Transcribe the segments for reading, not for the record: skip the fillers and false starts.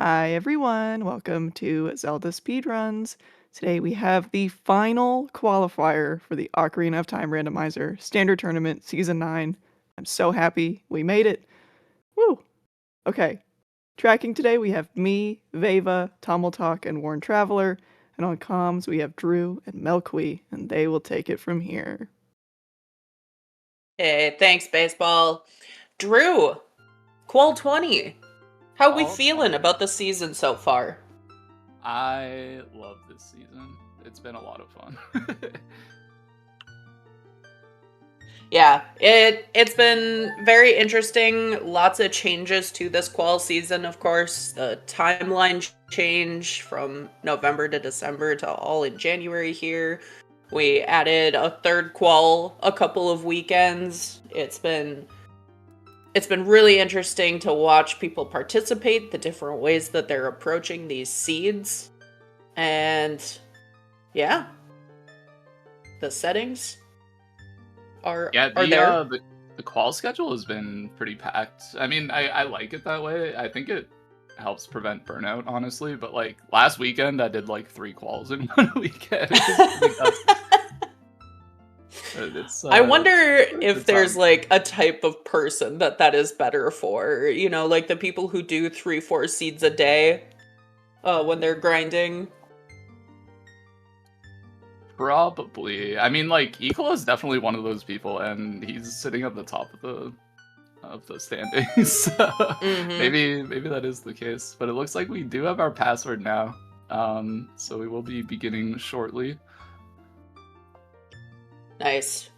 Hi everyone, welcome to Zelda Speedruns. Today we have the final qualifier for the Ocarina of Time Randomizer Standard Tournament Season 9. I'm so happy we made it. Woo! Okay, tracking today we have me, Veva, Talk, and Warren Traveler, and on comms we have Drew and Melqui, and they will take it from here. Hey, thanks, baseball. Drew, Qual 20. How we Qual feeling 20. about the season so far? I love this season. It's been a lot of fun. Yeah, it's been very interesting. Lots of changes to this Qual season, of course. The timeline change from November to December to all in January here. We added a third Qual a couple of weekends. It's been really interesting to watch people participate, the different ways that they're approaching these seeds. And yeah, the settings are there. The qual schedule has been pretty packed. I mean, I like it that way. I think it helps prevent burnout, honestly. But like last weekend, I did like 3 quals in one weekend. I wonder if there's like a type of person that is better for, you know, like the people who do 3-4 seeds a day when they're grinding. Probably. I mean, like Equal is definitely one of those people, and he's sitting at the top of the standings. So maybe that is the case. But it looks like we do have our password now. So we will be beginning shortly. Nice.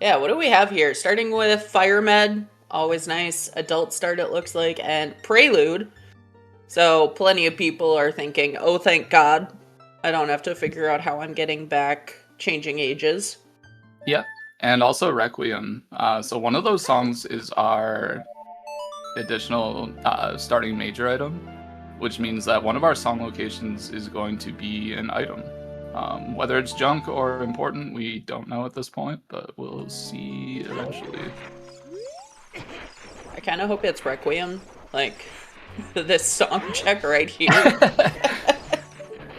Yeah, what do we have here? Starting with Fire Med, always nice. Adult Start, it looks like, and Prelude. So plenty of people are thinking, oh, thank God, I don't have to figure out how I'm getting back changing ages. Yep, and also Requiem. So one of those songs is our additional starting major item, which means that one of our song locations is going to be an item. Whether it's junk or important, we don't know at this point, but we'll see eventually. I kind of hope it's Requiem, like this song check right here.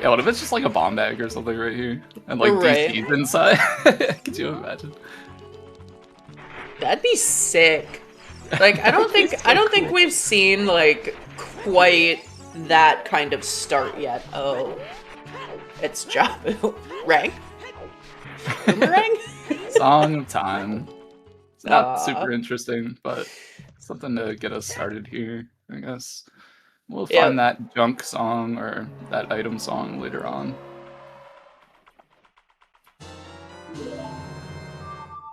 Yeah, what if it's just like a bomb bag or something right here? And like DC's inside? Could you imagine? That'd be sick. Like I don't think we've seen like quite that kind of start yet. Oh. It's Jabu. Rang? Boomerang? Song of Time. It's not super interesting, but something to get us started here, I guess. We'll find that junk song or that item song later on.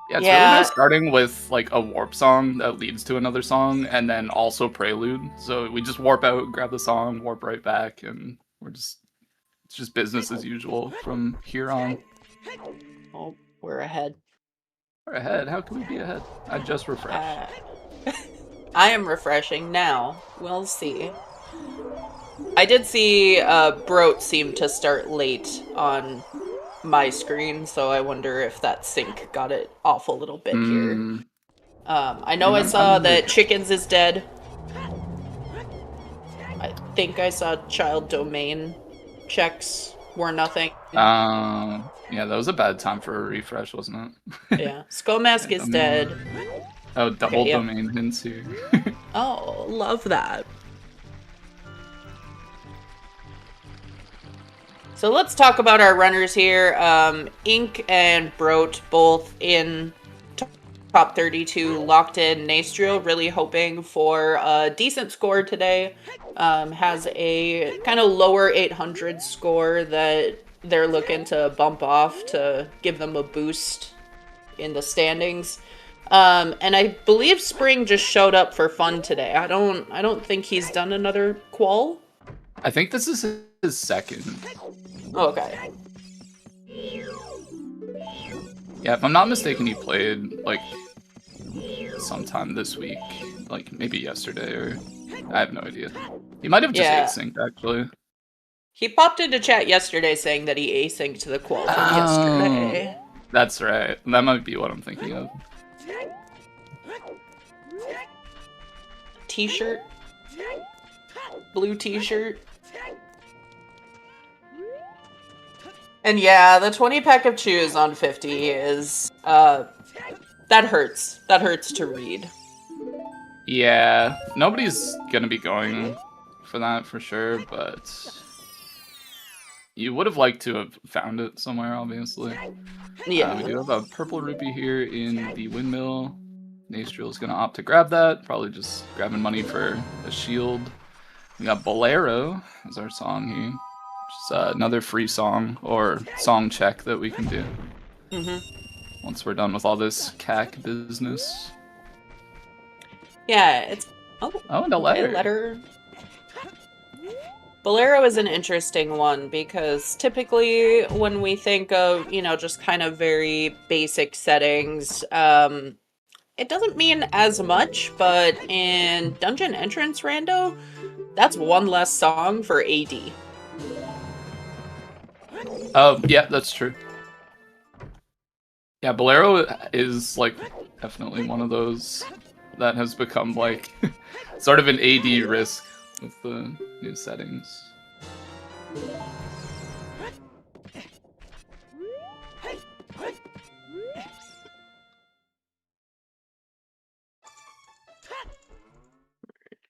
Yeah, it's really nice starting with like a warp song that leads to another song and then also prelude. So we just warp out, grab the song, warp right back, and it's just business as usual from here on. Oh, we're ahead. We're ahead. How can we be ahead? I just refreshed. I am refreshing now. We'll see. I did see Broat seem to start late on my screen, so I wonder if that sync got it off a little bit here. I know I saw that Chickens is dead. I think I saw Child Domain checks were nothing. Yeah, that was a bad time for a refresh, wasn't it? Yeah. Skomask is dead. Oh, double domain hints here. Oh, love that. So let's talk about our runners here. Ink and Broat both in top 32, locked in. Nastrio really hoping for a decent score today. Has a kind of lower 800 score that they're looking to bump off to give them a boost in the standings. And I believe Spring just showed up for fun today. I don't think he's done another qual. I think this is his second. Okay. Yeah, if I'm not mistaken, he played like sometime this week, like maybe yesterday, or I have no idea. He might have just asynced actually. He popped into chat yesterday saying that he asynced the qual from yesterday. That's right. That might be what I'm thinking of. T-shirt. blue t-shirt. And yeah, the 20-pack of chews on 50 is, that hurts. That hurts to read. Yeah, nobody's gonna be going for that for sure, but you would have liked to have found it somewhere, obviously. Yeah. We do have a purple rupee here in the windmill. Nastriel is gonna opt to grab that, probably just grabbing money for a shield. We got Bolero as our song here, which is another free song or song check that we can do once we're done with all this CAC business. Yeah, it's... Oh, and a letter. Okay, letter. Bolero is an interesting one because typically when we think of, you know, just kind of very basic settings, it doesn't mean as much, but in Dungeon Entrance Rando, that's one less song for AD. Oh, yeah, that's true. Yeah, Bolero is, like, definitely one of those that has become, like, sort of an AD risk with the new settings.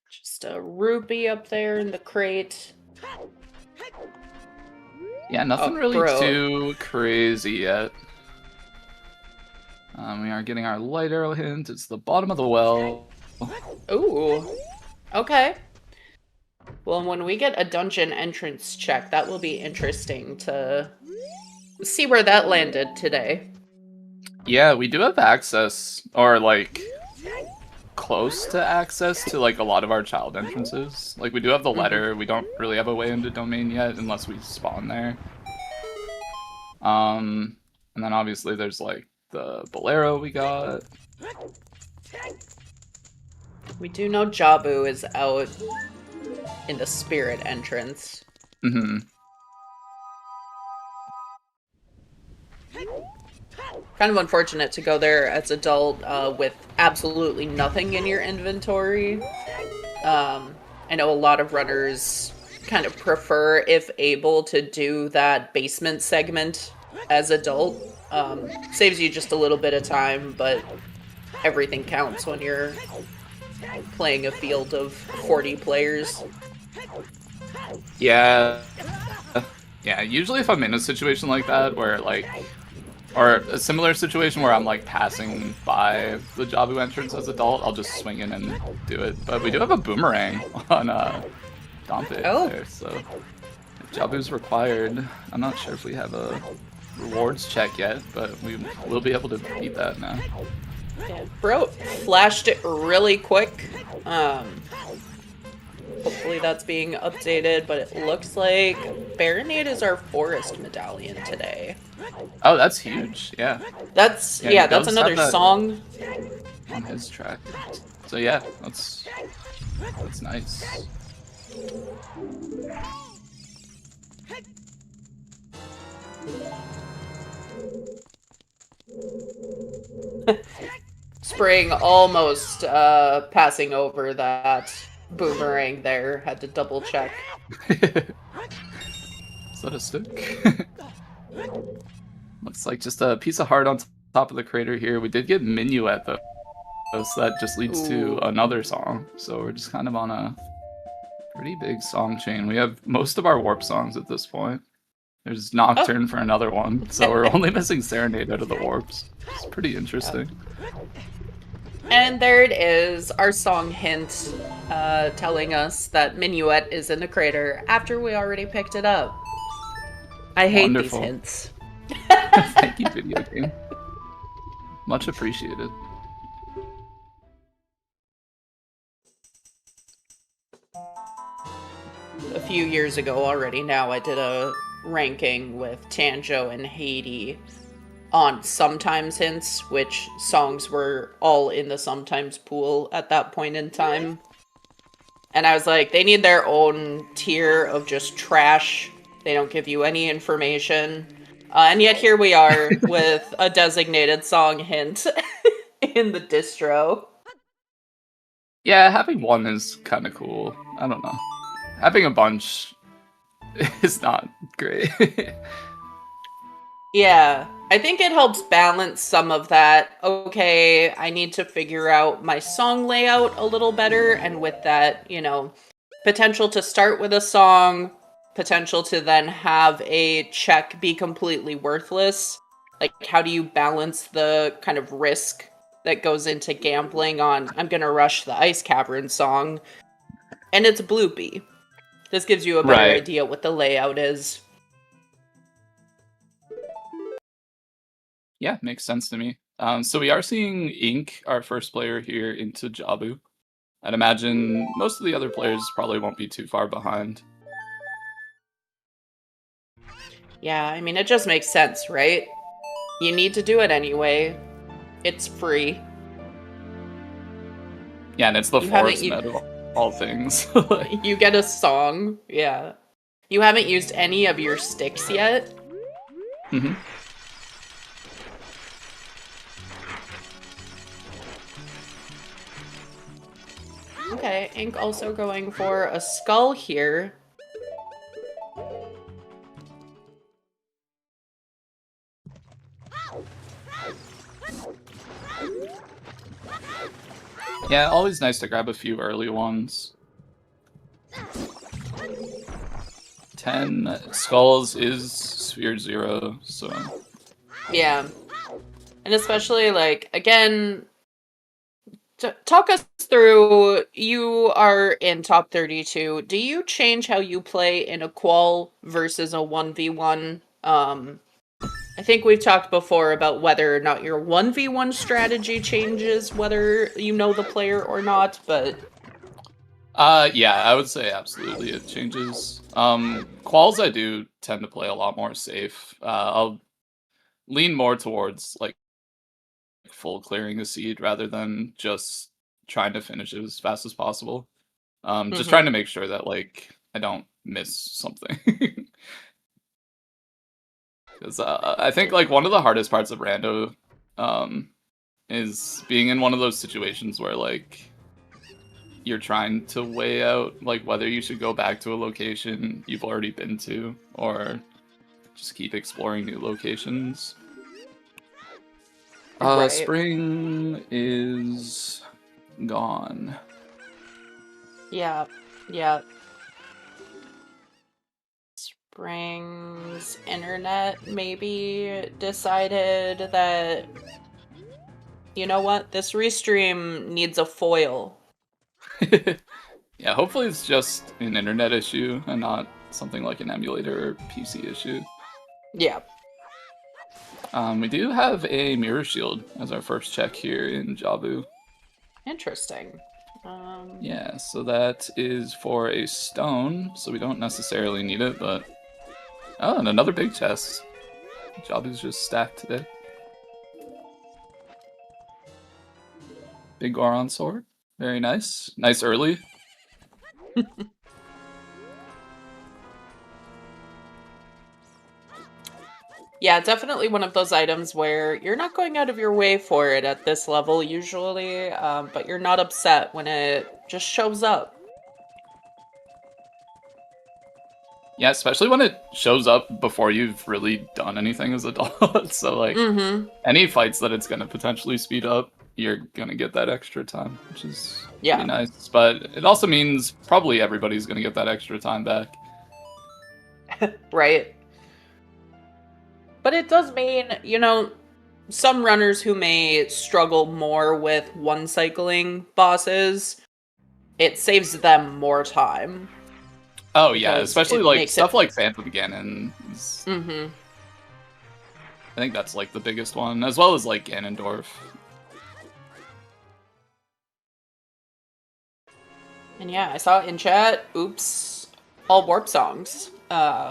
Just a rupee up there in the crate. Yeah, nothing really too crazy yet. We are getting our light arrow hint. It's the bottom of the well. Ooh. Okay. Well, when we get a dungeon entrance check, that will be interesting to see where that landed today. Yeah, we do have access, or like close to access to like a lot of our child entrances. Like we do have the letter. We don't really have a way into domain yet unless we spawn there. And then obviously there's like the Bolero we got. We do know Jabu is out in the spirit entrance. Mm-hmm. Kind of unfortunate to go there as adult with absolutely nothing in your inventory. I know a lot of runners kind of prefer, if able, to do that basement segment as adult. Saves you just a little bit of time, but everything counts when you're playing a field of 40 players. Yeah. Yeah, usually if I'm in a situation like that where like, or a similar situation where I'm like passing by the Jabu entrance as adult, I'll just swing in and do it. But we do have a boomerang on Dompe there, so if Jabu's required, I'm not sure if we have a rewards check yet, but we will be able to beat that now. Yeah, bro flashed it really quick. Hopefully that's being updated, but it looks like Baronade is our forest medallion today. Oh, that's huge. Yeah. That's that's another song on his track. So yeah, that's nice. Spring almost passing over that boomerang there. Had to double check. Is that a stick? Looks like just a piece of heart on top of the crater here. We did get Minuet though, so that just leads to another song. So we're just kind of on a pretty big song chain. We have most of our warp songs at this point. There's Nocturne for another one, so we're only missing Serenade out of the warps. It's pretty interesting. And there it is, our song hint, telling us that Minuet is in the crater after we already picked it up. I hate these hints. Thank you, video game. Much appreciated. A few years ago already now, I did a ranking with Tanjo and Haiti on sometimes hints, which songs were all in the sometimes pool at that point in time. And I was like, they need their own tier of just trash. They don't give you any information. And yet here we are with a designated song hint in the distro. Yeah, having one is kind of cool. I don't know. having a bunch is not great. Yeah, I think it helps balance some of that. Okay, I need to figure out my song layout a little better, and with that, potential to start with a song, potential to then have a check be completely worthless. Like, how do you balance the kind of risk that goes into gambling on, I'm gonna rush the Ice Cavern song, and it's bloopy. This gives you a better Right. idea what the layout is. Yeah, makes sense to me. So we are seeing Ink, our first player here, into Jabu. I'd imagine most of the other players probably won't be too far behind. Yeah, I mean, it just makes sense, right? You need to do it anyway. It's free. Yeah, and it's the You haven't forest med of all things. You get a song, yeah. You haven't used any of your sticks yet? Mm-hmm. Okay, Ink also going for a skull here. Yeah, always nice to grab a few early ones. 10 skulls is sphere 0, so... Yeah. And especially, like, again, talk us through, you are in top 32. Do you change how you play in a qual versus a 1v1? I think we've talked before about whether or not your 1v1 strategy changes, whether you know the player or not, but... Yeah, I would say absolutely it changes. Quals I do tend to play a lot more safe. I'll lean more towards, like, full clearing a seed rather than just trying to finish it as fast as possible. Just trying to make sure that, like, I don't miss something. Because I think, like, one of the hardest parts of Rando is being in one of those situations where, like, you're trying to weigh out, like, whether you should go back to a location you've already been to, or just keep exploring new locations. Right. Spring is gone. Yeah, yeah. Spring's internet maybe decided that, you know what, this restream needs a foil. Yeah, hopefully it's just an internet issue and not something like an emulator or PC issue. Yeah. We do have a mirror shield as our first check here in Jabu. Interesting. Yeah, so that is for a stone, so we don't necessarily need it, but... Oh, and another big chest. Jabu's just stacked today. Big Goron sword. Very nice. Nice early. Yeah, definitely one of those items where you're not going out of your way for it at this level usually, but you're not upset when it just shows up. Yeah, especially when it shows up before you've really done anything as a dog. So, like, any fights that it's going to potentially speed up, you're going to get that extra time, which is pretty nice. But it also means probably everybody's going to get that extra time back. Right. But it does mean, some runners who may struggle more with one-cycling bosses, it saves them more time. Oh, yeah, especially, like, stuff like Phantom Ganon. I think that's, like, the biggest one, as well as, like, Ganondorf. And yeah, I saw in chat, oops, all warp songs.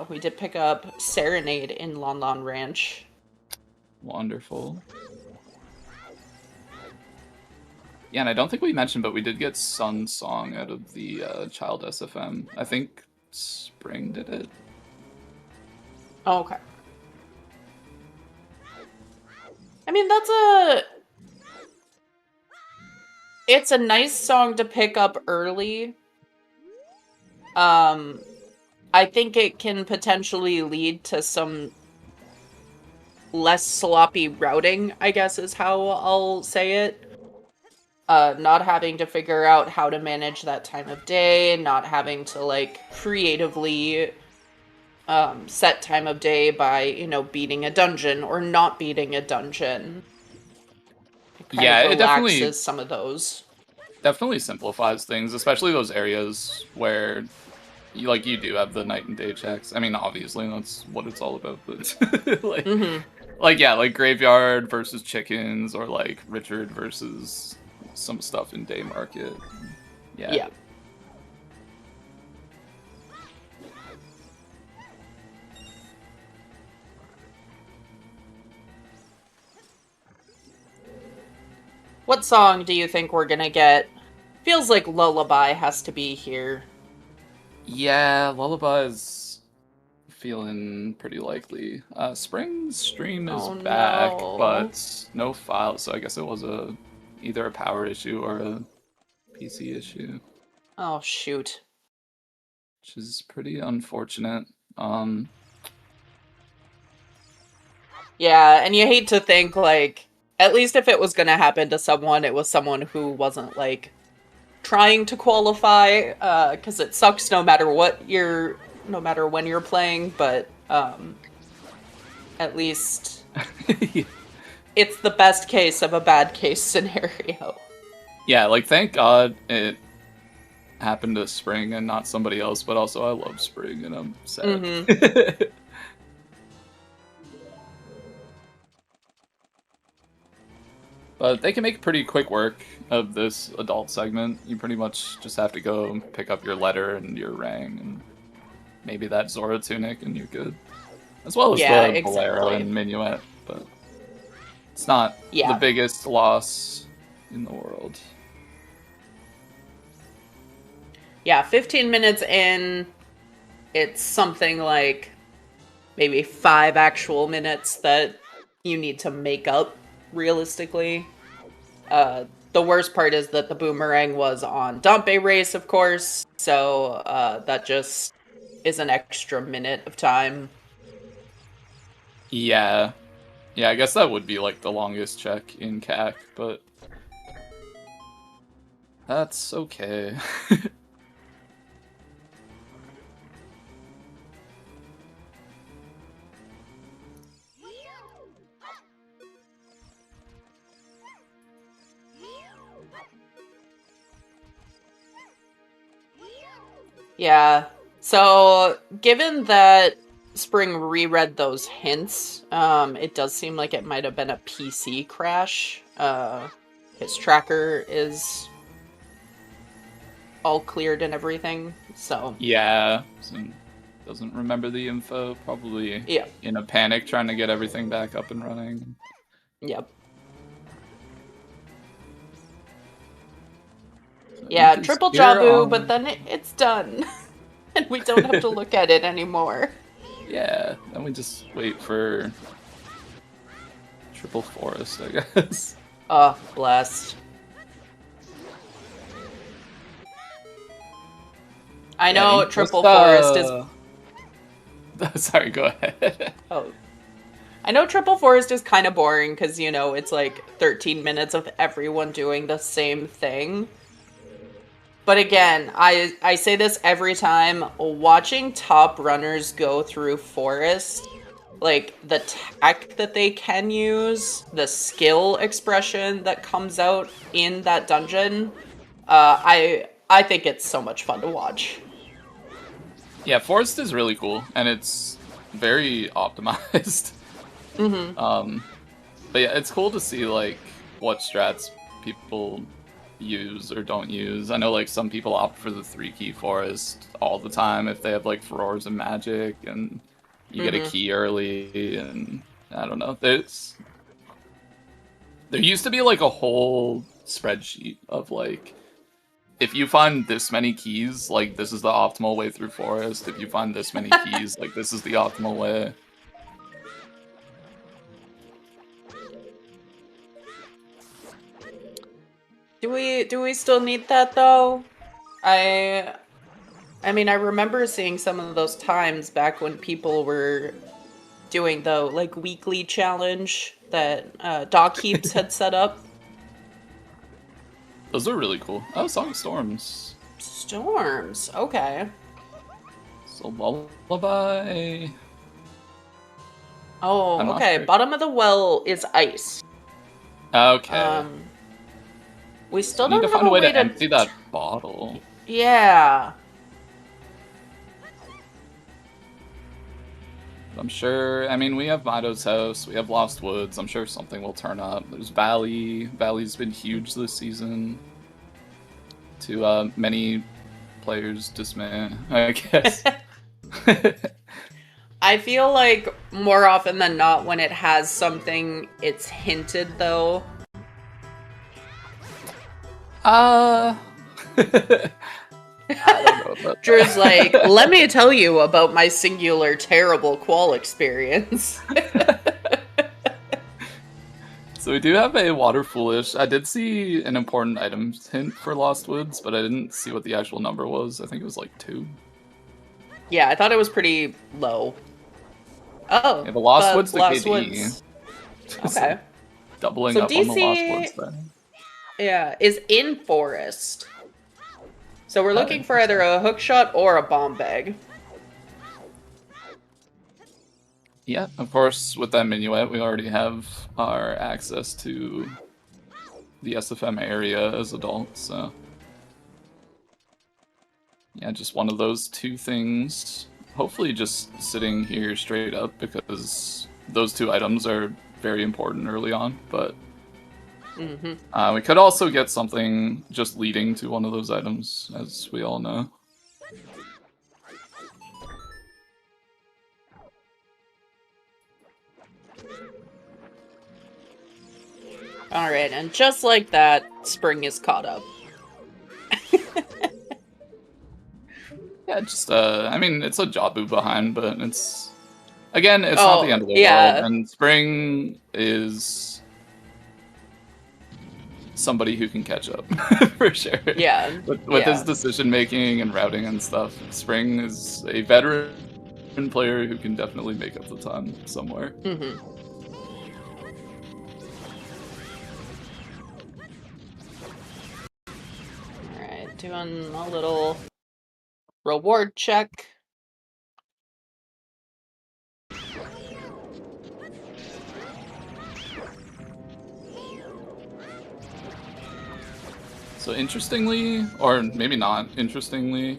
We did pick up Serenade in Lon Lon Ranch. Wonderful. Yeah, and I don't think we mentioned, but we did get Sun Song out of the Child SFM. I think Spring did it. Oh, okay. I mean, it's a nice song to pick up early. I think it can potentially lead to some less sloppy routing, I guess is how I'll say it. Not having to figure out how to manage that time of day, not having to like creatively set time of day by, you know, beating a dungeon or not beating a dungeon. It kind Yeah, of it relaxes some of those. definitely simplifies things, especially those areas where you do have the night and day checks. I mean, obviously that's what it's all about, but like graveyard versus chickens, or like Richard versus some stuff in day market. Yeah. What song do you think we're gonna get? Feels like Lullaby has to be here. Yeah, Lullaby's feeling pretty likely. Spring's stream is back, no. but no file, so I guess it was either a power issue or a PC issue. Oh, shoot. Which is pretty unfortunate. Yeah, and you hate to think, like, at least if it was gonna happen to someone, it was someone who wasn't, like, trying to qualify, because it sucks no matter when you're playing, but, at least it's the best case of a bad case scenario. Yeah, like, thank God it happened to Spring and not somebody else, but also I love Spring and I'm sad. But they can make pretty quick work of this adult segment. You pretty much just have to go pick up your letter and your rang and maybe that Zora tunic and you're good. As well as the Bolero and Minuet, but it's not the biggest loss in the world. Yeah, 15 minutes in, it's something like maybe 5 actual minutes that you need to make up, realistically. The worst part is that the boomerang was on Dompe Race, of course, so that just is an extra minute of time. Yeah. Yeah, I guess that would be like the longest check in CAC, but that's okay. Yeah, so given that Spring reread those hints, it does seem like it might have been a PC crash. His tracker is all cleared and everything, so... Yeah, doesn't remember the info, probably in a panic trying to get everything back up and running. Yep. So yeah, triple Jabu, but then it's done. And we don't have to look at it anymore. Yeah, then we just wait for Triple Forest, I guess. Oh, blessed. I know Triple Forest is... Sorry, go ahead. Oh. I know Triple Forest is kind of boring because, you know, it's like 13 minutes of everyone doing the same thing. But again, I say this every time, watching top runners go through Forest, like, the tech that they can use, the skill expression that comes out in that dungeon, I think it's so much fun to watch. Yeah, Forest is really cool, and it's very optimized. But yeah, it's cool to see, like, what strats people use or don't use. I know, like, some people opt for the 3-key Forest all the time if they have, like, Furores and Magic, and you get a key early, and I don't know. There used to be, like, a whole spreadsheet of, like, if you find this many keys, like, this is the optimal way through Forest. If you find this many keys, like, this is the optimal way. Do we still need that, though? I mean, I remember seeing some of those times back when people were doing the like weekly challenge that Doc Heaps had set up. Those are really cool. Oh, Song of Storms. Storms. Okay. So Lullaby. Oh, I'm not okay. sure. Bottom of the well is ice. Okay. We still Need don't to have find a way way to empty that bottle. Yeah. I'm sure. I mean, we have Mido's house. We have Lost Woods. I'm sure something will turn up. There's Valley. Valley's been huge this season. To many players' dismay, I guess. I feel like more often than not, when it has something, it's hinted though. I don't know about Drew's that. like, let me tell you about my singular terrible qual experience. So we do have a Water Foolish. I did see an important items hint for Lost Woods, but I didn't see what the actual number was. I think it was like 2. Yeah, I thought it was pretty low. Oh, Yeah, the Lost Woods, the Lost KD. Woods. Okay. Doubling So up on the Lost Woods DC, then. yeah, is in Forest. So we're Oh, looking for either a hook shot or a bomb bag. Yeah, of course, with that minuet, we already have our access to the SFM area as adults, so... Yeah, just one of those 2 things. Hopefully just sitting here straight up, because those 2 items are very important early on, but... we could also get something just leading to one of those items, as we all know. Alright, and just like that, spring is caught up. Yeah, just, I mean, it's a Jabu behind, but it's... Again, it's not the end of the world, and spring is... somebody who can catch up, for sure. Yeah. With his decision-making and routing and stuff, Spring is a veteran player who can definitely make up the time somewhere. Alright, doing a little reward check. So interestingly, or maybe not interestingly,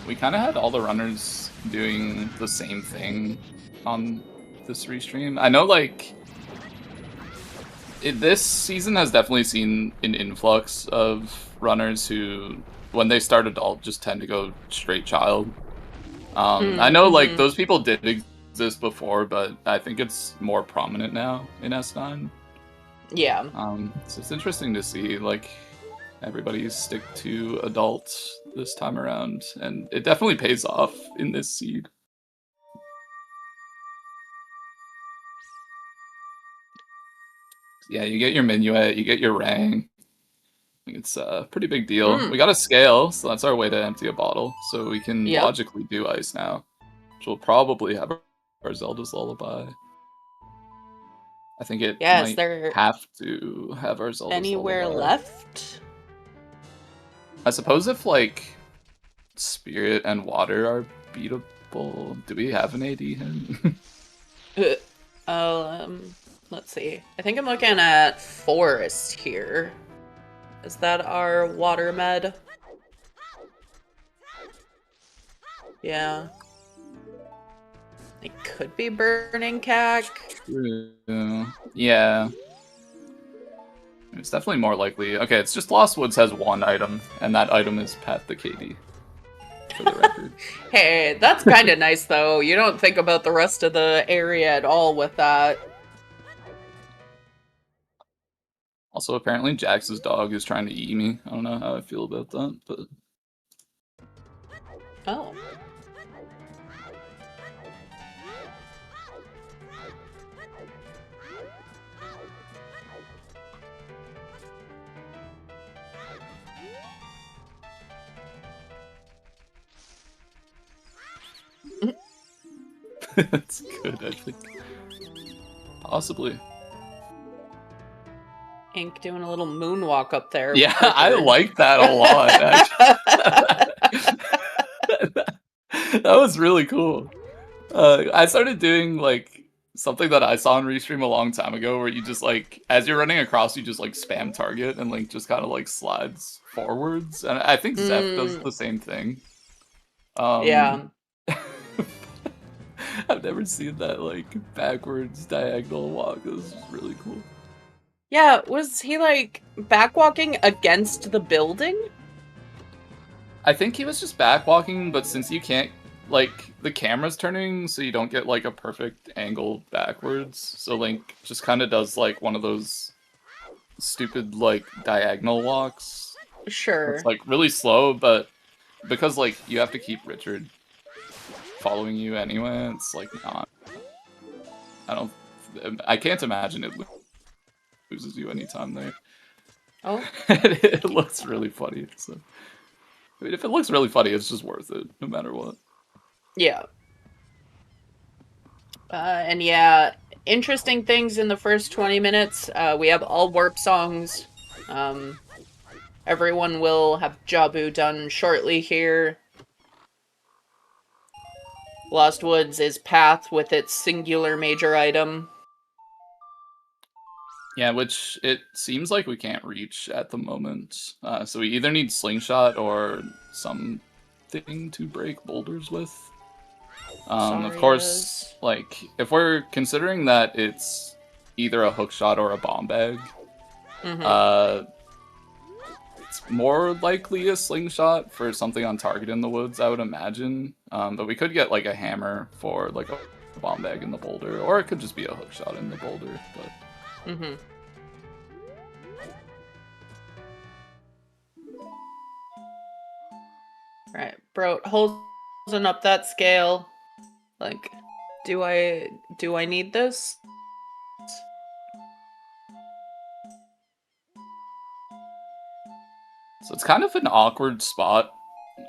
we kind of had all the runners doing the same thing on this restream. I know, like, this season has definitely seen an influx of runners who, when they start adult, just tend to go straight child. I know, like, those people did exist before, but I think it's more prominent now in S9. Yeah. So it's interesting to see, like, everybody stick to adults this time around, and it definitely pays off in this seed. Yeah, you get your minuet, you get your rang. I think it's a pretty big deal. We got a scale, so that's our way to empty a bottle. So we can logically do ice now, which will probably have our Zelda's Lullaby. I think it might have to have our Zelda's anywhere Lullaby. left? I suppose if, like, Spirit and Water are beatable, do we have an AD hint? Let's see. I think I'm looking at Forest here. Is that our water med? Yeah. It could be Burning Cack. Yeah. It's definitely more likely. Okay, it's just Lost Woods has 1 item, and that item is Pat the KD. For the record. Hey, that's kind of nice, though. You don't think about the rest of the area at all with that. Also, apparently Jax's dog is trying to eat me. I don't know how I feel about that, but... Oh. That's good, I think. Possibly. Ink doing a little moonwalk up there. Yeah, I like that a lot, actually. That was really cool. I started doing, like, something that I saw on Restream a long time ago, where you just, like, as you're running across, you just, like, spam target, and Link just kind of, like, slides forwards. And I think Zeph does the same thing. Yeah. I've never seen that, like, backwards diagonal walk. This is really cool. Yeah, was he, like, backwalking against the building? I think he was just backwalking, but since you can't, like, the camera's turning, so you don't get, like, a perfect angle backwards. So Link just kind of does, like, one of those stupid, like, diagonal walks. Sure. It's, like, really slow, but because, like, you have to keep Richard following you anyway, it's, like, not... I can't imagine it loses you anytime there. Oh. It looks really funny, so... I mean, if it looks really funny, it's just worth it, no matter what. Yeah. And yeah, interesting things in the first 20 minutes. We have all warp songs. Everyone will have Jabu done shortly here. Lost Woods is Path with its singular major item. Yeah, which it seems like we can't reach at the moment. So we either need Slingshot or something to break boulders with. Of course, like, if we're considering that it's either a hookshot or a bomb bag, it's more likely a Slingshot for something on target in the woods, I would imagine. But we could get, like, a hammer for, like, a bomb bag in the boulder, or it could just be a hookshot in the boulder, but... Right, bro, holding up that scale. Like, do I need this? So it's kind of an awkward spot,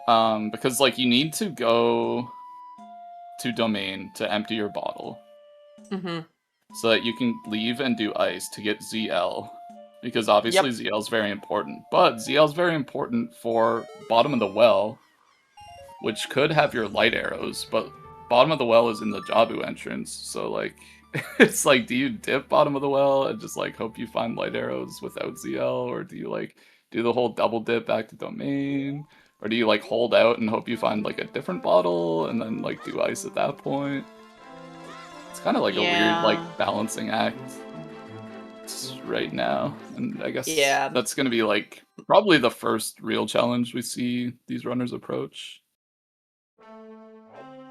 because, like, you need to go to Domain to empty your bottle. So that you can leave and do ice to get ZL. Because obviously ZL is very important. But ZL is very important for bottom of the well, which could have your light arrows, but bottom of the well is in the Jabu entrance, so, like, it's like, do you dip bottom of the well and just, like, hope you find light arrows without ZL, or do you, like, do the whole double dip back to Domain, or do you, like, hold out and hope you find, like, a different bottle, and then, like, do ice at that point? It's kind of like a weird, like, balancing act right now, and I guess that's gonna be, like, probably the first real challenge we see these runners approach.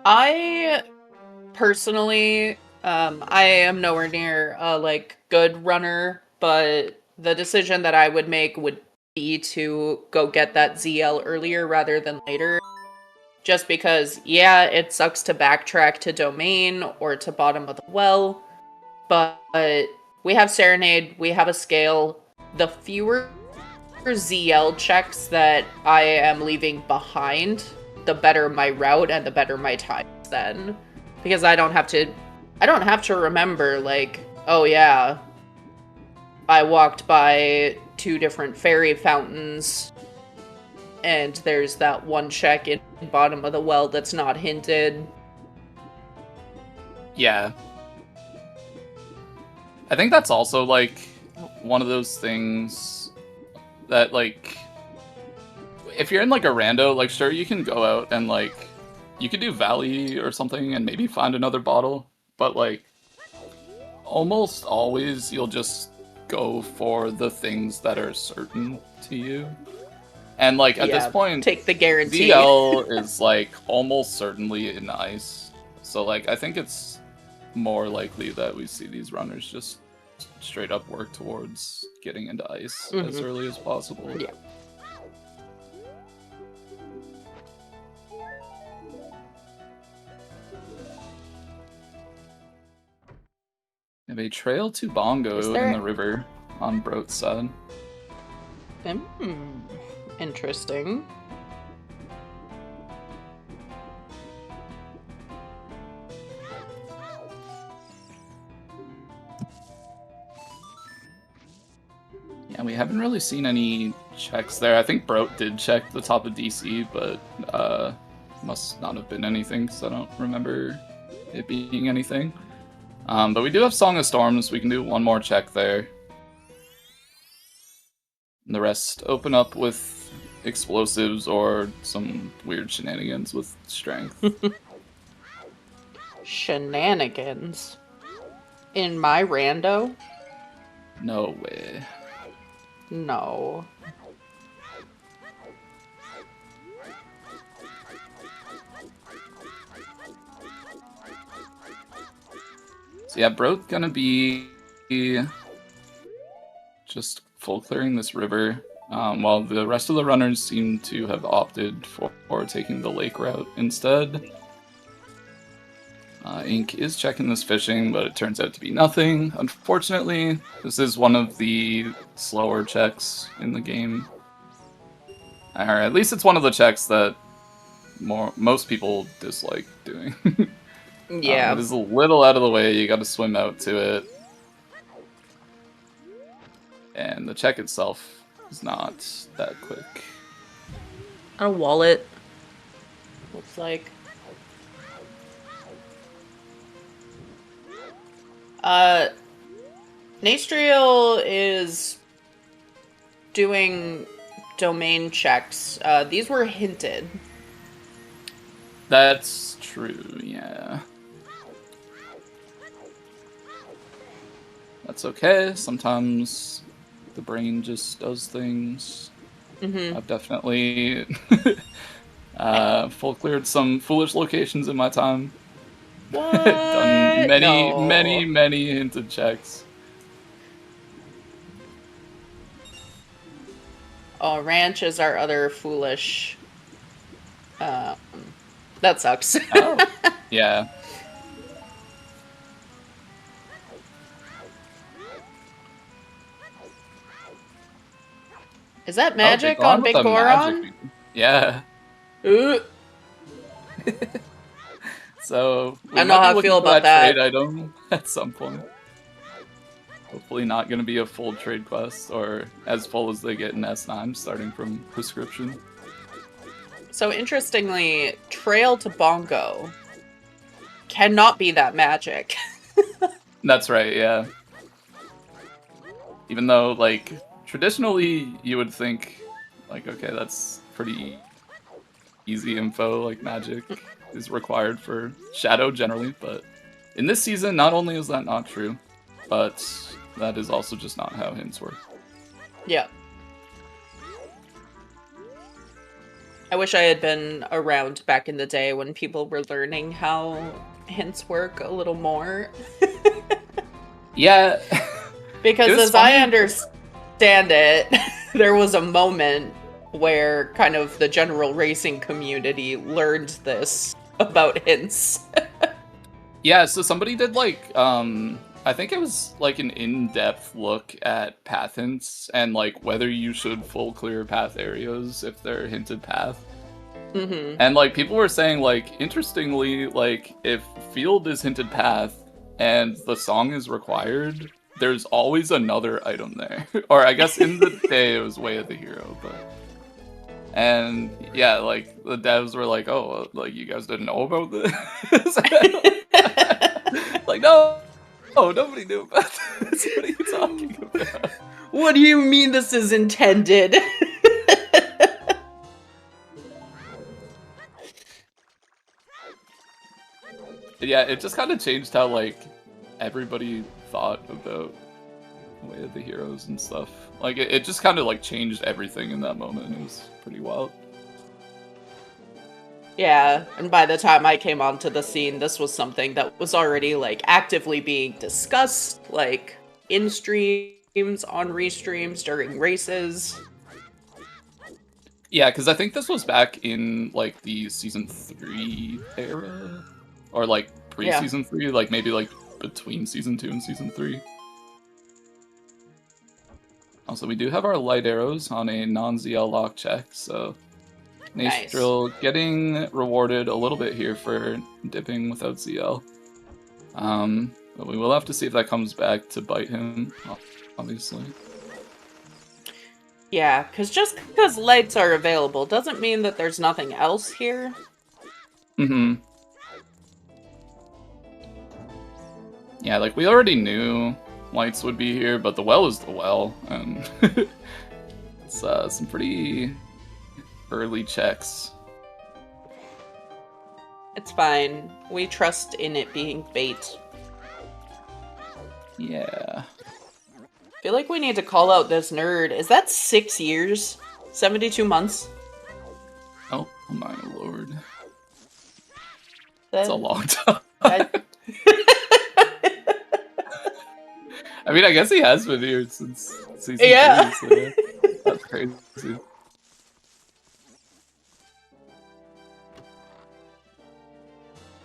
I personally, I am nowhere near a, like, good runner, but the decision that I would make would be to go get that ZL earlier rather than later. Just because, yeah, it sucks to backtrack to Domain or to bottom of the well, but we have Serenade, we have a scale. The fewer ZL checks that I am leaving behind, the better my route and the better my times then. Because I don't have to remember, like, oh yeah, I walked by 2 different fairy fountains and there's that one check in bottom of the well that's not hinted. Yeah. I think that's also, like, one of those things that, like, if you're in, like, a rando, like, sure, you can go out and, like, you could do Valley or something and maybe find another bottle, but, like, almost always you'll just go for the things that are certain to you. And, like, at this point, take the guarantee. ZL is, like, almost certainly in ice. So, like, I think it's more likely that we see these runners just straight up work towards getting into ice as early as possible. Yeah. We have a trail to Bongo in the river on Broat's side. Interesting. haven't really seen any checks there. I think Broat did check the top of DC, but must not have been anything, because I don't remember it being anything. But we do have Song of Storms. We can do one more check there. And the rest open up with explosives or some weird shenanigans with strength. Shenanigans? In my rando? No way. No. So yeah, Bro's gonna be just full clearing this river, while the rest of the runners seem to have opted for taking the lake route instead. Ink is checking this fishing, but it turns out to be nothing. Unfortunately, this is one of the slower checks in the game. Or at least it's one of the checks that most people dislike doing. Yeah. It is a little out of the way, you gotta swim out to it. And the check itself is not that quick. A wallet. Looks like. Nastriel is doing domain checks. These were hinted. That's true, yeah. That's okay. Sometimes the brain just does things. Mm-hmm. I've definitely full cleared some foolish locations in my time. What? Done many, No. many hinted checks. Oh, ranch is our other foolish. That sucks. Oh, yeah. Is that Oh, magic Goron on with Big a Goron? magic- Yeah. Ooh. So we I know might be how I looking feel for about that. trade item at some point. Hopefully not going to be a full trade quest, or as full as they get in S9, starting from prescription. So interestingly, Trail to Bongo cannot be that magic. That's right, yeah. Even though, like, traditionally you would think, like, okay, that's pretty easy info, like magic is required for Shadow generally, but in this season, not only is that not true, but that is also just not how hints work. Yeah. I wish I had been around back in the day when people were learning how hints work a little more. Yeah. Because as I understand it, there was a moment where kind of the general racing community learned this about hints. Yeah, so somebody did like, I think it was like an in-depth look at path hints and like whether you should full clear path areas if they're hinted path. Mm-hmm. And like people were saying like, interestingly, like if field is hinted path and the song is required, there's always another item there. Or I guess in the day it was Way of the Hero, but... And yeah, like the devs were like, "Oh, like you guys didn't know about this?" Like, no, nobody knew about this. What are you talking about? What do you mean this is intended? Yeah, it just kind of changed how like everybody thought about Way of the Heroes and stuff. Like it just kind of like changed everything in that moment. It was pretty wild. Yeah, and by the time I came onto the scene, this was something that was already like actively being discussed, like in streams, on restreams, during races. Yeah, because I think this was back in like the season 3 era, or like pre-season 3, like maybe like between season 2 and season 3. Also, we do have our light arrows on a non-ZL lock check, so Nastriel getting rewarded a little bit here for dipping without ZL. But we will have to see if that comes back to bite him, obviously. Yeah, because just because lights are available doesn't mean that there's nothing else here. Mm-hmm. Yeah, like we already knew lights would be here, but the well is the well, and it's some pretty early checks. It's fine. We trust in it being bait. Yeah. I feel like we need to call out this nerd. Is that 6 years? 72 months? Oh my lord. That- That's a long time. I- I mean, I guess he has been here since season Yeah. 3, so yeah. That's crazy.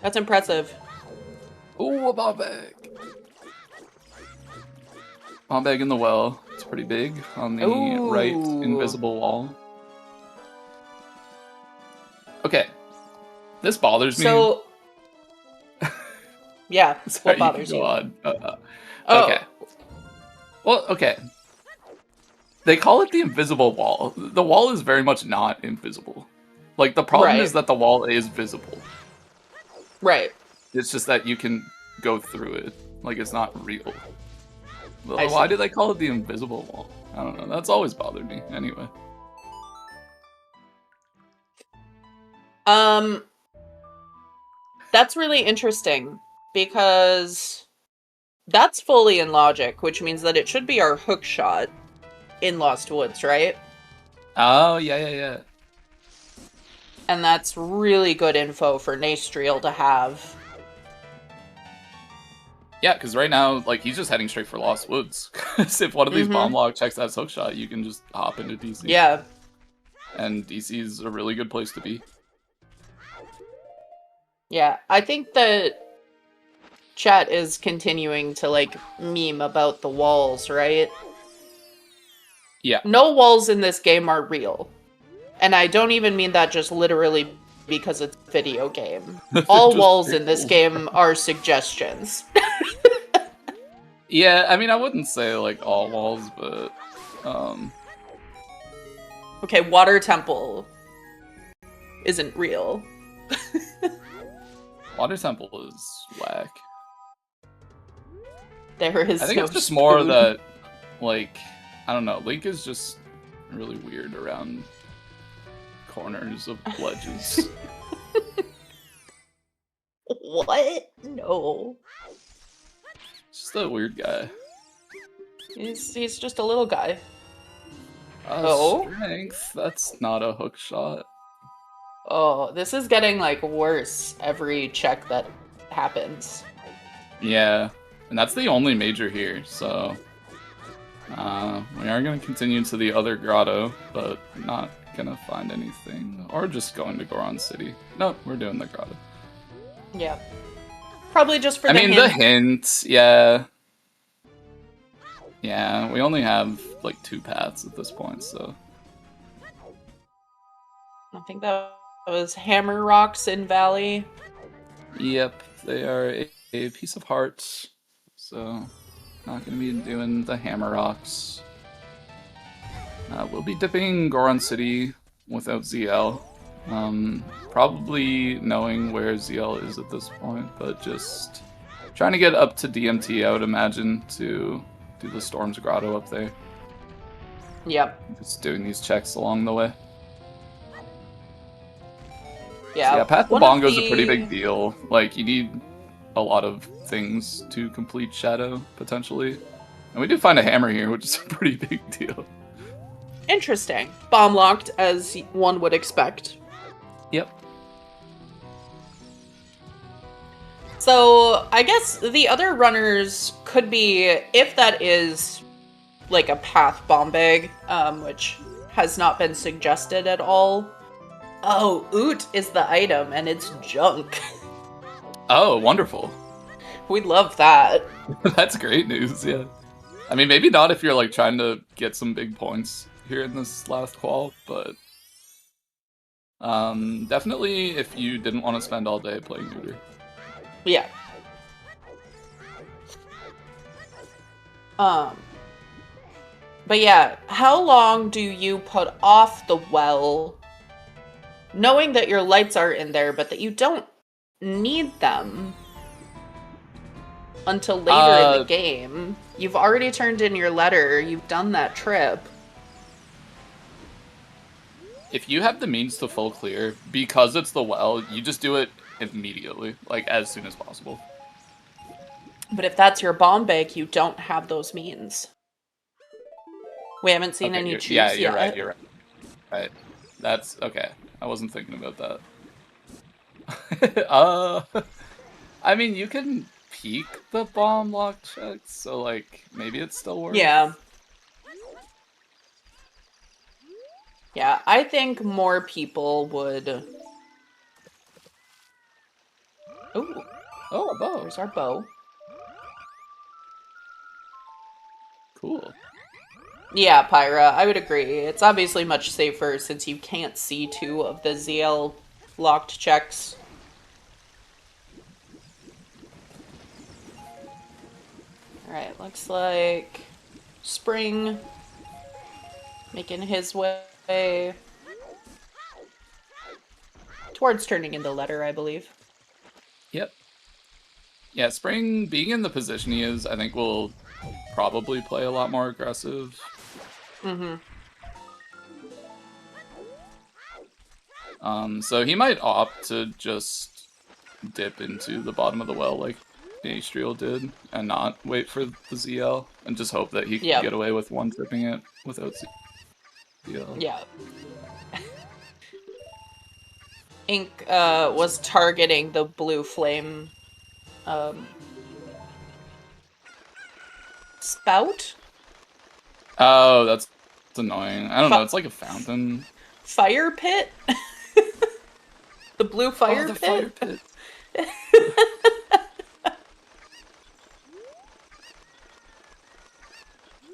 That's impressive. Ooh, a bomb bag. Bomb bag in the well. It's pretty big on the right Ooh. invisible wall. Okay. This bothers me. So, yeah, Sorry, what bothers you? you? Can go on. Oh. Okay. Well, okay. They call it the invisible wall. The wall is very much not invisible. Like, the problem Right. is that the wall is visible. Right. It's just that you can go through it. Like, it's not real. I Why see. do they call it the invisible wall? I don't know. That's always bothered me. Anyway. That's really interesting because that's fully in logic, which means that it should be our hook shot in Lost Woods, right? Oh, yeah. And that's really good info for Nastriel to have. Yeah, because right now, like, he's just heading straight for Lost Woods. Because if one of these bomb log checks that hook shot, you can just hop into DC. Yeah. And DC is a really good place to be. Yeah, I think that chat is continuing to, like, meme about the walls, right? Yeah. No walls in this game are real. And I don't even mean that just literally because it's a video game. All walls in this game are suggestions. Yeah, I mean, I wouldn't say, like, all walls, but, Okay, Water Temple isn't real. Water Temple is whack. There is I think no it's just more spoon. that, like, I don't know, Link is just really weird around corners of ledges. What? No. Just a weird guy. He's just a little guy. Strength? That's not a hook shot. Oh, this is getting, like, worse every check that happens. Yeah, and that's the only major here, so... we are going to continue to the other grotto, but not going to find anything. Or just going to Goron City. No, we're doing the grotto. Yeah. Probably just for I the mean, hint. the hint, yeah. Yeah, we only have, like, 2 paths at this point, so... I think that was Hammer Rocks in Valley. Yep, they are a piece of heart, so not going to be doing the Hammer Rocks. We'll be dipping Goron City without ZL. Probably knowing where ZL is at this point, but just trying to get up to DMT, I would imagine, to do the Storm's Grotto up there. Yep. Just doing these checks along the way. Yeah. So yeah, Path to one of Bongo is a pretty the- big deal. Like, you need a lot of things to complete Shadow, potentially. And we did find a hammer here, which is a pretty big deal. Interesting. Bomb locked, as one would expect. Yep. So, I guess the other runners could be, if that is, like, a path bomb bag, which has not been suggested at all. Oh, OoT is the item, and it's junk. Oh, wonderful. We love that. That's great news, yeah. I mean, maybe not if you're, like, trying to get some big points here in this last qual, but... definitely if you didn't want to spend all day playing Neuter. Yeah. But yeah, how long do you put off the well, knowing that your lights are in there, but that you don't need them until later in the game? You've already turned in your letter. You've done that trip. If you have the means to full clear, because it's the well, you just do it immediately, like as soon as possible. But if that's your bomb bag, you don't have those means. We haven't seen any choose yet. Yeah, you're right. That's okay. I wasn't thinking about that. I mean, you can peek the bomb lock checks, so like maybe it still works. Yeah. Yeah, I think more people would. Ooh. Oh, a bow. There's our bow. Cool. Yeah, Pyra, I would agree. It's obviously much safer since you can't see 2 of the ZL locked checks. Alright, looks like Spring making his way towards turning in the letter, I believe. Yep. Yeah, Spring being in the position he is, I think will probably play a lot more aggressive. Mm-hmm. So he might opt to just dip into the bottom of the well like Astriel did and not wait for the ZL and just hope that he can get away with one-tripping it without ZL. Yeah. Ink was targeting the blue flame spout? Oh, that's annoying. I don't know, it's like a fountain. Fire pit? The blue fire pit? Fire pit.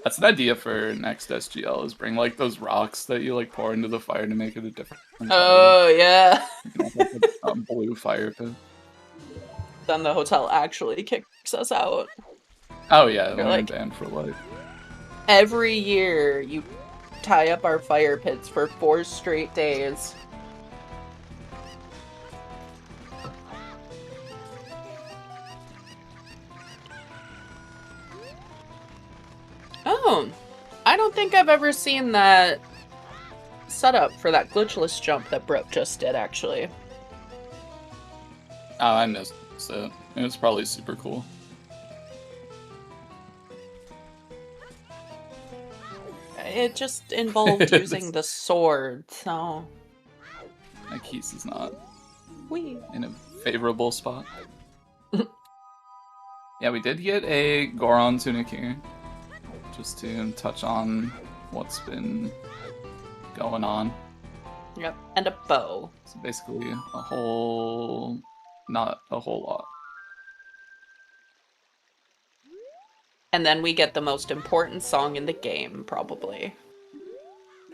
That's an idea for next SGL, is bring like those rocks that you like pour into the fire to make it a different Oh, yeah. a blue fire pit. Then the hotel actually kicks us out. Oh yeah, You're like, banned for life. Every year you tie up our fire pits for 4 straight days. Oh, I don't think I've ever seen that setup for that glitchless jump that Brooke just did, actually. Oh, I missed it. It was probably super cool. It just involved using the sword, so... My Keys is not Whee. in a favorable spot. Yeah, we did get a Goron tunic here. Just to touch on what's been going on. Yep, and a bow. So basically not a whole lot. And then we get the most important song in the game, probably.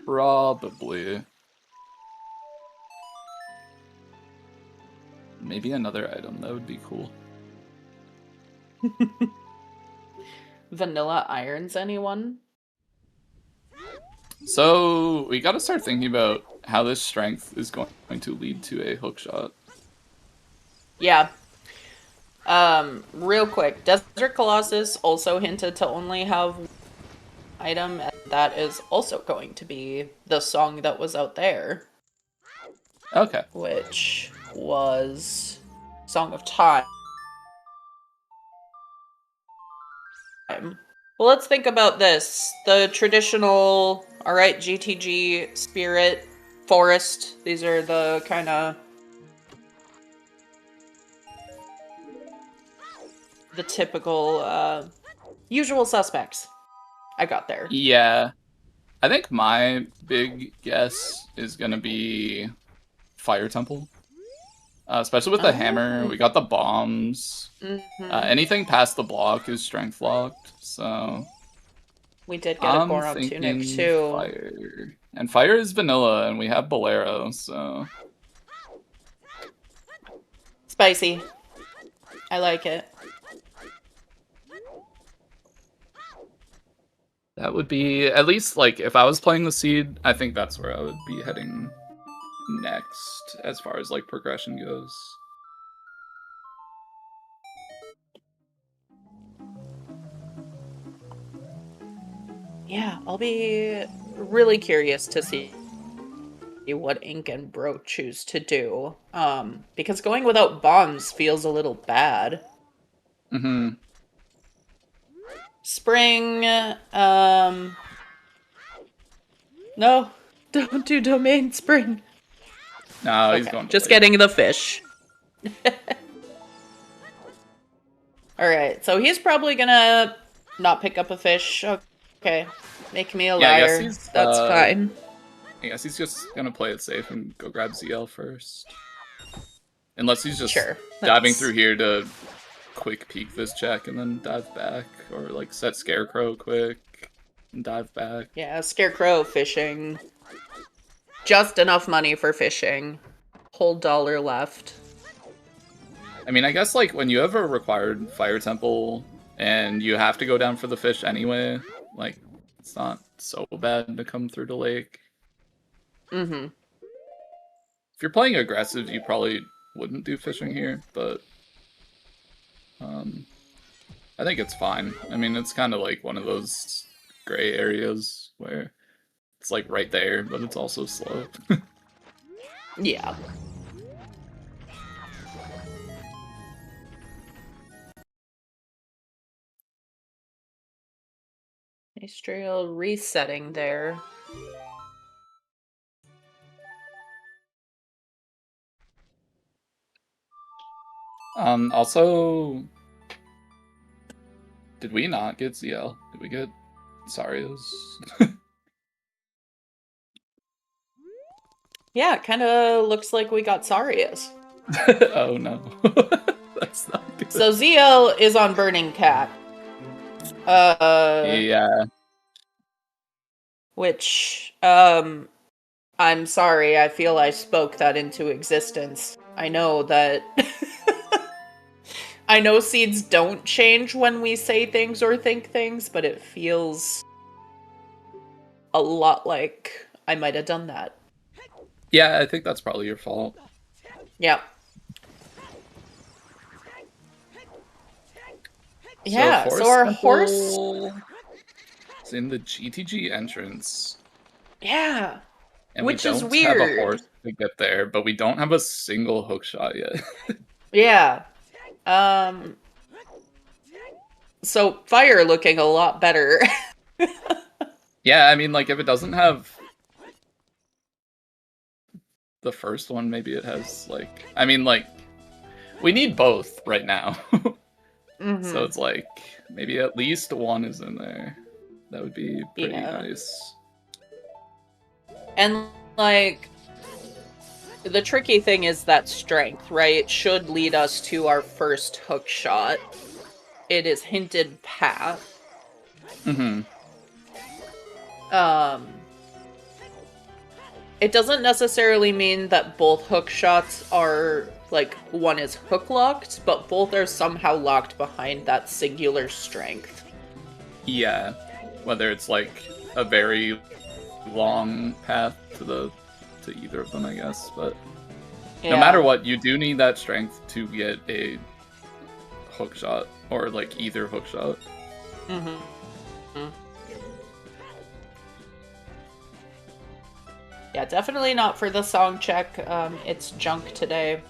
Probably. Maybe another item, that would be cool. Vanilla irons, anyone? So, we gotta start thinking about how this strength is going to lead to a hookshot. Yeah. Real quick, Desert Colossus also hinted to only have one item, and that is also going to be the song that was out there. Okay. Which was Song of Time. Well, let's think about this. The traditional, alright, GTG, Spirit, Forest, these are the kind of... the typical, usual suspects I got there. Yeah. I think my big guess is gonna be Fire Temple. Especially with the hammer, we got the bombs. Mm-hmm. Anything past the block is strength locked, so... We did get a Goron tunic, too. Fire. And fire is vanilla, and we have Bolero, so... Spicy. I like it. That would be, at least, like, if I was playing the seed, I think that's where I would be heading next, as far as, like, progression goes. Yeah, I'll be really curious to see what Ink and Bro choose to do. Because going without bombs feels a little bad. Mm-hmm. Spring, no, don't do domain Spring. No, he's Okay, going to just late. getting the fish. Alright, so he's probably gonna not pick up a fish. Okay, make me a Yeah, I guess liar. he's, That's fine. I guess he's just gonna play it safe and go grab ZL first. Unless he's just diving through here to quick peek this check and then dive back. Or, like, set Scarecrow quick and dive back. Yeah, Scarecrow fishing. Just enough money for fishing. Whole dollar left. I mean, I guess, like, when you have a required Fire Temple and you have to go down for the fish anyway, like, it's not so bad to come through the lake. Mm-hmm. If you're playing aggressive, you probably wouldn't do fishing here, but I think it's fine. I mean, it's kind of like one of those gray areas where it's, like, right there, but it's also slow. Yeah. Nice trail resetting there. Also, did we not get ZL? Did we get Sarios? Yeah, it kind of looks like we got Sarius. Oh no. That's not good. So ZL is on Burning Cat. Yeah. Which, I'm sorry, I feel I spoke that into existence. I know that... I know seeds don't change when we say things or think things, but it feels a lot like I might have done that. Yeah, I think that's probably your fault. Yeah. Yeah, so our horse... is in the GTG entrance. Yeah. And which we is don't weird. have a horse to get there, but we don't have a single hook shot yet. Yeah. So fire looking a lot better. Yeah, I mean, like, if it doesn't have the first one, maybe it has, like... I mean, like, we need both right now. Mm-hmm. So it's like, maybe at least one is in there. That would be pretty nice. And, like, the tricky thing is that strength, right? It should lead us to our first hook shot. It is hinted path. Mm-hmm. It doesn't necessarily mean that both hook shots are, like, one is hook locked, but both are somehow locked behind that singular strength. Yeah. Whether it's, like, a very long path to either of them, I guess, but no matter what, you do need that strength to get a hook shot, or, like, either hook shot. Mm-hmm. Yeah, definitely not for the song check. It's junk today.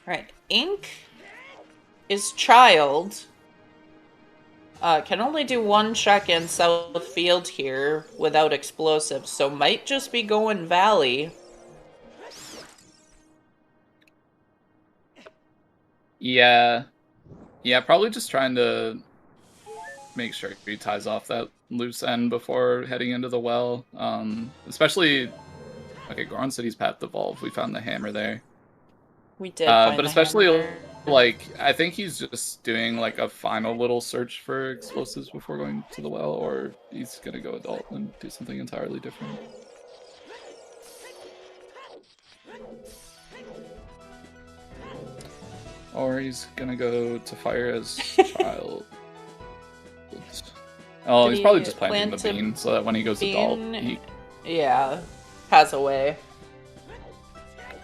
Alright, Ink is Child. Can only do one check in South Field here without explosives, so might just be going Valley. Yeah. Yeah, probably just trying to make sure he ties off that loose end before heading into the well. Especially... Okay, Goron City's Path Evolve. We found the hammer there. We did find but the especially hammer there. like, I think he's just doing like a final little search for explosives before going to the well, or he's gonna go adult and do something entirely different. Or he's gonna go to fire as child. Oh, Did he's he probably just planting plant the a bean so that when he goes adult, he... Yeah, has a way.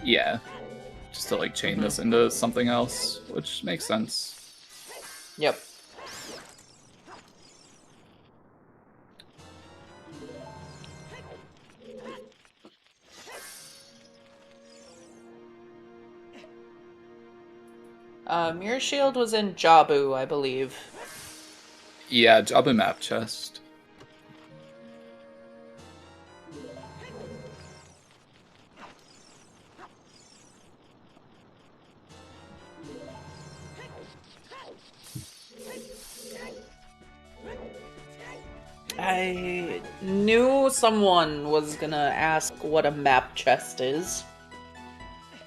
Yeah. Just to like chain this into something else, which makes sense. Yep. Mirror Shield was in Jabu, I believe. Yeah, Jabba map chest. I knew someone was gonna ask what a map chest is.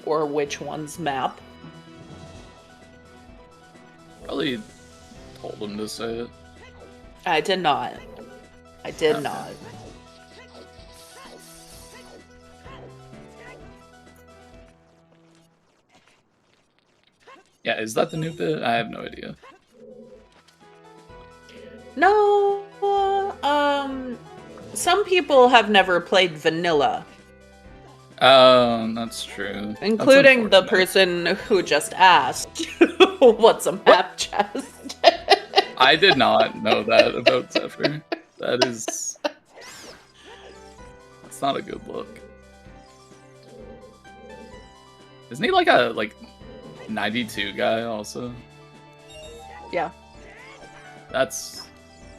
Or which one's map. Probably told him to say it. I did not. I did Okay. not. Yeah, is that the new bit? I have no idea. No, some people have never played vanilla, That's true. including the That's person who just asked what's a map chest. I did not know that about Zephyr. That is... That's not a good look. Isn't he like a, 92 guy also? Yeah, That's...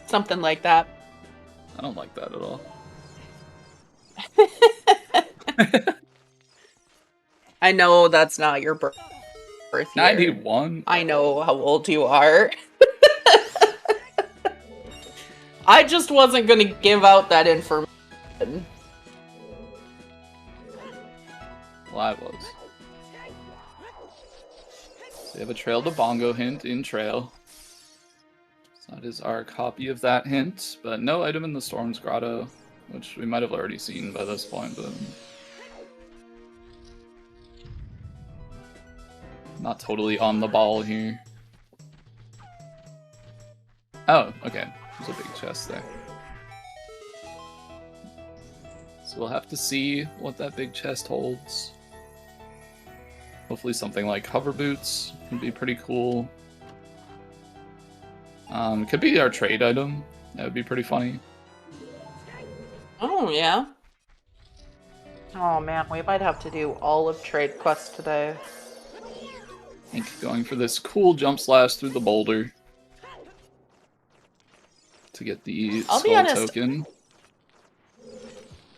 something like that. I don't like that at all. I know that's not your birth year. 91? I know how old you are. I just wasn't gonna give out that information. Well, I was. So you have a Trail to Bongo hint in Trail. So that is our copy of that hint, but no item in the Storm's Grotto, which we might have already seen by this point, but... Not totally on the ball here. Oh, okay. There's a big chest there. So we'll have to see what that big chest holds. Hopefully something like hover boots would be pretty cool. Could be our trade item. That would be pretty funny. Oh, yeah. Oh man, we might have to do all of trade quests today. I think going for this cool jump slash through the boulder to get the I'll be skull honest. token.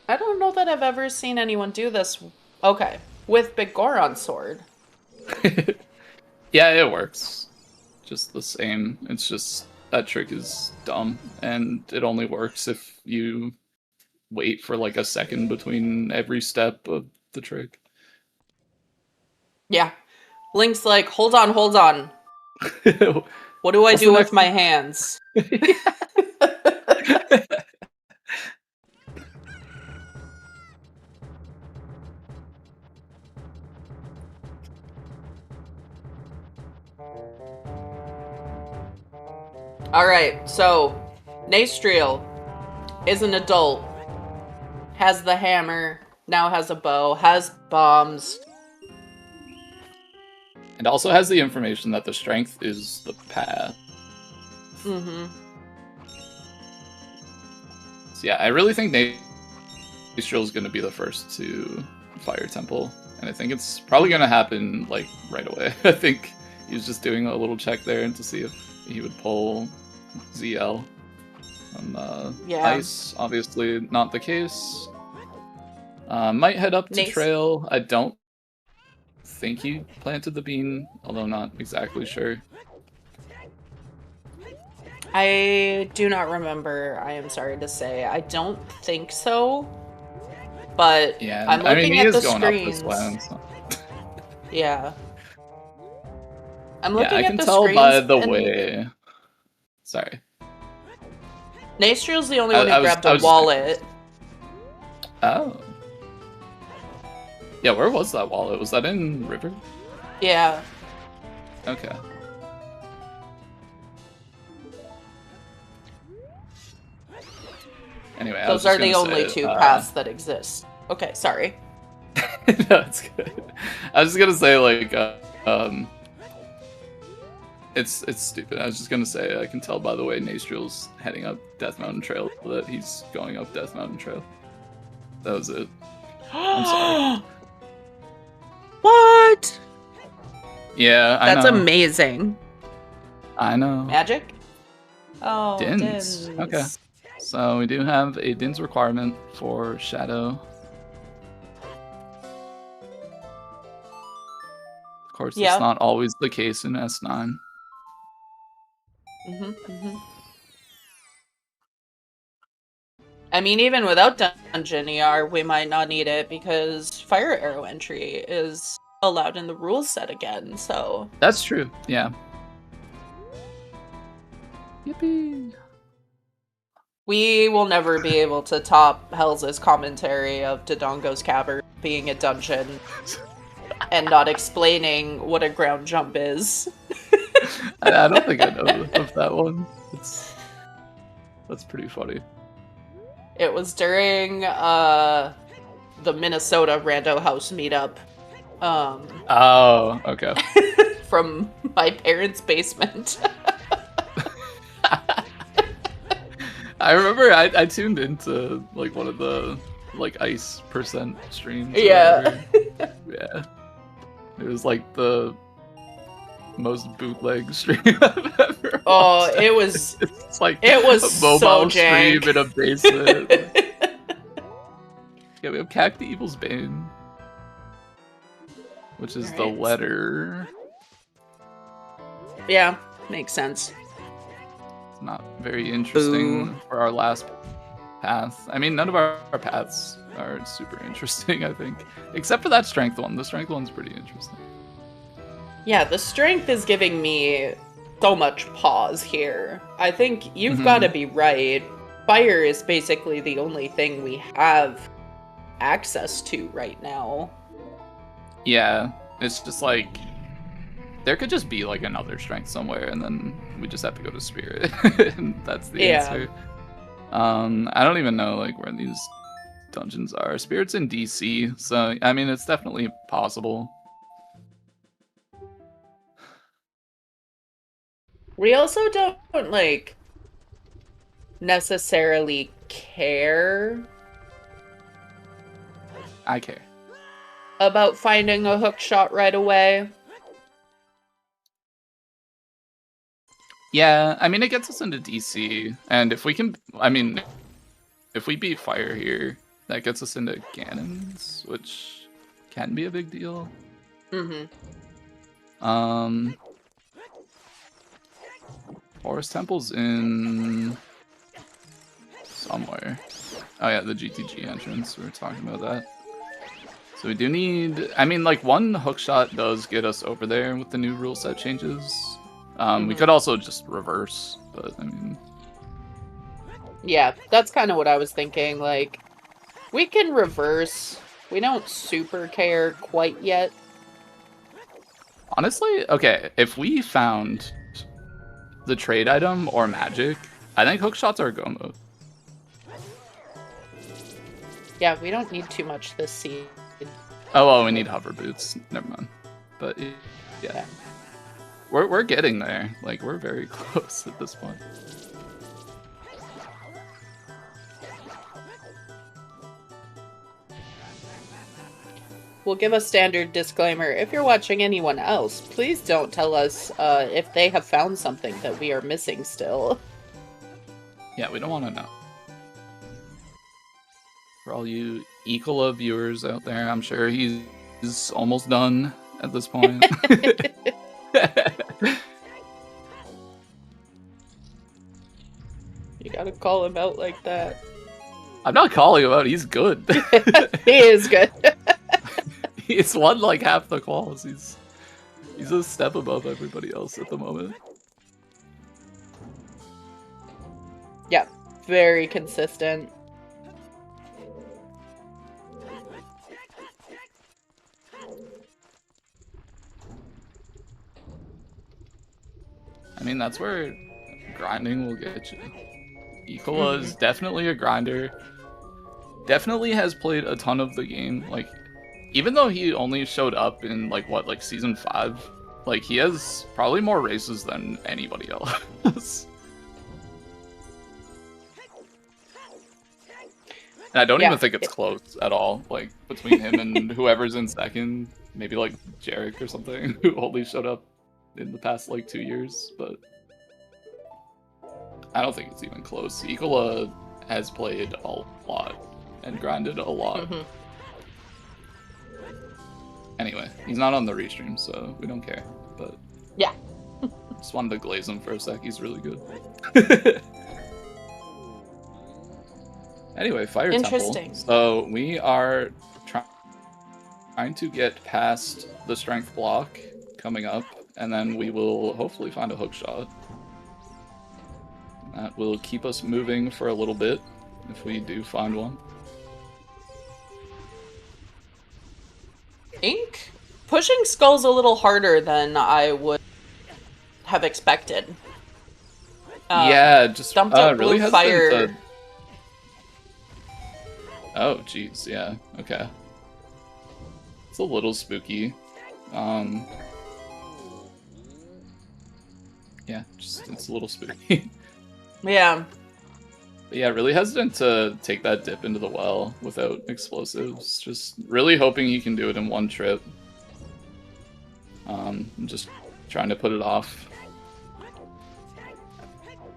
I don't know that I've ever seen anyone do this. Okay, with Big Goron sword. Yeah, it works. Just the same. It's just that trick is dumb, and it only works if you wait for like a second between every step of the trick. Yeah. Link's like, hold on, hold on. What do I What's do the with next my hands? Alright, so Nastriel is an adult, has the hammer, now has a bow, has bombs. And also has the information that the strength is the path. Mm-hmm. So yeah, I really think Nastriel is going to be the first to Fire Temple. And I think it's probably going to happen, like, right away. I think he's just doing a little check there to see if he would pull ZL. Yeah. Ice, obviously not the case. Might head up to Nice. Trail. I don't think he planted the bean, although not exactly sure. I do not remember, I am sorry to say. I don't think so. But Yeah, I'm looking he at is the going screens. up this way. So. Yeah. I'm looking I at can the tell screens by the and way. Sorry. Nastriel's the only one who I was grabbed a just- wallet. Oh. Yeah, where was that wallet? Was that in River? Yeah. Okay. Anyway, I was Those just are the gonna only say, two paths that exist. Okay, sorry. No, it's good. I was just gonna say, like, it's stupid. I was just gonna say, I can tell by the way Nastriel's heading up Death Mountain Trail that he's going up Death Mountain Trail. That was it. I'm sorry. What? Yeah, I That's know. amazing. I know. Magic? Oh, Dins. Dins. Okay. So we do have a Dins requirement for Shadow. Of course, Yeah. it's not always the case in S9. I mean, even without Dungeon ER, we might not need it because Fire Arrow entry is allowed in the rules set again, so... That's true, yeah. Yippee! We will never be able to top Hel's commentary of Dodongo's Cavern being a dungeon and not explaining what a ground jump is. I don't think I know of that one. That's pretty funny. It was during the Minnesota Rando House meetup. Oh, okay. From my parents' basement. I remember I tuned into like one of the like ice percent streams. Yeah. Yeah. It was like the most bootleg stream I've ever watched. It was. It's like it was a mobile so stream jank. in a basement. Yeah, we have Cack the Evil's Bane, which is the Alright. letter. Yeah, makes sense. It's not very interesting Boo. for our last path. I mean, none of our paths are super interesting, I think. Except for that strength one. The strength one's pretty interesting. Yeah, the strength is giving me so much pause here. I think you've Mhm. got to be right. Fire is basically the only thing we have access to right now. Yeah, it's just like there could just be like another strength somewhere, and then we just have to go to Spirit, and that's the Yeah. answer. I don't even know like where these dungeons are. Spirit's in DC, so I mean it's definitely possible. We also don't, like, necessarily care I care. about finding a hook shot right away. Yeah, I mean it gets us into DC, and if we can, I mean, if we beat Fire here, that gets us into Ganon's, which can be a big deal. Mm-hmm. Forest Temple's in somewhere. Oh yeah, the GTG entrance. We were talking about that. So we do need. I mean, like one hookshot does get us over there with the new rule set changes. We could also just reverse, but I mean. Yeah, that's kind of what I was thinking. Like, we can reverse. We don't super care quite yet. Honestly, okay, if we found the trade item or magic, I think hook shots are a go mode. Yeah, we don't need too much this season. Oh, well, we need hover boots. Never mind. But yeah, we're getting there. Like we're very close at this point. We'll give a standard disclaimer. If you're watching anyone else, please don't tell us if they have found something that we are missing still. Yeah, we don't want to know. For all you Ecola viewers out there, I'm sure he's almost done at this point. You gotta call him out like that. I'm not calling him out. He's good. He is good. He's won like half the quals. He's a step above everybody else at the moment. Yeah, very consistent. I mean, that's where grinding will get you. Ecola is definitely a grinder. Definitely has played a ton of the game. Like, even though he only showed up in, like, what, like, Season 5? Like, he has probably more races than anybody else. And I don't even think it's close at all. Like, between him and whoever's in second, maybe, like, Jarek or something, who only showed up in the past, like, 2 years, but I don't think it's even close. Ecola has played a lot and grinded a lot. Anyway, he's not on the restream, so we don't care. But yeah, just wanted to glaze him for a sec. He's really good. Anyway, Fire Temple. So we are trying to get past the strength block coming up, and then we will hopefully find a hook shot. That will keep us moving for a little bit if we do find one. Ink pushing skulls a little harder than I would have expected. Yeah, just dumped up really blue fire. To... Oh, jeez, yeah, okay. It's a little spooky. Yeah, just it's a little spooky. Yeah. But yeah, really hesitant to take that dip into the well without explosives. Just really hoping he can do it in one trip. I'm just trying to put it off.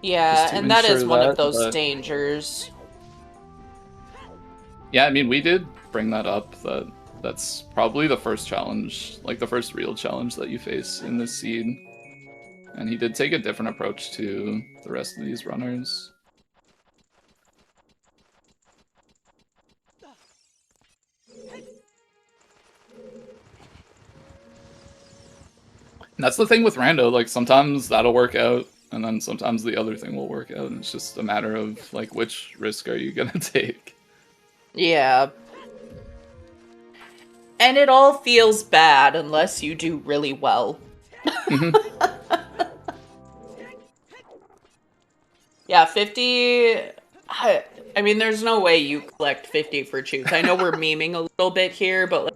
Yeah, and that is one of those dangers. Yeah, I mean, we did bring that up. That's probably the first challenge, like the first real challenge that you face in this seed. And he did take a different approach to the rest of these runners. And that's the thing with Rando, like sometimes that'll work out, and then sometimes the other thing will work out, and it's just a matter of like which risk are you gonna take. Yeah. And it all feels bad unless you do really well. Yeah, 50... I mean, there's no way you collect 50 for Choots. I know we're memeing a little bit here, but like,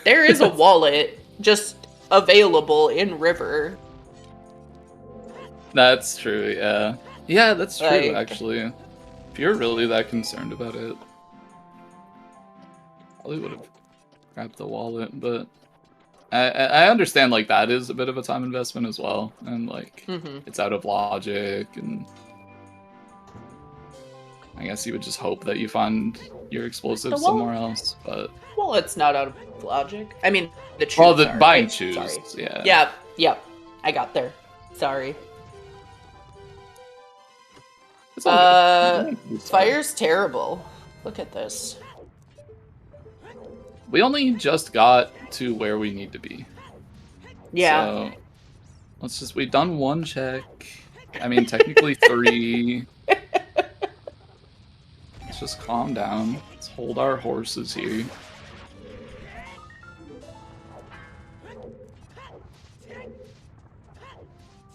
there is a wallet just available in River. That's true, yeah. Yeah, that's true, actually. If you're really that concerned about it, probably would have grabbed the wallet, but I understand, like, that is a bit of a time investment as well, and, like, it's out of logic, and I guess you would just hope that you find your explosives somewhere else, but... Well, it's not out of logic. I mean, the Choose Well, the buying Choose, yeah. Yep. I got there. Sorry. Fire's terrible. Look at this. We only just got to where we need to be. Yeah. So, let's just... We've done one check. I mean, technically 3... Let's just calm down. Let's hold our horses here.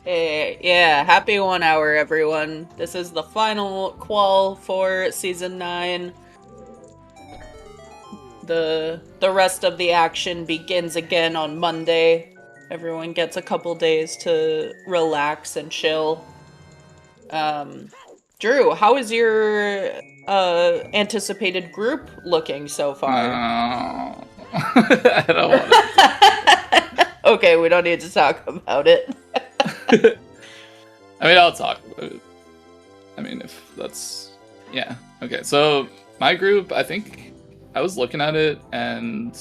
Hey, yeah, happy 1 hour, everyone. This is the final qual for Season 9. The rest of the action begins again on Monday. Everyone gets a couple days to relax and chill. Drew, how is your anticipated group looking so far? I don't want to. Okay, we don't need to talk about it. I mean, I'll talk about it. I mean, if that's... Yeah. Okay, so my group, I think I was looking at it, and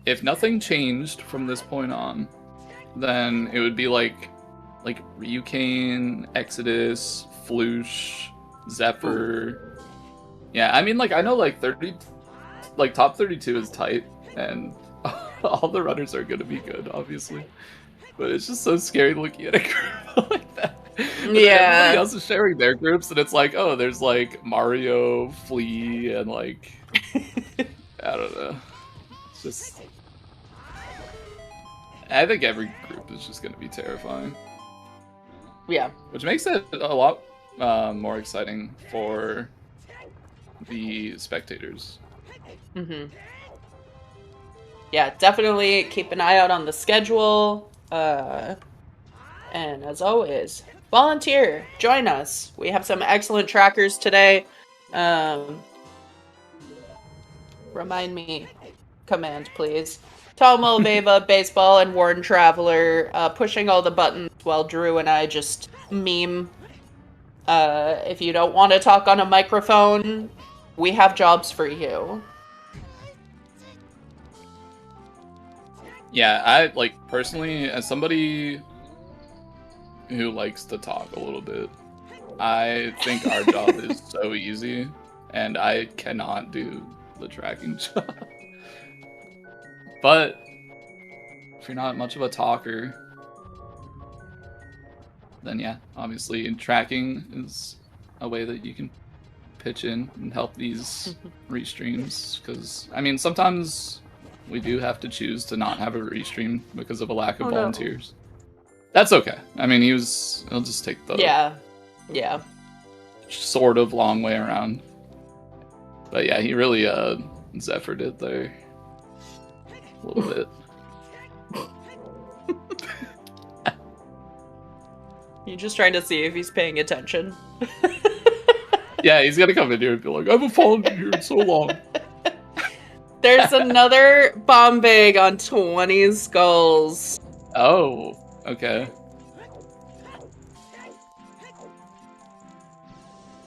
if nothing changed from this point on, then it would be like Ryukane, Exodus, Floosh, Zephyr. Yeah, I mean, like, I know, like, 30... Like, top 32 is tight, and all the runners are gonna be good, obviously. But it's just so scary looking at a group like that. But everybody else is sharing their groups, and it's like, oh, there's like Mario, Flea, and like I don't know. It's just I think every group is just gonna be terrifying. Yeah. Which makes it a lot more exciting for the spectators. Mm-hmm. Yeah, definitely keep an eye out on the schedule. And as always, volunteer, join us. We have some excellent trackers today. Remind me, command, please. Tom Mulveva, Baseball, and Warden Traveler pushing all the buttons while Drew and I just meme. If you don't want to talk on a microphone, we have jobs for you. Yeah, I like personally, as somebody who likes to talk a little bit, I think our job is so easy, and I cannot do the tracking job. But if you're not much of a talker, then yeah, obviously tracking is a way that you can pitch in and help these restreams. Because I mean, sometimes we do have to choose to not have a restream because of a lack of volunteers. No. That's okay. I mean, he'll just take the yeah sort of long way around. But yeah, he really Zephyred it there a little bit. You're just trying to see if he's paying attention. Yeah, he's gonna come in here and be like, I haven't followed you here in so long. There's another bomb bag on 20 skulls. Oh, okay.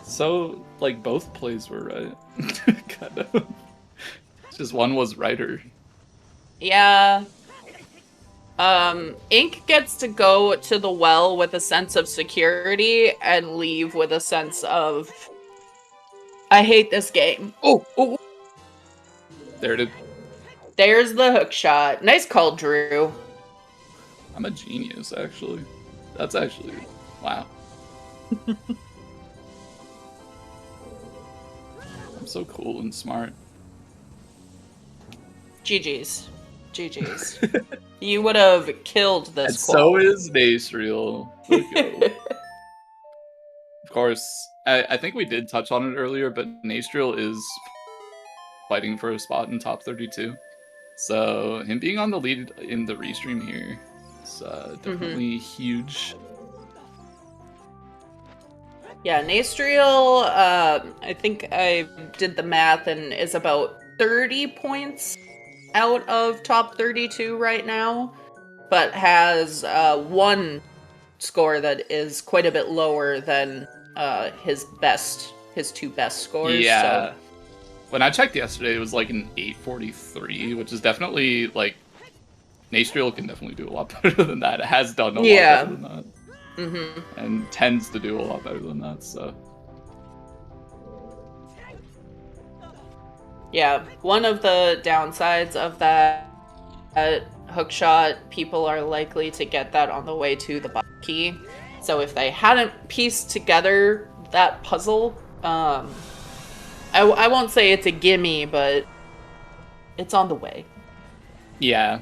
So, like, both plays were right. Kind of. Just one was righter. Yeah. Ink gets to go to the well with a sense of security and leave with a sense of, I hate this game. Oh. There it is. There's the hook shot. Nice call, Drew. I'm a genius, actually. That's actually... Wow. I'm so cool and smart. GG's. You would have killed this and so is Nasriel. Of course, I think we did touch on it earlier, but Nasriel is fighting for a spot in top 32. So him being on the lead in the restream here is definitely huge. Yeah, Nasriel, I think I did the math and is about 30 points out of top 32 right now, but has one score that is quite a bit lower than his two best scores. Yeah. So. When I checked yesterday, it was like an 843, which is definitely like Nasriel can definitely do a lot better than that. It has done a lot better than that. Mm-hmm. And tends to do a lot better than that, so. Yeah, one of the downsides of that hookshot, people are likely to get that on the way to the bottom key. So if they hadn't pieced together that puzzle, I won't say it's a gimme, but it's on the way. Yeah.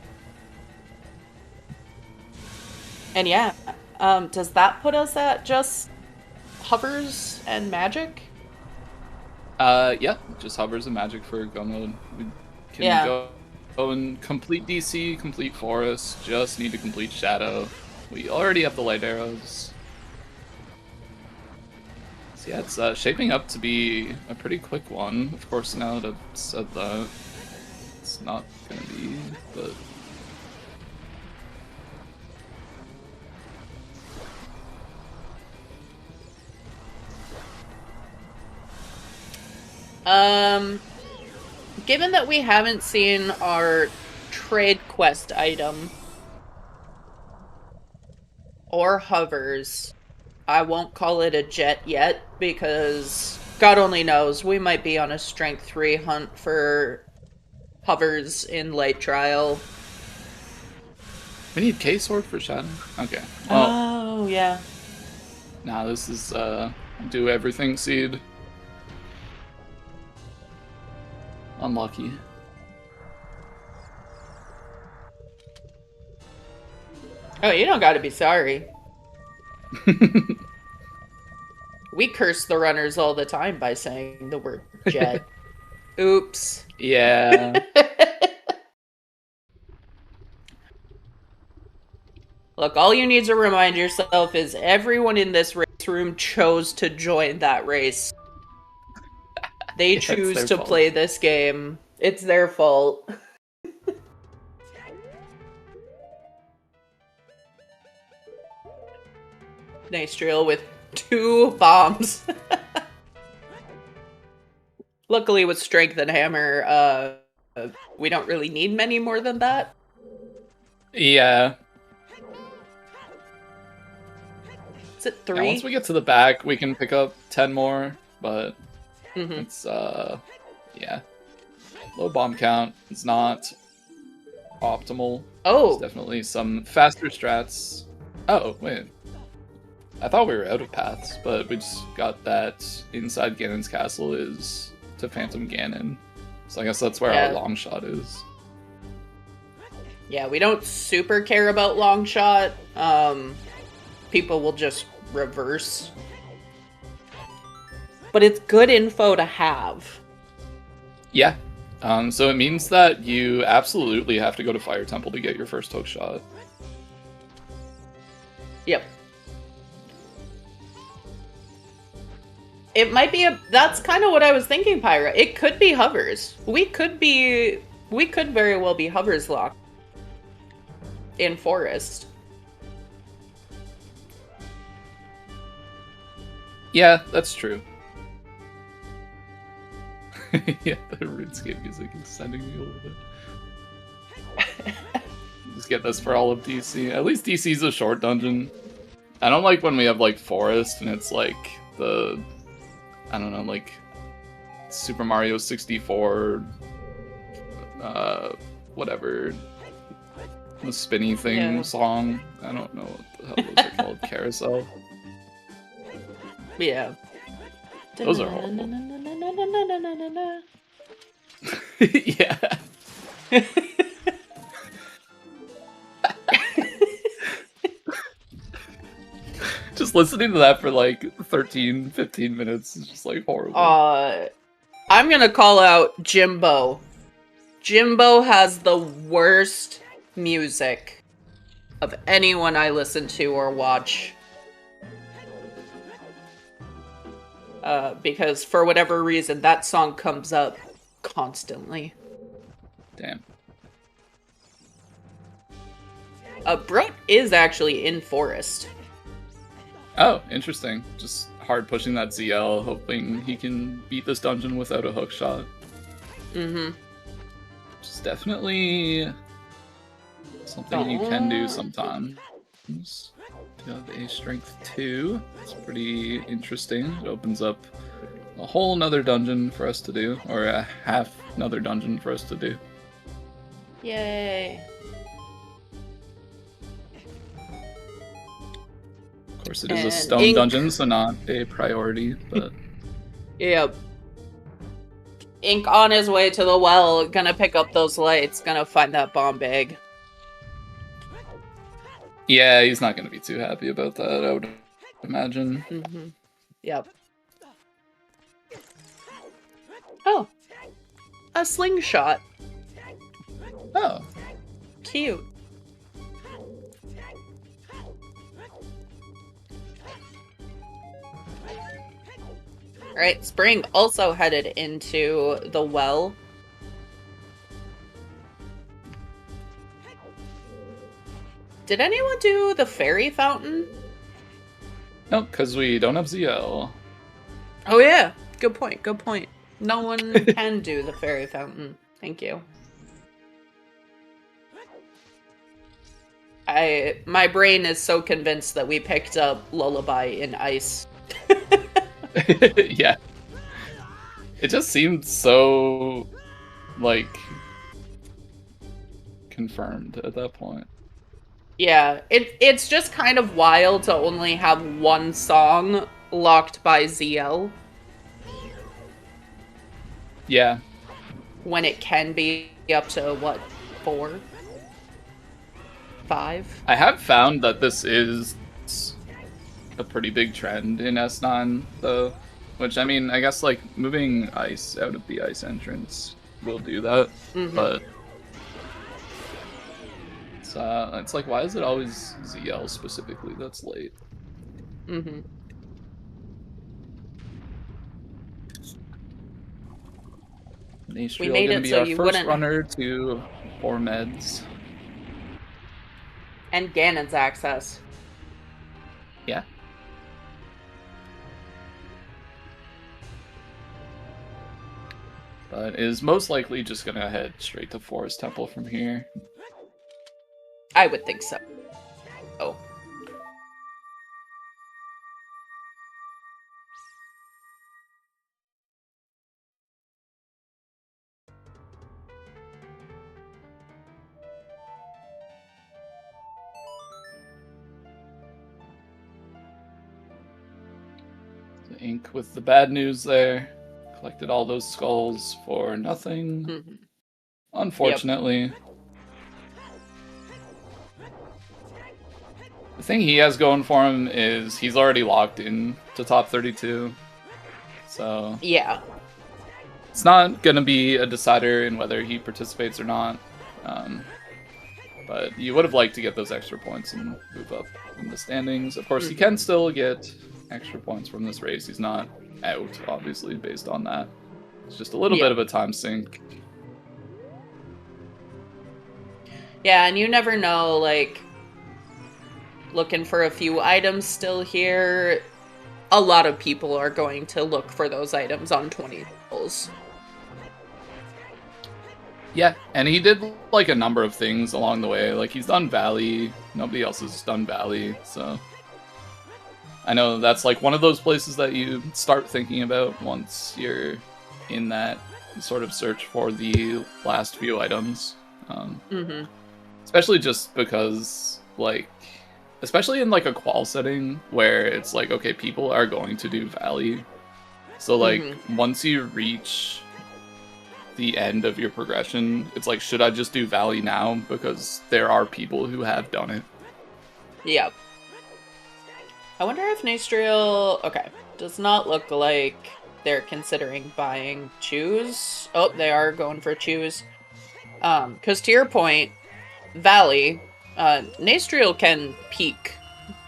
And yeah, does that put us at just hovers and magic? Yeah, just hovers and magic for go mode. We can go and complete DC, complete forest, just need to complete shadow. We already have the light arrows. So yeah, it's shaping up to be a pretty quick one. Of course, now that I've said that, it's not gonna be, but... Given that we haven't seen our trade quest item or hovers, I won't call it a jet yet because God only knows, we might be on a strength 3 hunt for hovers in late trial. We need K-Sword for Shadow? Okay. Well, Oh, yeah. nah, this is, do everything seed. Unlucky. Oh, you don't gotta be sorry. We curse the runners all the time by saying the word jet. Oops. Yeah. Look, all you need to remind yourself is everyone in this race room chose to join that race. They Yeah, choose to fault. play this game. It's their fault. Nice drill with 2 bombs. Luckily with Strength and Hammer, we don't really need many more than that. Yeah. Is it 3? Yeah, once we get to the back, we can pick up 10 more, but Mm-hmm. it's, yeah. Low bomb count. It's not optimal. Oh! There's definitely some faster strats. Oh, wait. I thought we were out of paths, but we just got that inside Ganon's castle is to Phantom Ganon. So I guess that's where our long shot is. Yeah, we don't super care about long shot. People will just reverse. But it's good info to have. Yeah. So it means that you absolutely have to go to Fire Temple to get your first hook shot. Yep. It might be that's kind of what I was thinking, Pyra. It could be hovers. We could very well be hovers locked in Forest. Yeah, that's true. Yeah, the RuneScape music is sending me a little bit. Just get this for all of DC. At least DC's a short dungeon. I don't like when we have like Forest and it's like the, I don't know, like Super Mario 64, whatever, the spinny thing song. I don't know what the hell those are called. Carousel. Yeah. Those are horrible. Yeah. Just listening to that for like 13, 15 minutes is just like horrible. I'm gonna call out Jimbo. Jimbo has the worst music of anyone I listen to or watch. Because for whatever reason, that song comes up constantly. Damn. Brot is actually in Forest. Oh, interesting. Just hard pushing that ZL, hoping he can beat this dungeon without a hook shot. Mm-hmm. Which is definitely something you can do sometimes. You have a strength 2. It's pretty interesting. It opens up a whole nother dungeon for us to do, or a half another dungeon for us to do. Yay. Of course, it is a stone dungeon, so not a priority, but... Yep. Ink on his way to the well, gonna pick up those lights, gonna find that bomb bag. Yeah, he's not gonna be too happy about that, I would imagine. Mm-hmm. Yep. Oh. A slingshot. Oh. Cute. Alright, Spring also headed into the well. Did anyone do the fairy fountain? No, because we don't have ZL. Oh yeah, good point, good point. No one can do the fairy fountain. Thank you. My brain is so convinced that we picked up Lullaby in Ice. Yeah. It just seemed so, like, confirmed at that point. Yeah, it's just kind of wild to only have one song locked by ZL. Yeah. When it can be up to, what, 4? 5? I have found that this is a pretty big trend in S9, though. Which, I mean, I guess, like, moving ice out of the ice entrance will do that, but... It's like, why is it always ZL specifically that's late? Nastriel made gonna it be so our you first wouldn't- runner to 4 meds. And Ganon's access. Yeah. But is most likely just gonna head straight to Forest Temple from here. I would think so. Oh. The Ink with the bad news there. Collected all those skulls for nothing. Unfortunately. Yep. The thing he has going for him is he's already locked in to top 32. So yeah, it's not going to be a decider in whether he participates or not. But you would have liked to get those extra points and move up in the standings. Of course, he can still get extra points from this race. He's not out, obviously, based on that. It's just a little bit of a time sink. Yeah, and you never know, like, looking for a few items still here. A lot of people are going to look for those items on 20 levels. Yeah, and he did, like, a number of things along the way. Like, he's done Valley. Nobody else has done Valley, so... I know that's, like, one of those places that you start thinking about once you're in that sort of search for the last few items. Especially just because, like... Especially in, like, a qual setting where it's like, okay, people are going to do Valley. So, like, once you reach the end of your progression, it's like, should I just do Valley now? Because there are people who have done it. Yep. I wonder if Nastriel... Okay, does not look like they're considering buying Choose. Oh, they are going for Choose. Because to your point, Valley... Nastriel can peak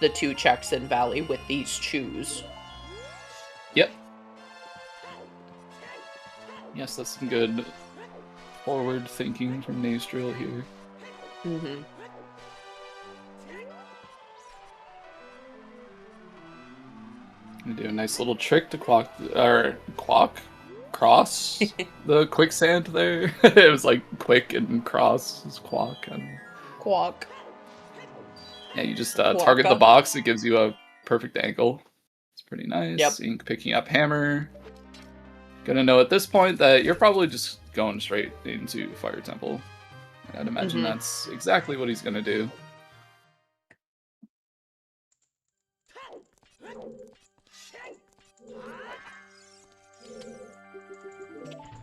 the 2 checks in Valley with these Choose. Yep. Yes, that's some good forward thinking from Nastriel here. Gonna do a nice little trick to cross the quicksand there. It was like quick and cross is quack and Quack. Yeah, you just target the box. It gives you a perfect angle. It's pretty nice. Yep. Ink picking up hammer. Gonna know at this point that you're probably just going straight into Fire Temple. I'd imagine that's exactly what he's gonna do.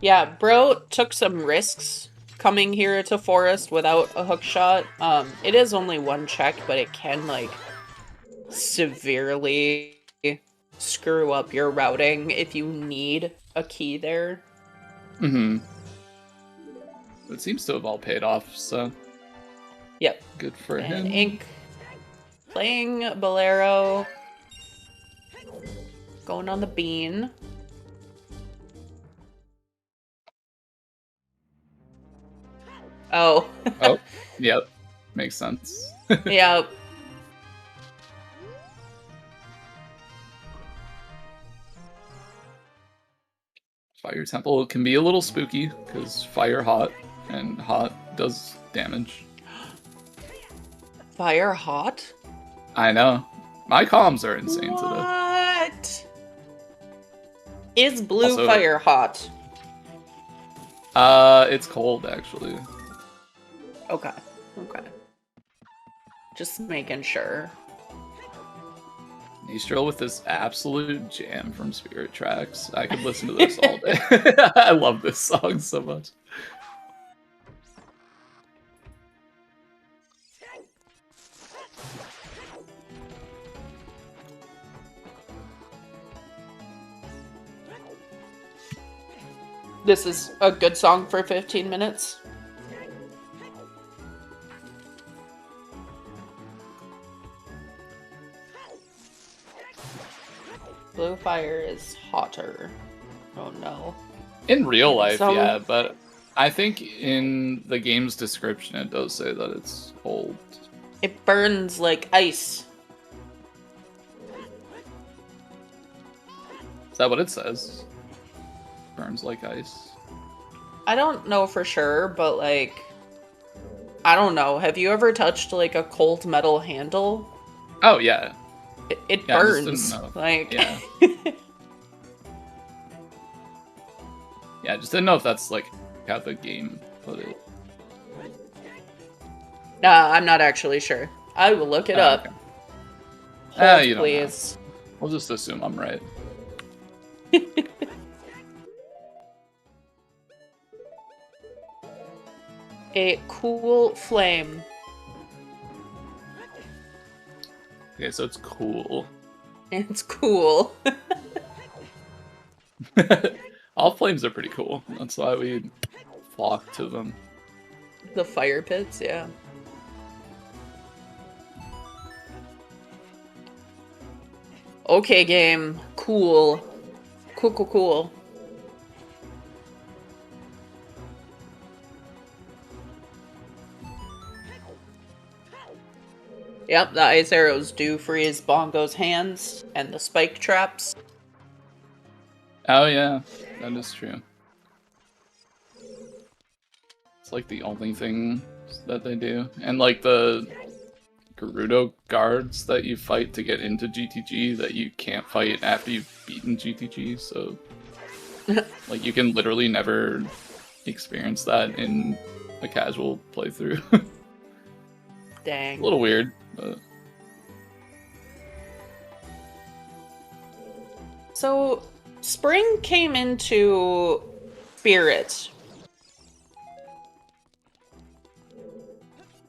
Yeah, bro took some risks coming here to Forest without a hook shot. It is only 1 check, but it can, like, severely screw up your routing if you need a key there. It seems to have all paid off, so... Yep. Good for and him. Ink playing Bolero. Going on the bean. Oh. Oh, yep. Makes sense. Yep. Fire Temple can be a little spooky, because fire hot, and hot does damage. Fire hot? I know. My comms are insane today. What? Is blue Also, fire hot? It's cold, actually. Okay. Okay. Just making sure. Nastrel with this absolute jam from Spirit Tracks. I could listen to this all day. I love this song so much. This is a good song for 15 minutes. Blue Fire is hotter. Oh no. In real life, So- yeah, but I think in the game's description it does say that it's cold. It burns like ice. Is that what it says? Burns like ice. I don't know for sure, but like, I don't know. Have you ever touched like a cold metal handle? Oh yeah, It Yeah, I just burns. didn't know. Like, yeah. Yeah, I just didn't know if that's like how the game put it. nah, I'm not actually sure. I will look it Oh, up. okay. Hold, You don't please. We'll just assume I'm right. A cool flame. Okay, so it's cool. It's cool. All flames are pretty cool. That's why we flock to them. The fire pits, yeah. Okay, game. Cool. Cool, cool, cool. Yep, the ice arrows do freeze Bongo's hands and the spike traps. Oh yeah, that is true. It's like the only thing that they do. And like the Gerudo guards that you fight to get into GTG that you can't fight after you've beaten GTG, so like you can literally never experience that in a casual playthrough. Dang. A little weird, but So, spring came into Spirit.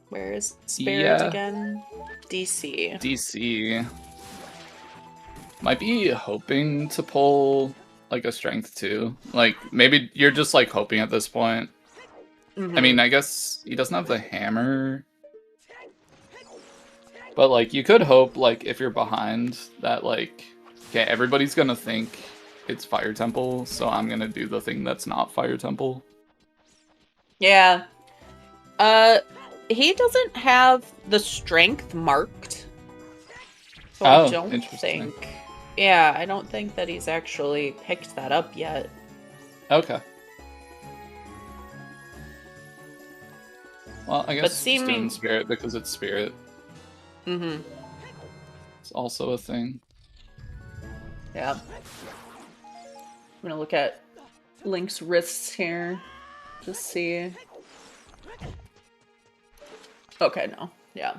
Where is Spirit Yeah. again? DC. DC might be hoping to pull like a strength too. Like maybe you're just like hoping at this point. Mhm. I mean, I guess he doesn't have the hammer. But like you could hope like if you're behind that like okay, everybody's gonna think it's Fire Temple, so I'm gonna do the thing that's not Fire Temple. Yeah. He doesn't have the strength marked. So I Oh, don't interesting. think. Yeah, I don't think that he's actually picked that up yet. Okay. Well, I guess just seeming- doing Spirit because it's Spirit. Mm-hmm. It's also a thing. Yeah. I'm gonna look at Link's wrists here. Just see. Okay, no. Yeah.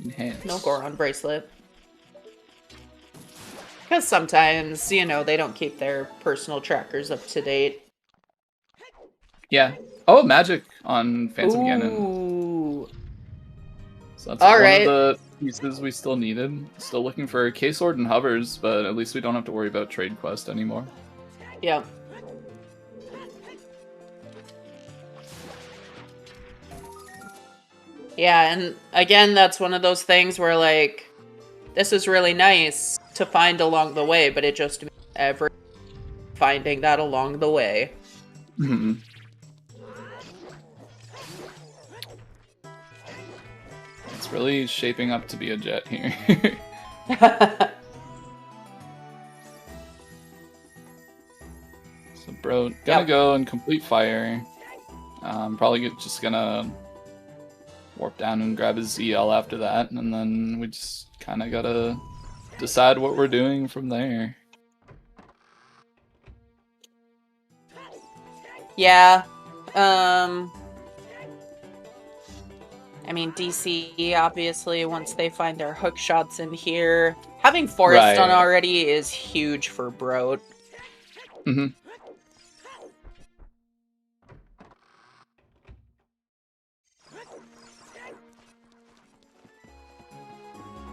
Enhance. No Goron bracelet. Because sometimes, you know, they don't keep their personal trackers up to date. Yeah. Oh, magic on Phantom Ganon. Ooh. So that's All one right. of the pieces we still needed. Still looking for K-Sword and Hovers, but at least we don't have to worry about Trade Quest anymore. Yeah. Yeah, and again, that's one of those things where, like, this is really nice to find along the way, but it just means ever finding that along the way. Mhm. It's really shaping up to be a jet here. So, bro, gonna Yep. go and complete fire. Probably just gonna warp down and grab his ZL after that, and then we just kind of gotta decide what we're doing from there. Yeah. I mean, DC, obviously, once they find their hook shots in here. Having Forest done Right. already is huge for Broat. Mm-hmm.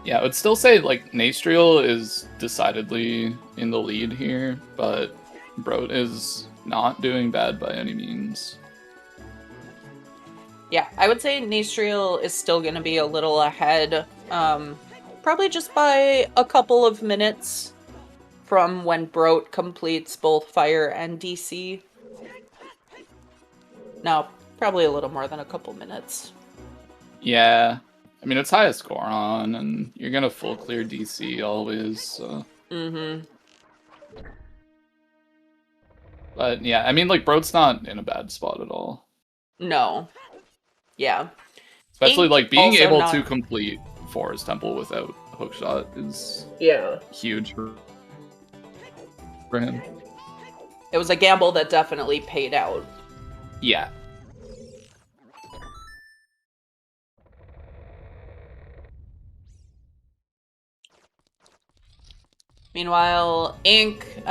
Yeah, I would still say, like, Nastriel is decidedly in the lead here, but Broat is not doing bad by any means. Yeah, I would say Nastriel is still going to be a little ahead, probably just by a couple of minutes from when Broat completes both Fire and DC. No, probably a little more than a couple minutes. Yeah, I mean, it's highest Goron, and you're gonna full clear DC always, so... Mm-hmm. But yeah, I mean, like, Broat's not in a bad spot at all. No. Yeah. Especially, Ink like, being also able not... to complete Forest Temple without hookshot is huge for him. It was a gamble that definitely paid out. Yeah. Meanwhile, Ink,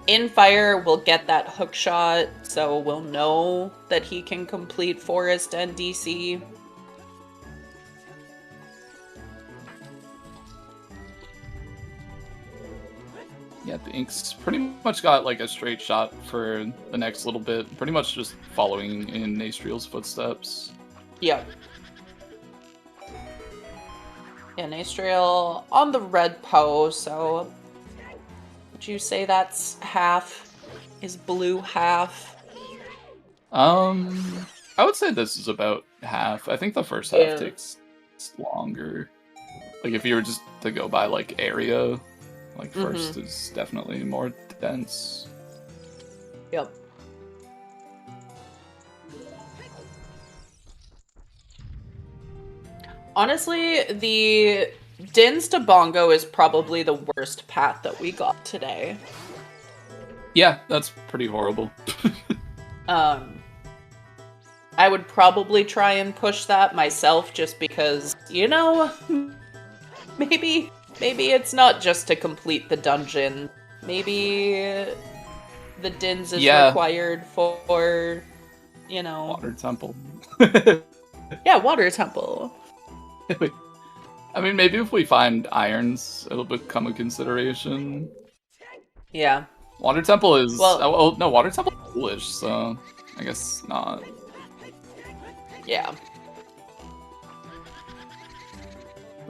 in Fire will get that hook shot, so we'll know that he can complete Forest and DC. Yeah, the Ink's pretty much got, like, a straight shot for the next little bit. Pretty much just following in Nastriel's footsteps. Yep. Yeah, Nastriel on the red Poe, so... Would you say that's half? Is blue half? I would say this is about half. I think the first half takes longer. Like, if you were just to go by, like, area, like, first is definitely more dense. Yep. Honestly, the Dins to Bongo is probably the worst path that we got today. Yeah, that's pretty horrible. I would probably try and push that myself just because, you know, maybe it's not just to complete the dungeon. Maybe the Dins is required for, you know... Water Temple. Yeah, Water Temple. I mean, maybe if we find irons, it'll become a consideration. Yeah. Water Temple is... Well, no, Water Temple is foolish, so I guess not. Yeah.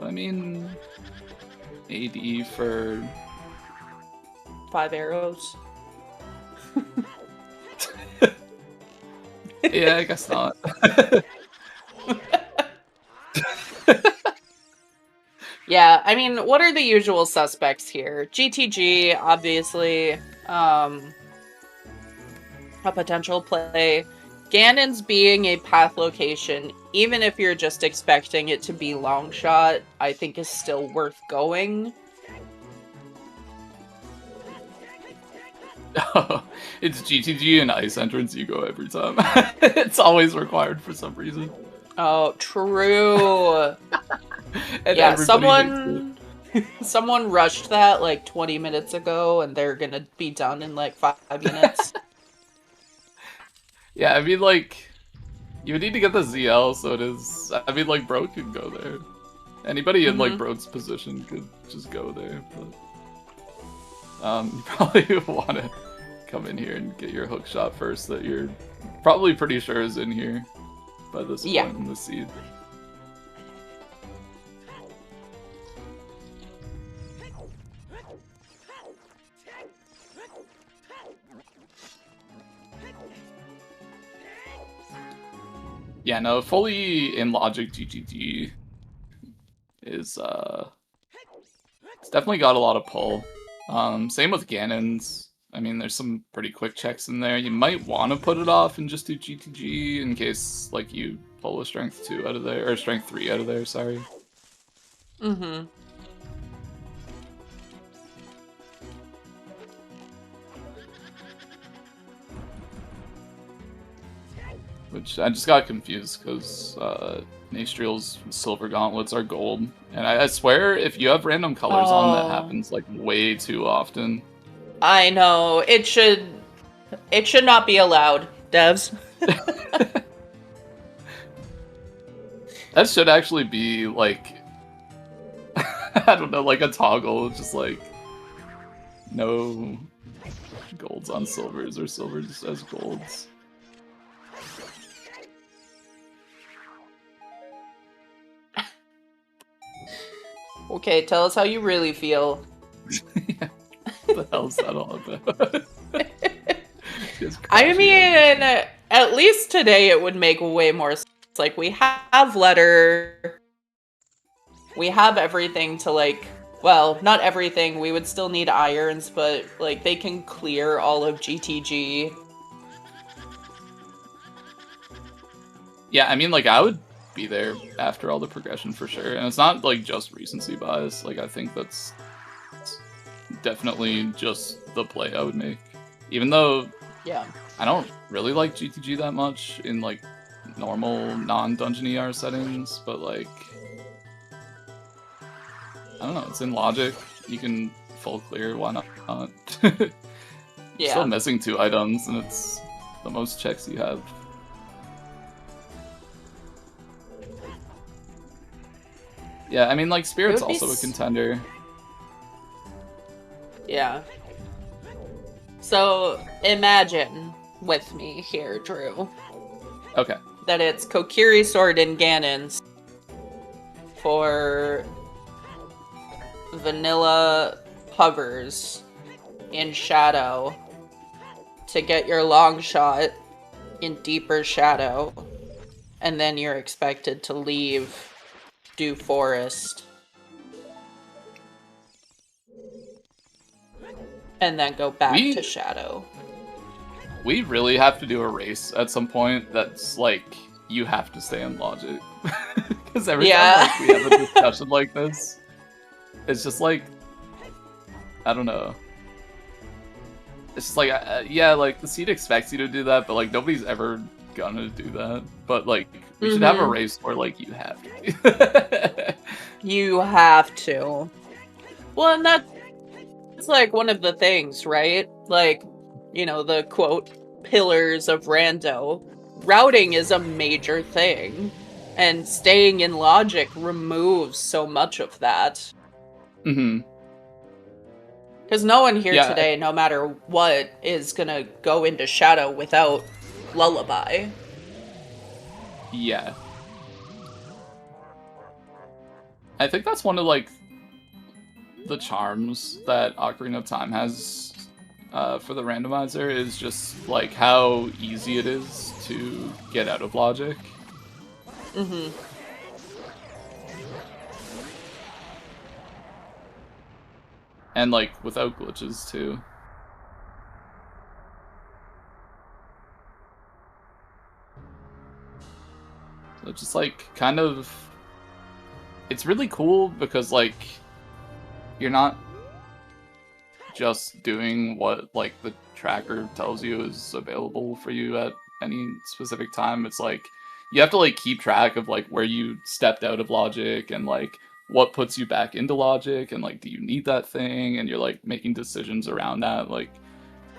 I mean... AD for... 5 arrows. Yeah, I guess not. Yeah, I mean, what are the usual suspects here? GTG, obviously, a potential play. Ganon's being a path location, even if you're just expecting it to be long shot, I think is still worth going. It's GTG and Ice Entrance, you go every time. It's always required for some reason. Oh, true. Yeah, someone rushed that like 20 minutes ago, and they're gonna be done in like 5 minutes. Yeah, I mean, like, you would need to get the ZL, so it is... I mean, like, Broat could go there. Anybody in, like, Broat's position could just go there, but... you probably want to come in here and get your hook shot first that you're probably pretty sure is in here by this point in the seed. Yeah, no, fully in logic GGG is, it's definitely got a lot of pull. Same with Ganon's. I mean, there's some pretty quick checks in there. You might want to put it off and just do GTG in case, like, you pull a Strength 2 out of there, or Strength 3 out of there, sorry. Mm-hmm. which I just got confused because Nastriel's silver gauntlets are gold, and I swear if you have random colors on, that happens like way too often. I know, it should not be allowed, devs. That should actually be like I don't know, like a toggle, just like no golds on silvers or silvers as golds. Okay, tell us how you really feel. Yeah. What the hell's that all about? I mean, at least today it would make way more sense. Like, we have letter, we have everything to, like, well, not everything, we would still need irons, but, like, they can clear all of GTG. Yeah, I mean, like, I would be there after all the progression for sure, and it's not, like, just recency bias. Like, I think that's definitely just the play I would make. Even though Yeah. I don't really like GTG that much in, like, normal non-dungeon ER settings, but, like, I don't know, it's in logic. You can full clear, why not? Yeah. Still missing 2 items, and it's the most checks you have. Yeah, I mean, like, Spirit's also a contender. Yeah. So, imagine with me here, Drew. Okay. That it's Kokiri Sword and Ganon's for vanilla hovers in shadow to get your long shot in deeper shadow, and then you're expected to leave Dew Forest and then go back to shadow. We really have to do a race at some point that's like, you have to stay in logic. Because every time like, we have a discussion like this, it's just like, I don't know. It's just like, yeah, like, the seed expects you to do that, but like, nobody's ever gonna do that. But like, we should have a race where like, you have to. You have to. Well, and that's like one of the things, right? Like, you know, the quote, pillars of Rando. Routing is a major thing, and staying in logic removes so much of that. Mm-hmm. Because no one here today, no matter what, is gonna go into shadow without Lullaby. Yeah. I think that's one of, like, the charms that Ocarina of Time has for the randomizer, is just, like, how easy it is to get out of logic. Mm-hmm. And, like, without glitches, too. So it's just, like, kind of... It's really cool because, like, you're not just doing what, like, the tracker tells you is available for you at any specific time. It's, like, you have to, like, keep track of, like, where you stepped out of logic and, like, what puts you back into logic, and like, do you need that thing? And you're like making decisions around that. Like,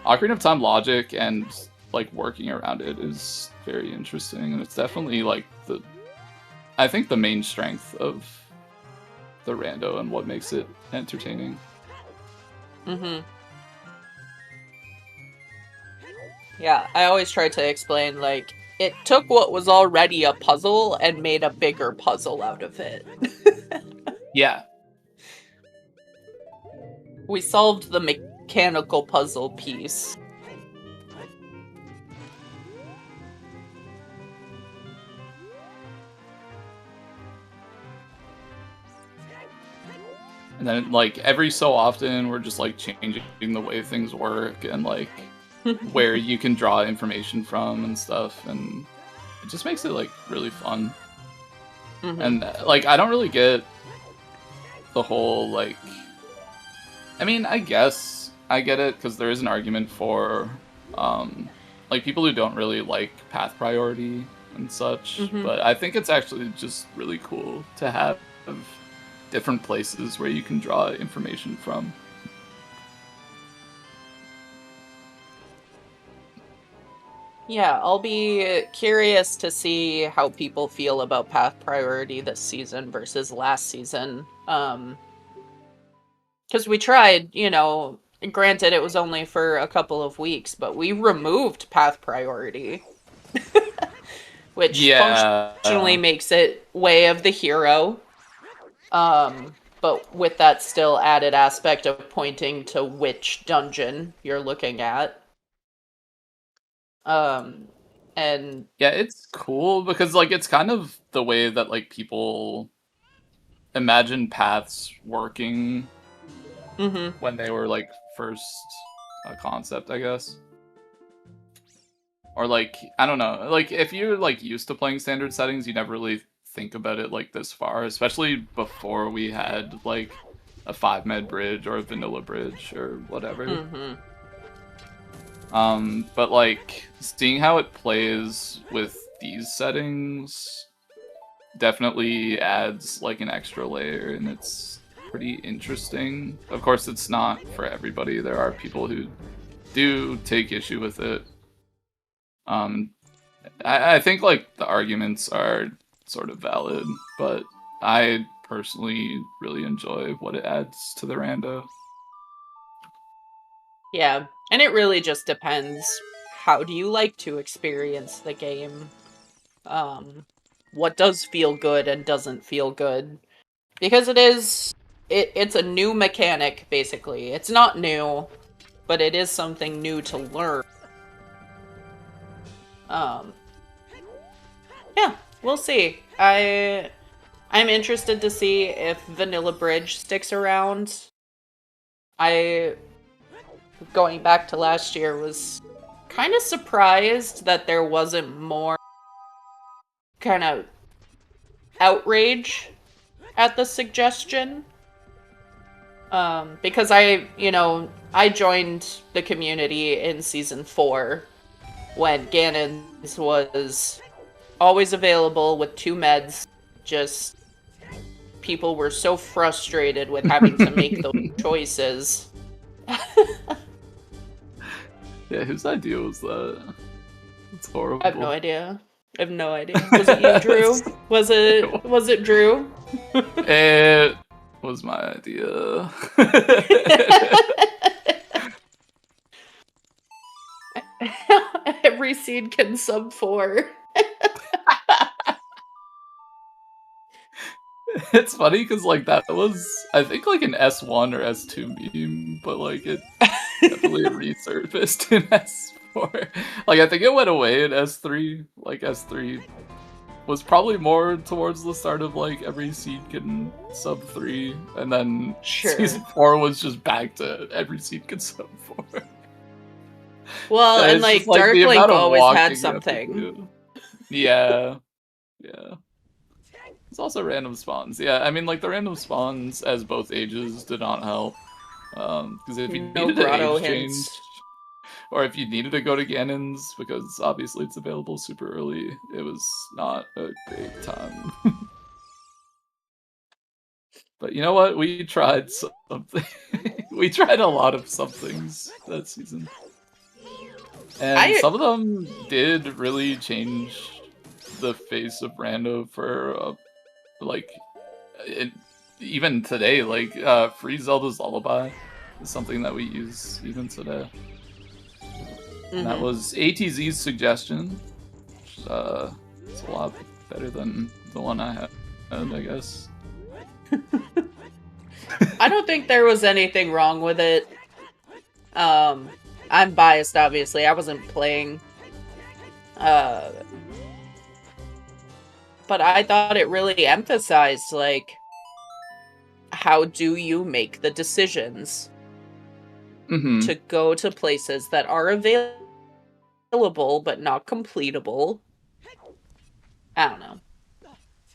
Ocarina of Time logic and like working around it is very interesting, and it's definitely like I think the main strength of the rando and what makes it entertaining. Mm-hmm. Yeah, I always try to explain, like, it took what was already a puzzle and made a bigger puzzle out of it. Yeah. We solved the mechanical puzzle piece. And then, like, every so often, we're just, like, changing the way things work and, like, where you can draw information from and stuff. And it just makes it, like, really fun. Mm-hmm. And, like, I don't really get the whole, like... I mean, I guess I get it, because there is an argument for like people who don't really like path priority and such. Mhm. But I think it's actually just really cool to have different places where you can draw information from. Yeah, I'll be curious to see how people feel about path priority this season versus last season. Because we tried, you know, granted it was only for a couple of weeks, but we removed path priority, which functionally Yeah. makes it way of the hero. But with that still added aspect of pointing to which dungeon you're looking at. Um, and Yeah, it's cool because like it's kind of the way that like people imagine paths working mhm. when they were like first a concept, I guess. Or like I don't know, like if you're like used to playing standard settings, you never really think about it like this far, especially before we had like a 5 med bridge or a vanilla bridge or whatever. Mhm. But like seeing how it plays with these settings definitely adds like an extra layer, and it's pretty interesting. Of course, it's not for everybody. There are people who do take issue with it. I think like the arguments are sort of valid, but I personally really enjoy what it adds to the rando. Yeah, and it really just depends. How do you like to experience the game? What does feel good and doesn't feel good? Because it's a new mechanic basically. It's not new, but it is something new to learn. Um, yeah, we'll see. I'm interested to see if Vanilla Bridge sticks around. I going back to last year was kind of surprised that there wasn't more kind of outrage at the suggestion. Because I joined the community in season 4 when Ganon's was always available with 2 meds. Just people were so frustrated with having to make those choices. Yeah, whose idea was that? It's horrible. I have no idea. I have no idea. Was it you, Drew? Was it Drew? It was my idea. Every seed can sub 4. It's funny because like that was I think like an S1 or S2 meme, but like it definitely resurfaced in S4. Like I think it went away in S3. Like S3 was probably more towards the start of like every seed can sub 3, and then Sure. season 4 was just back to every seed can sub 4. Well, Yeah, and it's like just, like, Dark the Link amount of always walking had you have to something. do. Yeah. Yeah. It's also random spawns. Yeah, I mean, like, the random spawns as both ages did not help. Because if you No needed an grotto age hints. change, or if you needed to go to Ganon's, because obviously it's available super early, it was not a great time. But you know what? We tried something. We tried a lot of somethings that season. And some of them did really change the face of Rando for, like, even today. Like, Free Zelda's Lullaby is something that we use even today. And that was ATZ's suggestion. Which, it's a lot better than the one I had, I guess. I don't think there was anything wrong with it. I'm biased, obviously. I wasn't playing. But I thought it really emphasized, like, how do you make the decisions to go to places that are available but not completable? I don't know.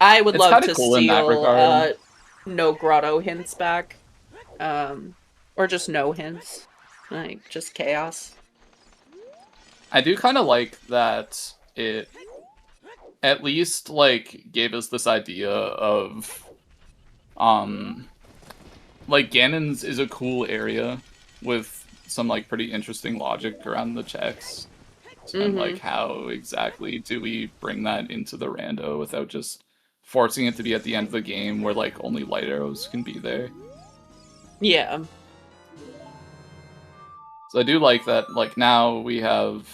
I would love to cool in that regard. no grotto hints back. Or just no hints. Like, just chaos. I do kind of like that it at least like gave us this idea of like Ganon's is a cool area with some like pretty interesting logic around the checks. And like how exactly do we bring that into the rando without just forcing it to be at the end of the game where like only light arrows can be there. Yeah. So I do like that like now we have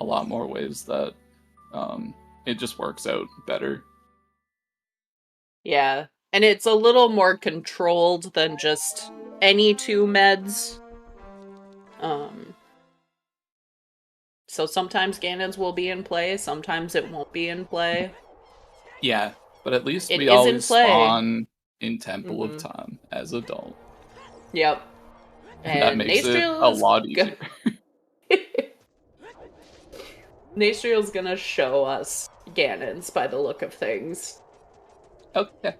a lot more ways that it just works out better. Yeah. And it's a little more controlled than just any two meds. So sometimes Ganon's will be in play, sometimes it won't be in play. Yeah, but at least It we is in always play. spawn in Temple of Time as adult. Yep. And that makes it a lot easier. Nastriel's gonna show us Ganon's by the look of things. Okay.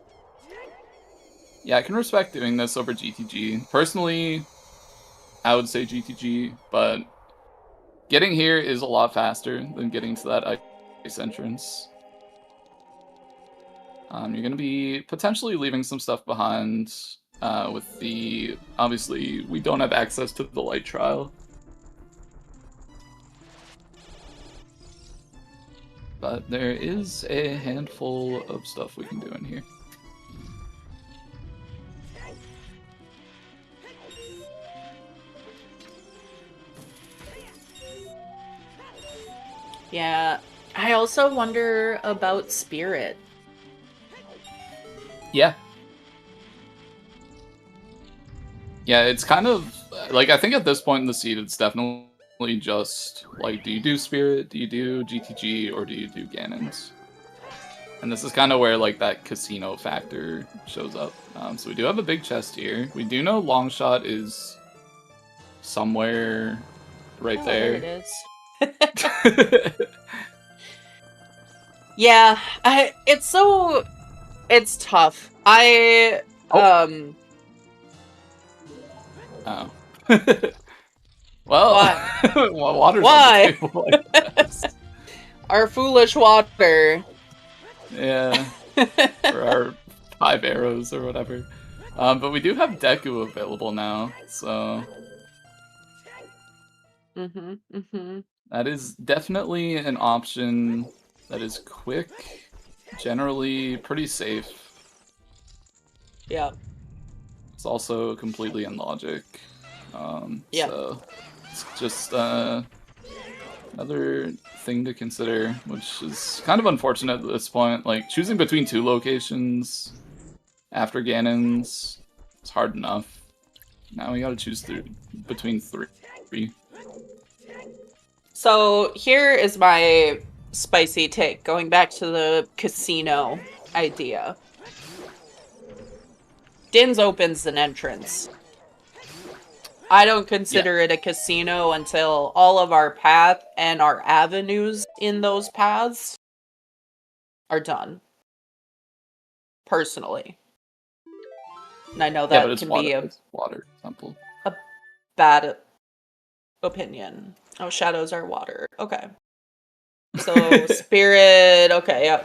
Yeah, I can respect doing this over GTG. Personally, I would say GTG, but getting here is a lot faster than getting to that ice entrance. You're going to be potentially leaving some stuff behind with the... Obviously, we don't have access to the light trial. But there is a handful of stuff we can do in here. Yeah, I also wonder about Spirit. Yeah. Yeah, it's kind of, like, I think at this point in the seed, it's definitely just, like, do you do Spirit, do you do GTG, or do you do Ganon's? And this is kind of where, like, that casino factor shows up. So we do have a big chest here. We do know Longshot is somewhere right there. There it is. Yeah, it's tough. Oh. Well, water's Why? on the table like that. Our foolish water. Yeah. For our 5 arrows or whatever. But we do have Deku available now, so... That is definitely an option that is quick, generally pretty safe. Yeah. It's also completely in logic. Yeah. So it's just another thing to consider, which is kind of unfortunate at this point. Like, choosing between 2 locations after Ganon's is hard enough. Now we gotta choose between 3. So here is my spicy take, going back to the casino idea. Din's opens an entrance. I don't consider it a casino until all of our path and our avenues in those paths are done. Personally. And I know that but can water, be it's water temple. A bad opinion. Oh, shadows are water. Okay. So, Spirit, okay, yeah.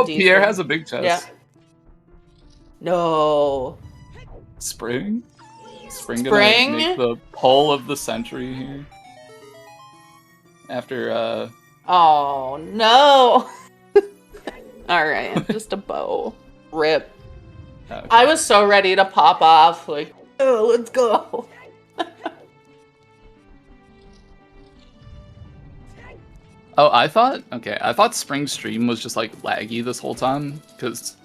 Pierre has a big chest. Yeah. No. Spring gonna make the pull of the century here. After, Oh, no! Alright, just a bow. Rip. Okay. I was so ready to pop off, like, oh, let's go! Oh, I thought Spring Stream was just, like, laggy this whole time, because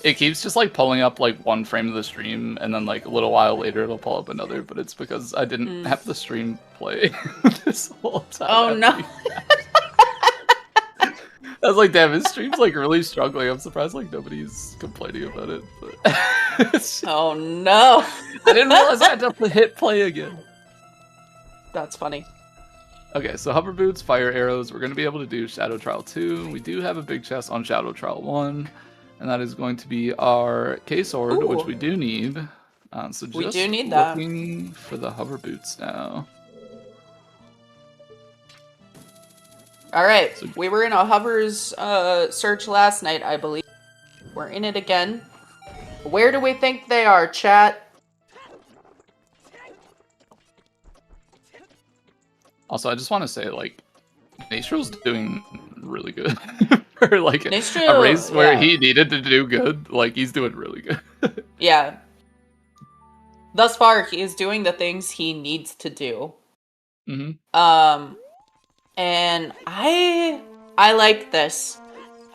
it keeps just, like, pulling up, like, one frame of the stream, and then, like, a little while later it'll pull up another, but it's because I didn't have the stream play this whole time. Oh, no! I was like, damn, his stream's, like, really struggling. I'm surprised, like, nobody's complaining about it. But Oh, no! I didn't realize I had to hit play again. That's funny. Okay, so hover boots, fire arrows. We're going to be able to do Shadow Trial 2. We do have a big chest on Shadow Trial 1. And that is going to be our K-Sword, which we do need. So just we do need that. Looking for the hover boots now. All right, So, we were in a hovers search last night, I believe. We're in it again. Where do we think they are, chat? also, I just want to say, like, Nastral's doing really good. For, like, a Nastral, race where yeah. he needed to do good, like, he's doing really good. Yeah. Thus far, he is doing the things he needs to do. Mm-hmm. And I like this.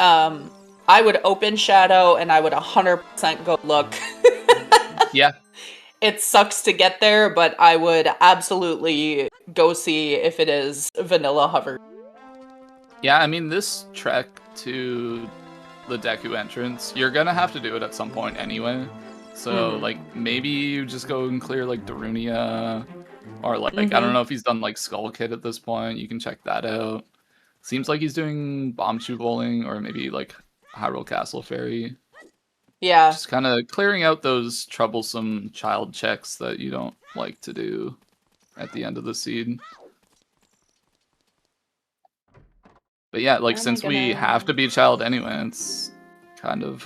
I would open Shadow and I would 100% go look. Yeah. It sucks to get there, but I would absolutely go see if it is vanilla hover. Yeah, I mean, this trek to the Deku entrance, you're gonna have to do it at some point anyway. So, like, maybe you just go and clear, like, Darunia, or, like, I don't know if he's done, like, Skull Kid at this point. You can check that out. Seems like he's doing Bomb Shoe Bowling, or maybe, like, Hyrule Castle Fairy. Yeah. Just kind of clearing out those troublesome child checks that you don't like to do at the end of the seed. But yeah, like, since we have to be child anyway, it's kind of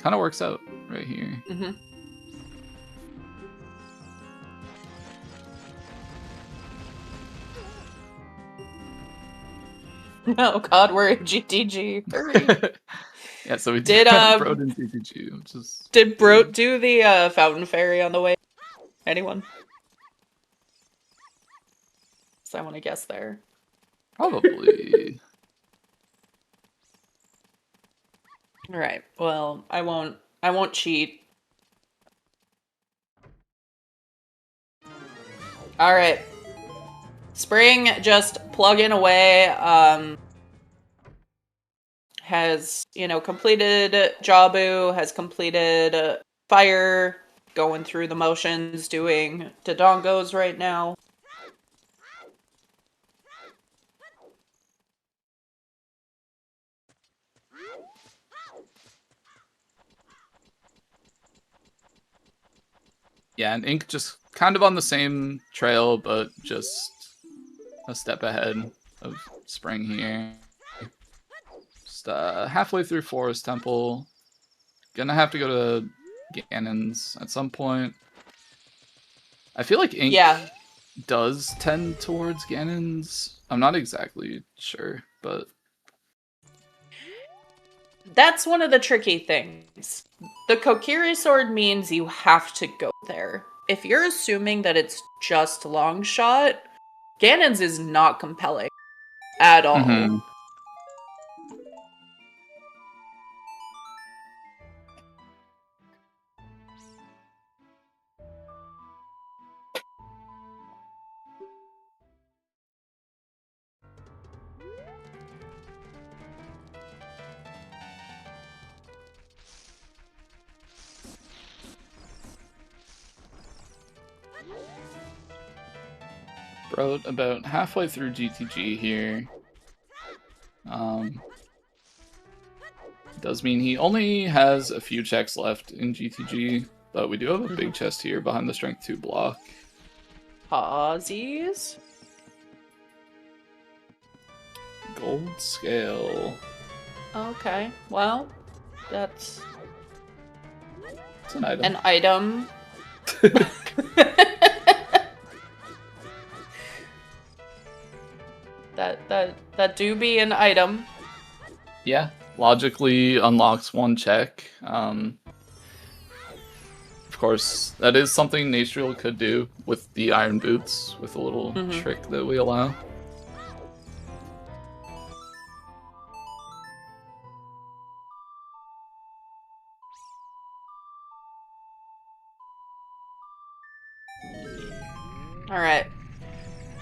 works out right here. Oh god, we're in GTG. Hurry. Yeah, so we did Broad in GTG, which is did Broat do the Fountain Fairy on the way? Anyone? So I want to guess there. Probably. All right. Well, I won't cheat. All right. Spring just plugging away. Has, completed Jabu, has completed Fire, going through the motions, doing Dodongos right now. Yeah, and Ink just kind of on the same trail, but just a step ahead of Spring here. Just halfway through Forest Temple. Gonna have to go to Ganon's at some point. I feel like Ink does tend towards Ganon's. I'm not exactly sure, but... That's one of the tricky things. The Kokiri sword means you have to go there. If you're assuming that it's just long shot, Ganon's is not compelling at all. Bro, about halfway through GTG here. Does mean he only has a few checks left in GTG, but we do have a big chest here behind the Strength 2 block. Pausies. Gold scale. Okay, well, that's... It's an item. An item. That do be an item. Yeah, logically unlocks one check. Of course, that is something Nastriel could do with the Iron Boots, with a little trick that we allow. Alright.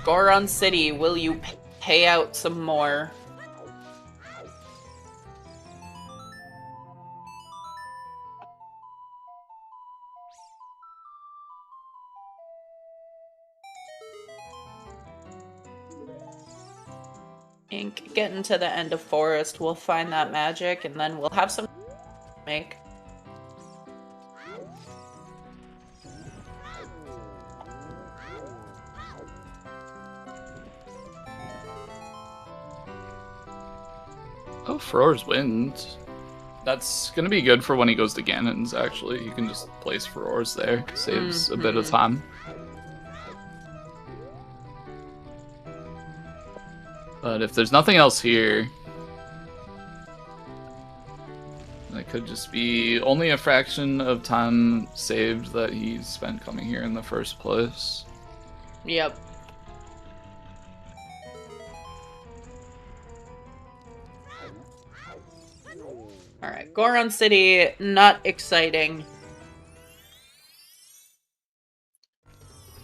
Goron City, will you pay out some more? Ink, getting to the end of Forest, we'll find that magic, and then we'll have some make. Oh, Furor's Wind. That's gonna be good for when he goes to Ganon's, actually. You can just place Furor's there. Saves a bit of time. But if there's nothing else here, that could just be only a fraction of time saved that he spent coming here in the first place. Yep. Alright, Goron City, not exciting.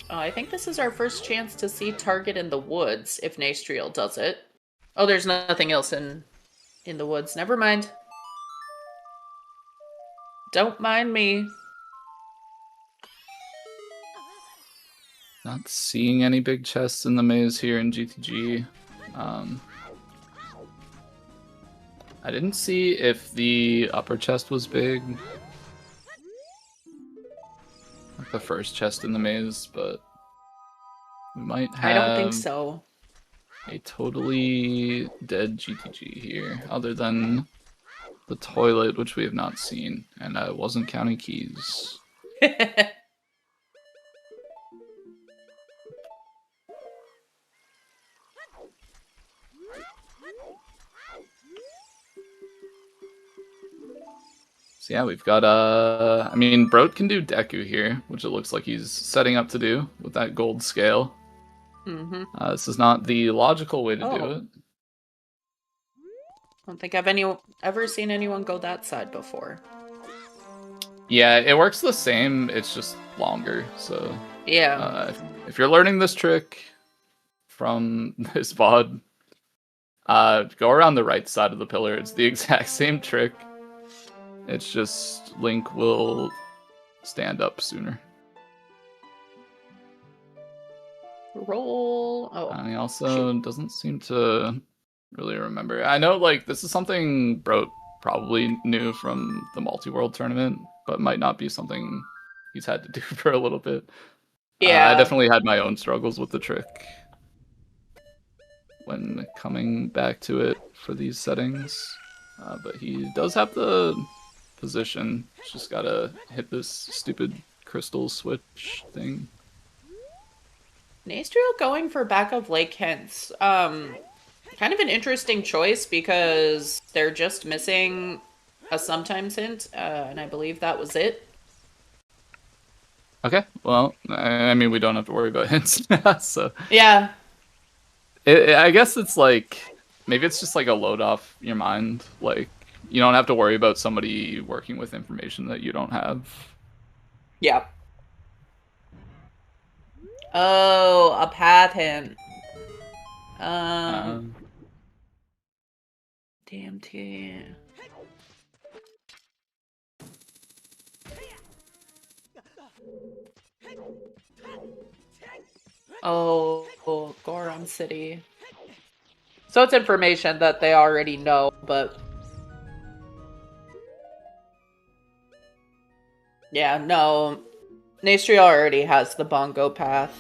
Oh, I think this is our first chance to see Target in the woods, if Nastriel does it. Oh, there's nothing else in the woods. Never mind. Don't mind me. Not seeing any big chests in the maze here in GTG. I didn't see if the upper chest was big. Like the first chest in the maze, but we might have... I don't think so. A totally dead GTG here, other than the toilet, which we have not seen, and I wasn't counting keys. So yeah, we've got, I mean, Broat can do Deku here, which it looks like he's setting up to do with that gold scale. This is not the logical way to do it. I don't think I've ever seen anyone go that side before. Yeah, it works the same, it's just longer, so... Yeah. If you're learning this trick from this VOD, go around the right side of the pillar. It's the exact same trick. It's just Link will stand up sooner. Roll. Oh. And he also doesn't seem to really remember. I know, like, this is something Broat probably knew from the multi-world tournament, but might not be something he's had to do for a little bit. Yeah. I definitely had my own struggles with the trick when coming back to it for these settings. But he does have the position. Just gotta hit this stupid crystal switch thing. Nastriel going for back of Lake Hence. Kind of an interesting choice because they're just missing a sometimes hint, and I believe that was it. Okay, well, I mean, we don't have to worry about hints. So yeah, I guess it's like, maybe it's just like a load off your mind. Like, you don't have to worry about somebody working with information that you don't have. Yeah. Oh, a path hint. Damn team. Oh, Goron City. So it's information that they already know, but... Yeah, no. Nastriel already has the bongo path.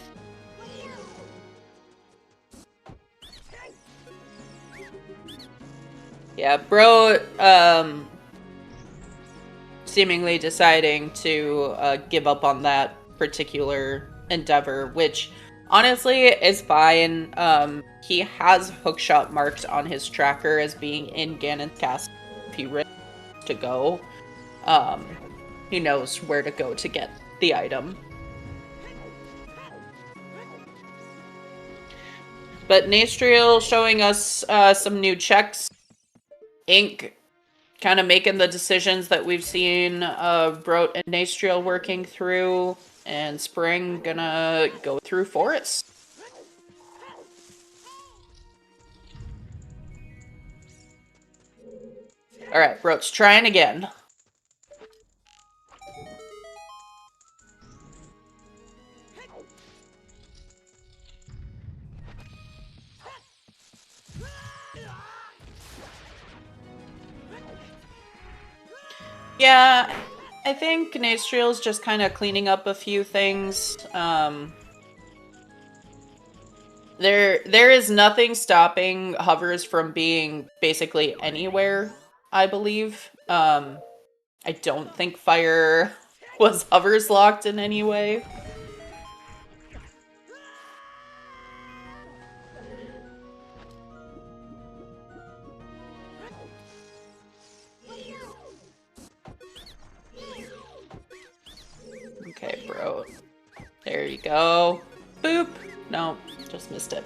Yeah, Bro, seemingly deciding to give up on that particular endeavor, which honestly is fine. He has Hookshot marked on his tracker as being in Ganon's castle if he really wants to go. He knows where to go to get the item. But Nastriel showing us some new checks. Ink kind of making the decisions that we've seen Broat and Nastriel working through, and Spring gonna go through Forest. Alright, Broat's trying again. Yeah, I think Nastriel's just kind of cleaning up a few things. There is nothing stopping hovers from being basically anywhere, I believe. I don't think fire was hovers locked in any way. Okay, bro. There you go. Boop. No, just missed it.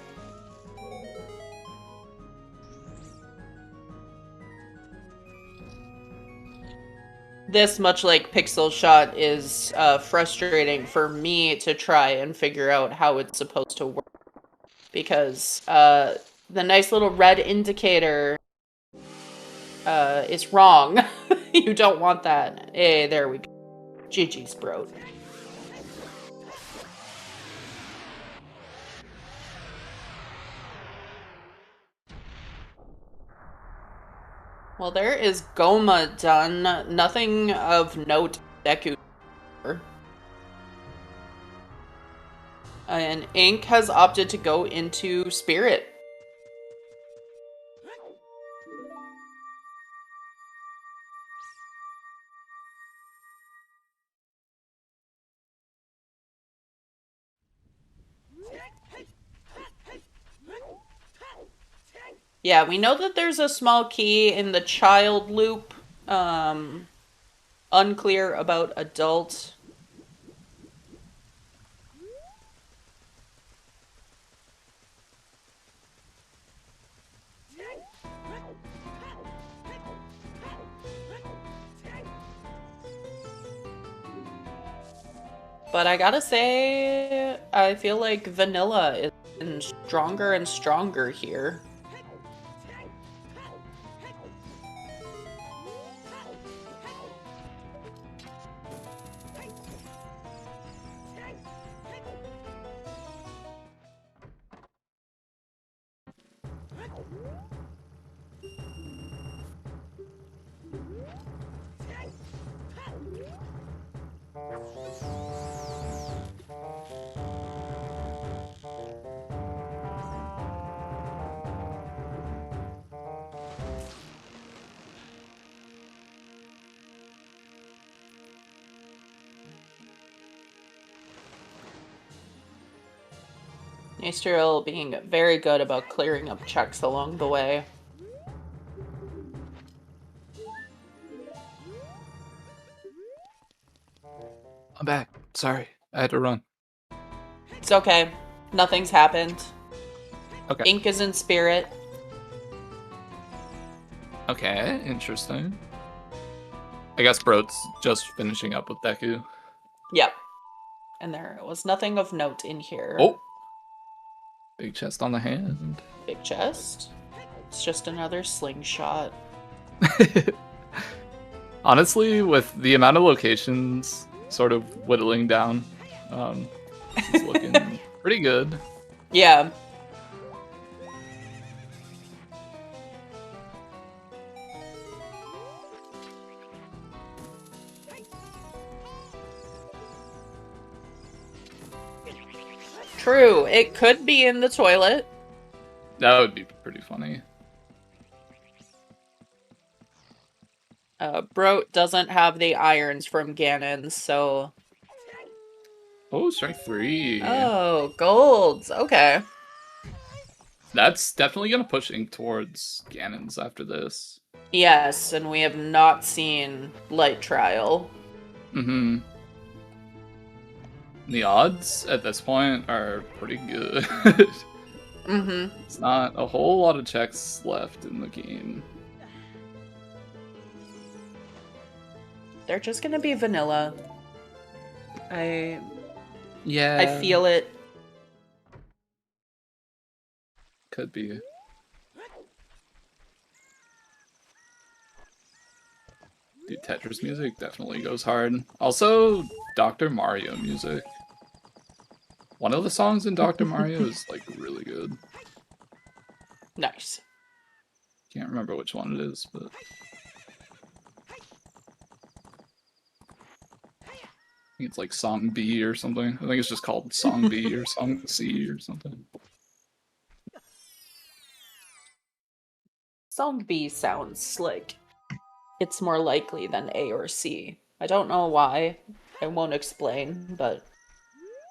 This, much like Pixel Shot, is frustrating for me to try and figure out how it's supposed to work. Because the nice little red indicator is wrong. You don't want that. Hey, there we go. GG's, bro. Well, there is Goma done. Nothing of note Deku. And Ink has opted to go into Spirit. Yeah, we know that there's a small key in the child loop. Unclear about adult. But I gotta say, I feel like Vanilla is getting stronger and stronger here. Astriel being very good about clearing up checks along the way. I'm back. Sorry, I had to run. It's okay. Nothing's happened. Okay. Ink is in Spirit. Okay, interesting. I guess Bro's just finishing up with Deku. Yep. And there was nothing of note in here. Oh! Big chest on the hand. Big chest. It's just another slingshot. Honestly, with the amount of locations sort of whittling down, it's looking pretty good. Yeah. True. It could be in the toilet. That would be pretty funny. Bro doesn't have the irons from Ganon, so... Oh, strike 3. Oh, golds. Okay. That's definitely going to push Ink towards Ganon's after this. Yes, and we have not seen Light Trial. Mm-hmm. The odds at this point are pretty good. Mm-hmm. It's not a whole lot of checks left in the game. They're just gonna be vanilla. Yeah. I feel it. Could be. Dude, Tetris music definitely goes hard. Also, Dr. Mario music. One of the songs in Dr. Mario is like really good. Nice. Can't remember which one it is, but I think it's like Song B or something. I think it's just called Song B or Song C or something. Song B sounds like it's more likely than A or C. I don't know why. I won't explain, but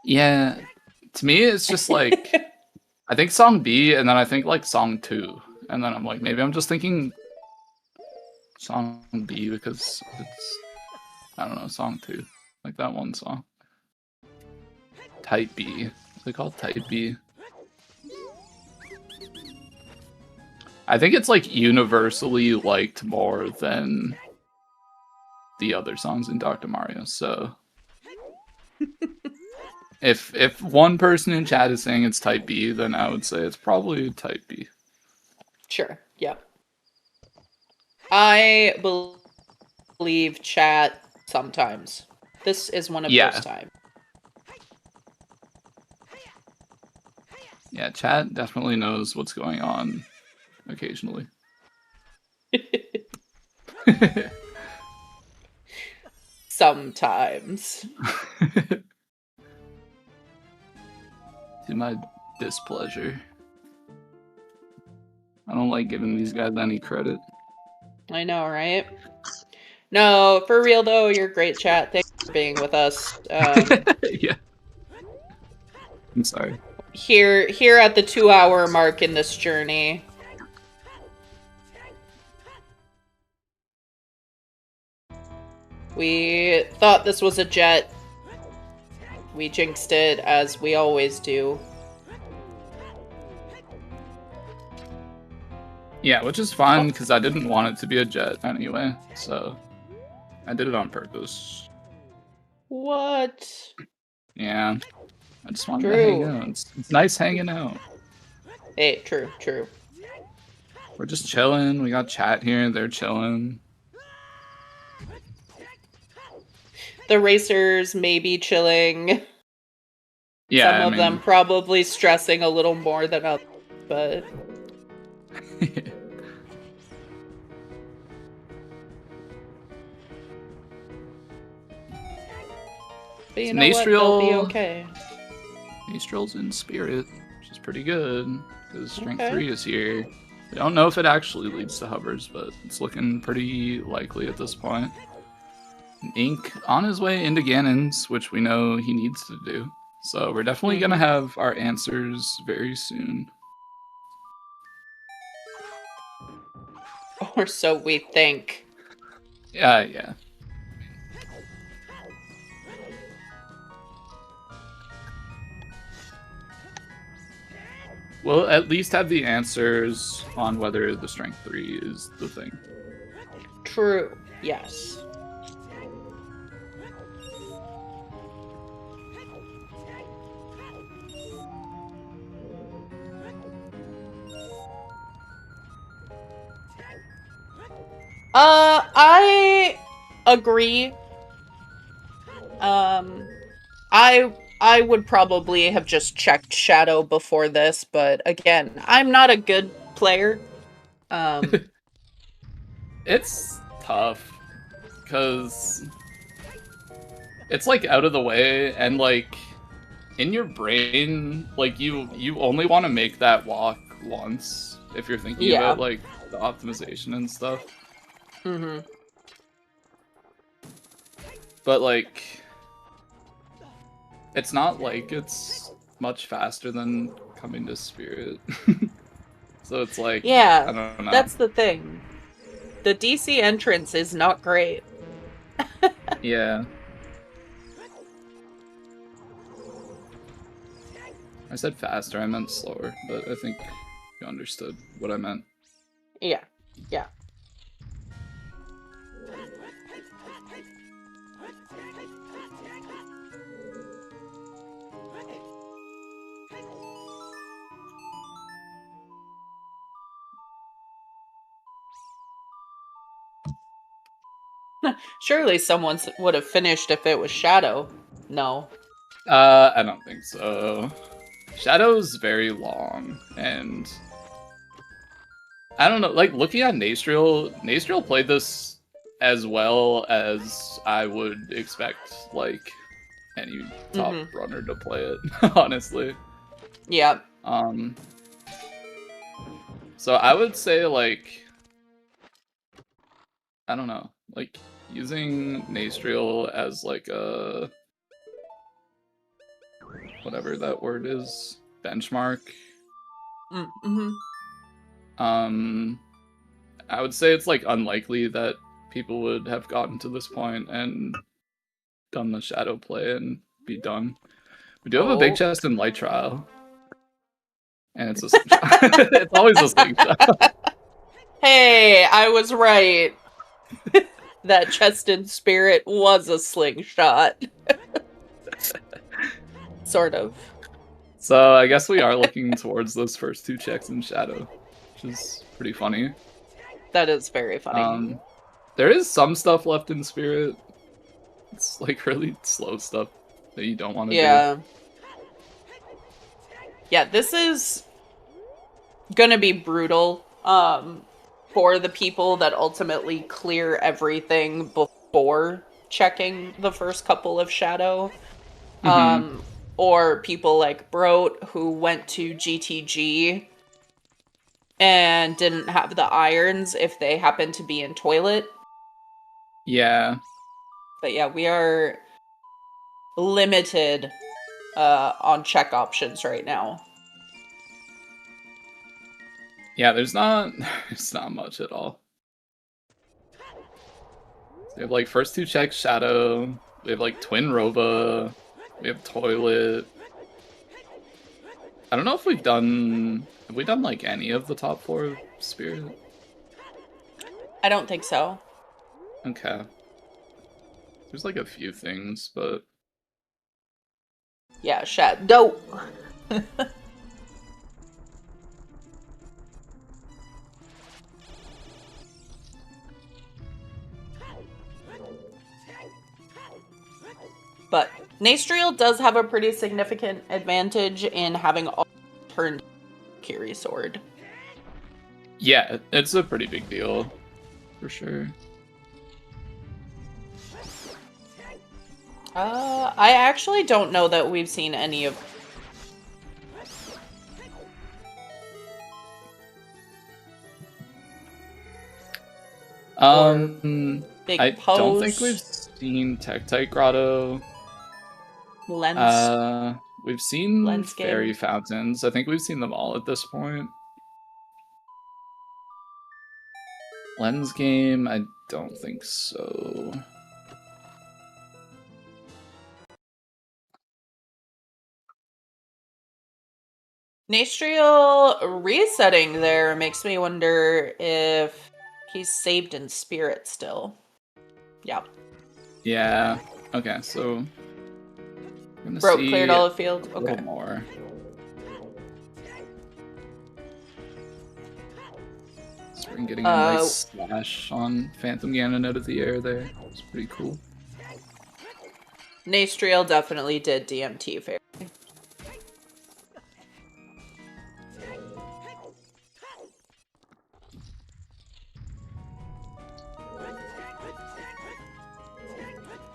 Yeah, to me, it's just like I think song B, and then I think like song 2, and then I'm like, maybe I'm just thinking song B because it's I don't know, song 2, like that one song. Type B. Is it called Type B? I think it's like universally liked more than the other songs in Dr. Mario. So if one person in chat is saying it's Type B, then I would say it's probably Type B. sure, yeah. I believe chat sometimes. This is one of those times. Yeah, chat definitely knows what's going on occasionally. Sometimes. To my displeasure. I don't like giving these guys any credit. I know, right? No, for real though, you're great, chat. Thanks for being with us. Yeah. I'm sorry. Here at the 2-hour mark in this journey. We thought this was a jet. We jinxed it, as we always do. Yeah, which is fine, because I didn't want it to be a jet anyway, so I did it on purpose. What? Yeah, I just wanted to hang out. It's nice hanging out. Hey, true. We're just chilling. We got chat here. They're chilling. The racers may be chilling. Yeah, Some of them probably stressing a little more than others, but... But you know what? They'll be okay. Nastrel's in spirit, which is pretty good, because Strength 3 is here. I don't know if it actually leads to hovers, but it's looking pretty likely at this point. Ink on his way into Ganon's, which we know he needs to do. So we're definitely going to have our answers very soon. Or so we think. Yeah. We'll at least have the answers on whether the Strength 3 is the thing. True, yes. I agree. I would probably have just checked Shadow before this, but again, I'm not a good player. It's tough, because it's like out of the way, and like in your brain, like you only want to make that walk once if you're thinking about like the optimization and stuff. But like, it's not like it's much faster than coming to Spirit. So it's like, yeah, I don't know. That's the thing. The DC entrance is not great. Yeah. I said faster, I meant slower, but I think you understood what I meant. Yeah. Surely someone would have finished if it was Shadow. No. I don't think so. Shadow's very long, and I don't know, like, looking at Nastriel played this as well as I would expect, like, any top runner to play it, honestly. Yeah. So I would say, like, I don't know, like using Nastriel as like a whatever that word is, benchmark. Mm-hmm. I would say it's like unlikely that people would have gotten to this point and done the shadow play and be done. We do have a big chest in light trial. And it's a slingshot. It's always a slingshot. Hey, I was right. That chest in spirit was a slingshot. Sort of. So I guess we are looking towards those first two checks in shadow, which is pretty funny. That is very funny. There is some stuff left in spirit. It's like really slow stuff that you don't want to do. Yeah, this is gonna be brutal for the people that ultimately clear everything before checking the first couple of shadow. Or people like Broat who went to GTG and didn't have the irons if they happened to be in toilet. Yeah. But yeah, we are limited on check options right now. Yeah, there's not much at all. So we have like first two checks shadow, we have like twin Rova, we have toilet. I don't know if have we done like any of the top 4 spirit? I don't think so. Okay. There's like a few things, but yeah, shadow. But Nastriel does have a pretty significant advantage in having all turned Kiri sword. yeah, it's a pretty big deal, for sure. I actually don't know that we've seen any of. Big I pose. don't think we've seen Tektite Grotto. Lens. We've seen Lens Fairy game. Fountains. I think we've seen them all at this point. Lens game, I don't think so. Nastriel resetting there makes me wonder if he's saved in spirit still. Yeah. Yeah. Okay, so we're gonna Broke see cleared all the field. a little more. So we're getting a nice slash on Phantom Ganon out of the air there. It's pretty cool. Nastriel definitely did DMT fair.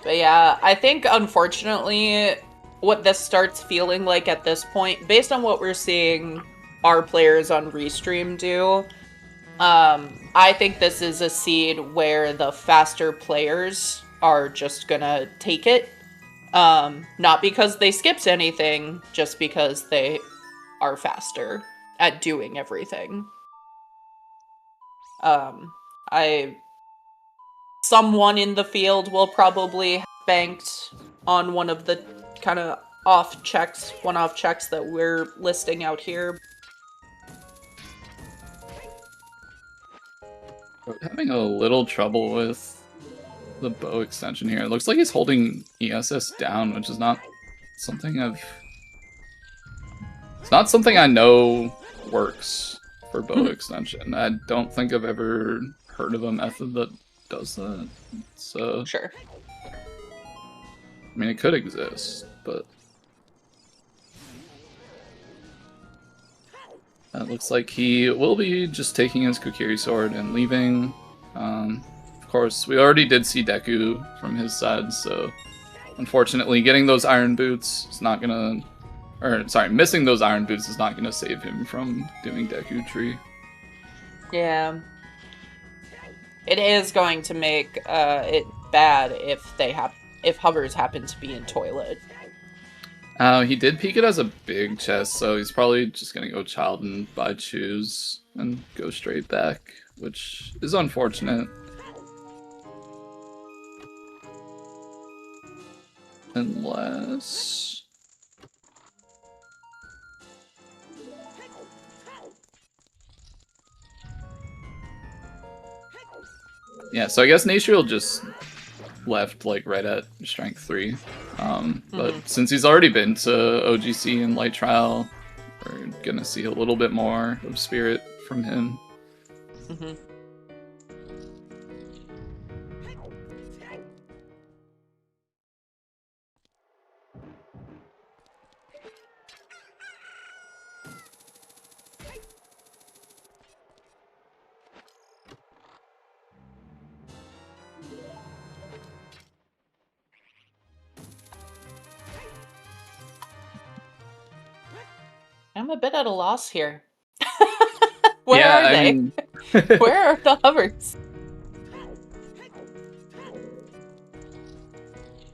But yeah, I think unfortunately what this starts feeling like at this point, based on what we're seeing our players on Restream do, I think this is a seed where the faster players are just gonna take it. Not because they skipped anything, just because they are faster at doing everything. Someone in the field will probably have banked on one of the kind of one-off checks that we're listing out here. We're having a little trouble with the bow extension here. It looks like he's holding ESS down, which is not something It's not something I know works for bow extension. I don't think I've ever heard of a method that does that. So Sure. I mean, it could exist, but it looks like he will be just taking his Kokiri sword and leaving. Of course, we already did see Deku from his side, so unfortunately, getting those iron boots is not gonna, missing those iron boots is not gonna save him from doing Deku Tree. Yeah. It is going to make it bad if hovers happen to be in toilet. He did peek it as a big chest, so he's probably just gonna go child and buy shoes and go straight back, which is unfortunate. Unless... Yeah, so I guess Nasriel just left like right at strength 3. But since he's already been to OGC and Light Trial, we're gonna see a little bit more of Spirit from him. I'm a bit at a loss here. Where are they? Where are the hovers?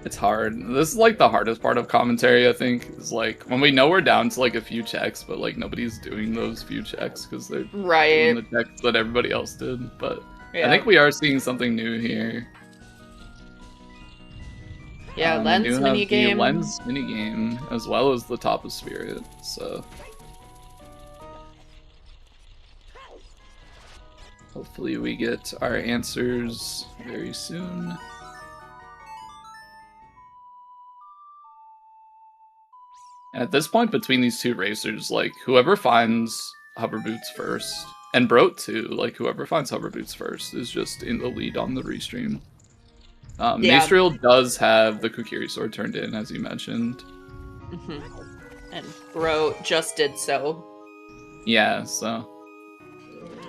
It's hard. This is like the hardest part of commentary, I think, is like when we know we're down to like a few checks, but like nobody's doing those few checks because they're doing the checks that everybody else did. But I think we are seeing something new here. Yeah, lens minigame. The lens minigame as well as the top of Spirit, so hopefully we get our answers very soon. And at this point, between these two racers, like whoever finds hover boots first, and Broat too, like whoever finds hover boots first is just in the lead on the restream. Nasriel does have the Kokiri sword turned in, as you mentioned. And Broat just did so. Yeah, so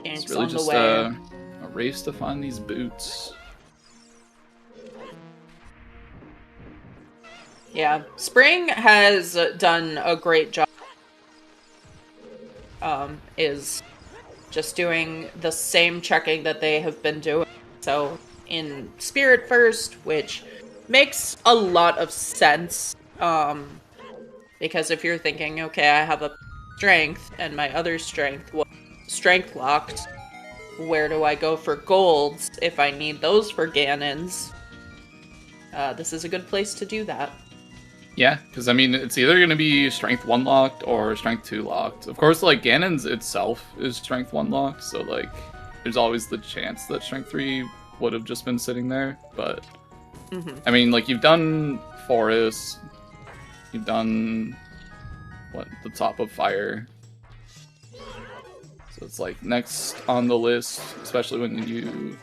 It's really just a race to find these boots. Yeah, Spring has done a great job. Is just doing the same checking that they have been doing. So in Spirit first, which makes a lot of sense. Because if you're thinking, okay, I have a strength and my other strength was strength locked, where do I go for golds if I need those for Ganons? This is a good place to do that. Yeah, because I mean, it's either going to be Strength 1 locked or Strength 2 locked. Of course, like, Ganon's itself is Strength 1 locked, so, like, there's always the chance that Strength 3 would have just been sitting there, but... I mean, like, you've done Forest, you've done... the top of Fire. So it's, like, next on the list, especially when you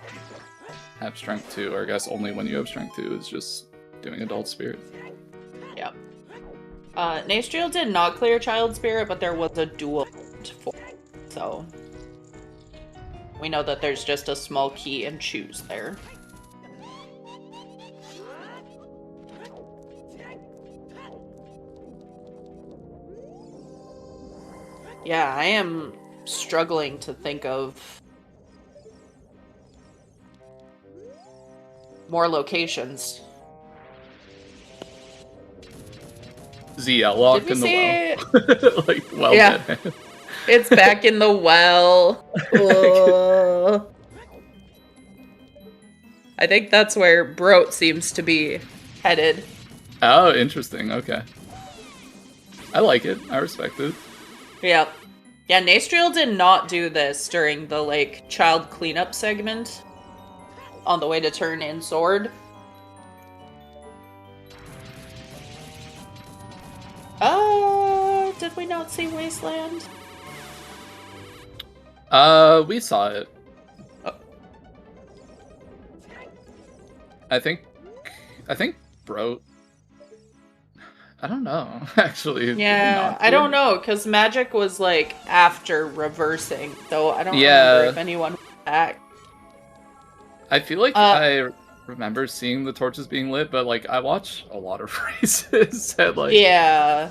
have Strength 2, or I guess only when you have Strength 2, is just doing Adult Spirit. Yep. Nasriel did not clear Child Spirit, but there was a dual for it, so we know that there's just a small key and choose there. Yeah, I am struggling to think of more locations. ZL locked in the well. Like, well, yeah. It's back in the well. I think that's where Broat seems to be headed. Oh, interesting. Okay. I like it. I respect it. Yeah. Yeah, Nasriel did not do this during the, like, child cleanup segment on the way to turn in sword. Did we not see Wasteland? We saw it. Oh. I think Broat. I don't know, actually. Yeah, I don't know, because Magic was, like, after reversing, so I don't remember if anyone was back. I feel like I remember seeing the torches being lit, but, like, I watch a lot of races that, like... Yeah.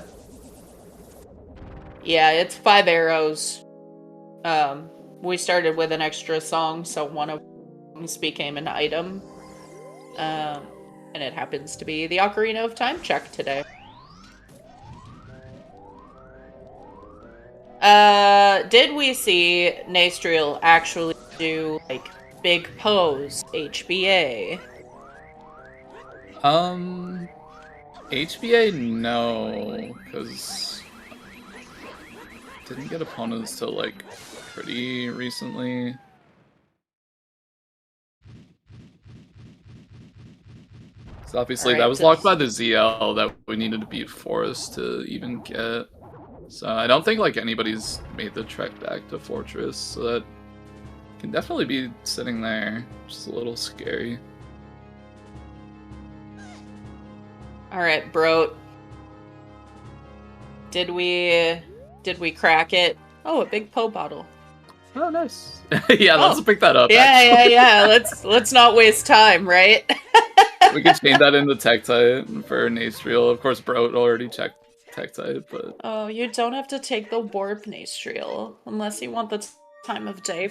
Yeah, it's 5 arrows. We started with an extra song, so one of them became an item. And it happens to be the Ocarina of Time check today. Did we see Nastriel actually do, like, big pose HBA? HBA, no, because didn't get opponents till like pretty recently. So obviously that was locked by the ZL that we needed to beat Forest to even get. So I don't think like anybody's made the trek back to Fortress, so that can definitely be sitting there. Just a little scary. Alright, bro. Did we crack it? Oh, a big Poe bottle. Oh, nice. Yeah, let's pick that up. Yeah. Let's not waste time, right? We can change that into Tektite for Nastriel. Of course, Bro already checked Tektite, but... Oh, you don't have to take the Warp Nastriel, unless you want the time of day.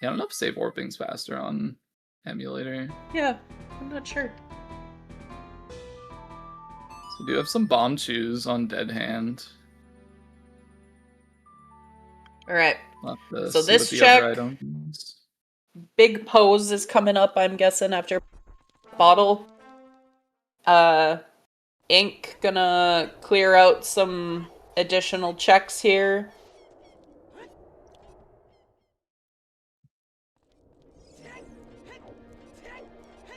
Yeah, I don't know if save warping's faster on emulator. Yeah, I'm not sure. So we do have some bomb chews on Dead Hand. Alright. So this check, big pose is coming up, I'm guessing, after bottle. Ink gonna clear out some additional checks here.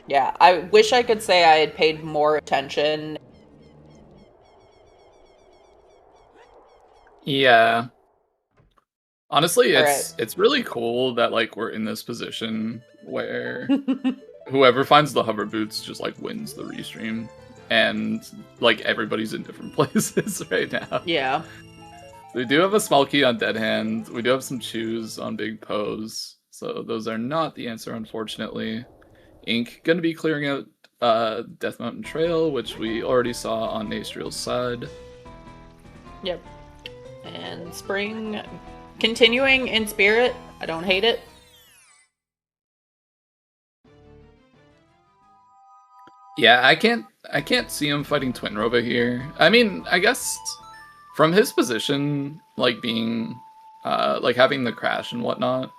Yeah, I wish I could say I had paid more attention. Yeah. Honestly, it's really cool that like we're in this position where whoever finds the hover boots just like wins the restream, and like everybody's in different places right now. Yeah. We do have a small key on Dead Hand. We do have some chews on Big Pose, so those are not the answer, unfortunately. Ink gonna be clearing out Death Mountain Trail, which we already saw on Nastriel's side. Yep. And Spring continuing in spirit. I don't hate it. Yeah, I can't see him fighting Twin Rova here. I mean, I guess from his position, like being like having the crash and whatnot,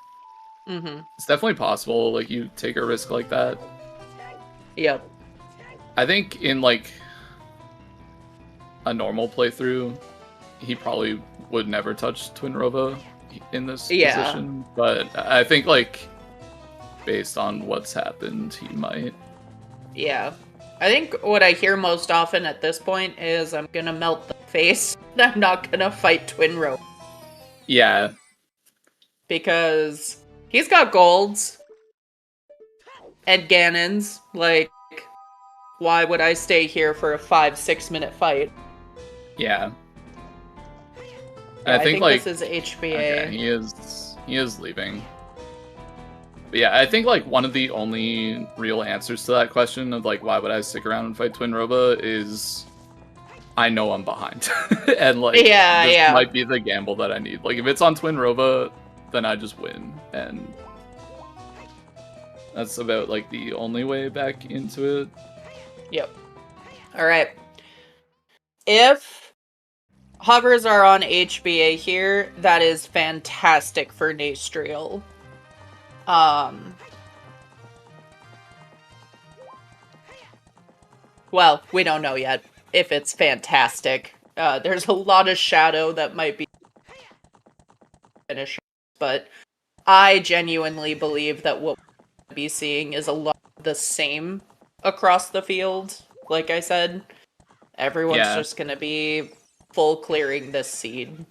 it's definitely possible. Like you take a risk like that. Yep. I think in like a normal playthrough, he probably would never touch Twin Rova in this position. But I think like based on what's happened, he might. Yeah. I think what I hear most often at this point is I'm gonna melt the face. I'm not gonna fight Twin Rova. Yeah. Because he's got golds and Ganons. Like, why would I stay here for a 5-6 minute fight? Yeah. I think like this is HBA. Okay, he is leaving. But yeah, I think like one of the only real answers to that question of like why would I stick around and fight Twin Rova is I know I'm behind. And like this might be the gamble that I need. Like if it's on Twin Rova, then I just win. And that's about like the only way back into it. Yep. Alright. If hovers are on HBA here, that is fantastic for Nastriel. Well, we don't know yet if it's fantastic. There's a lot of shadow that might be finished, but I genuinely believe that what we'll be seeing is a lot the same across the field. Like I said, everyone's just gonna be full clearing this seed.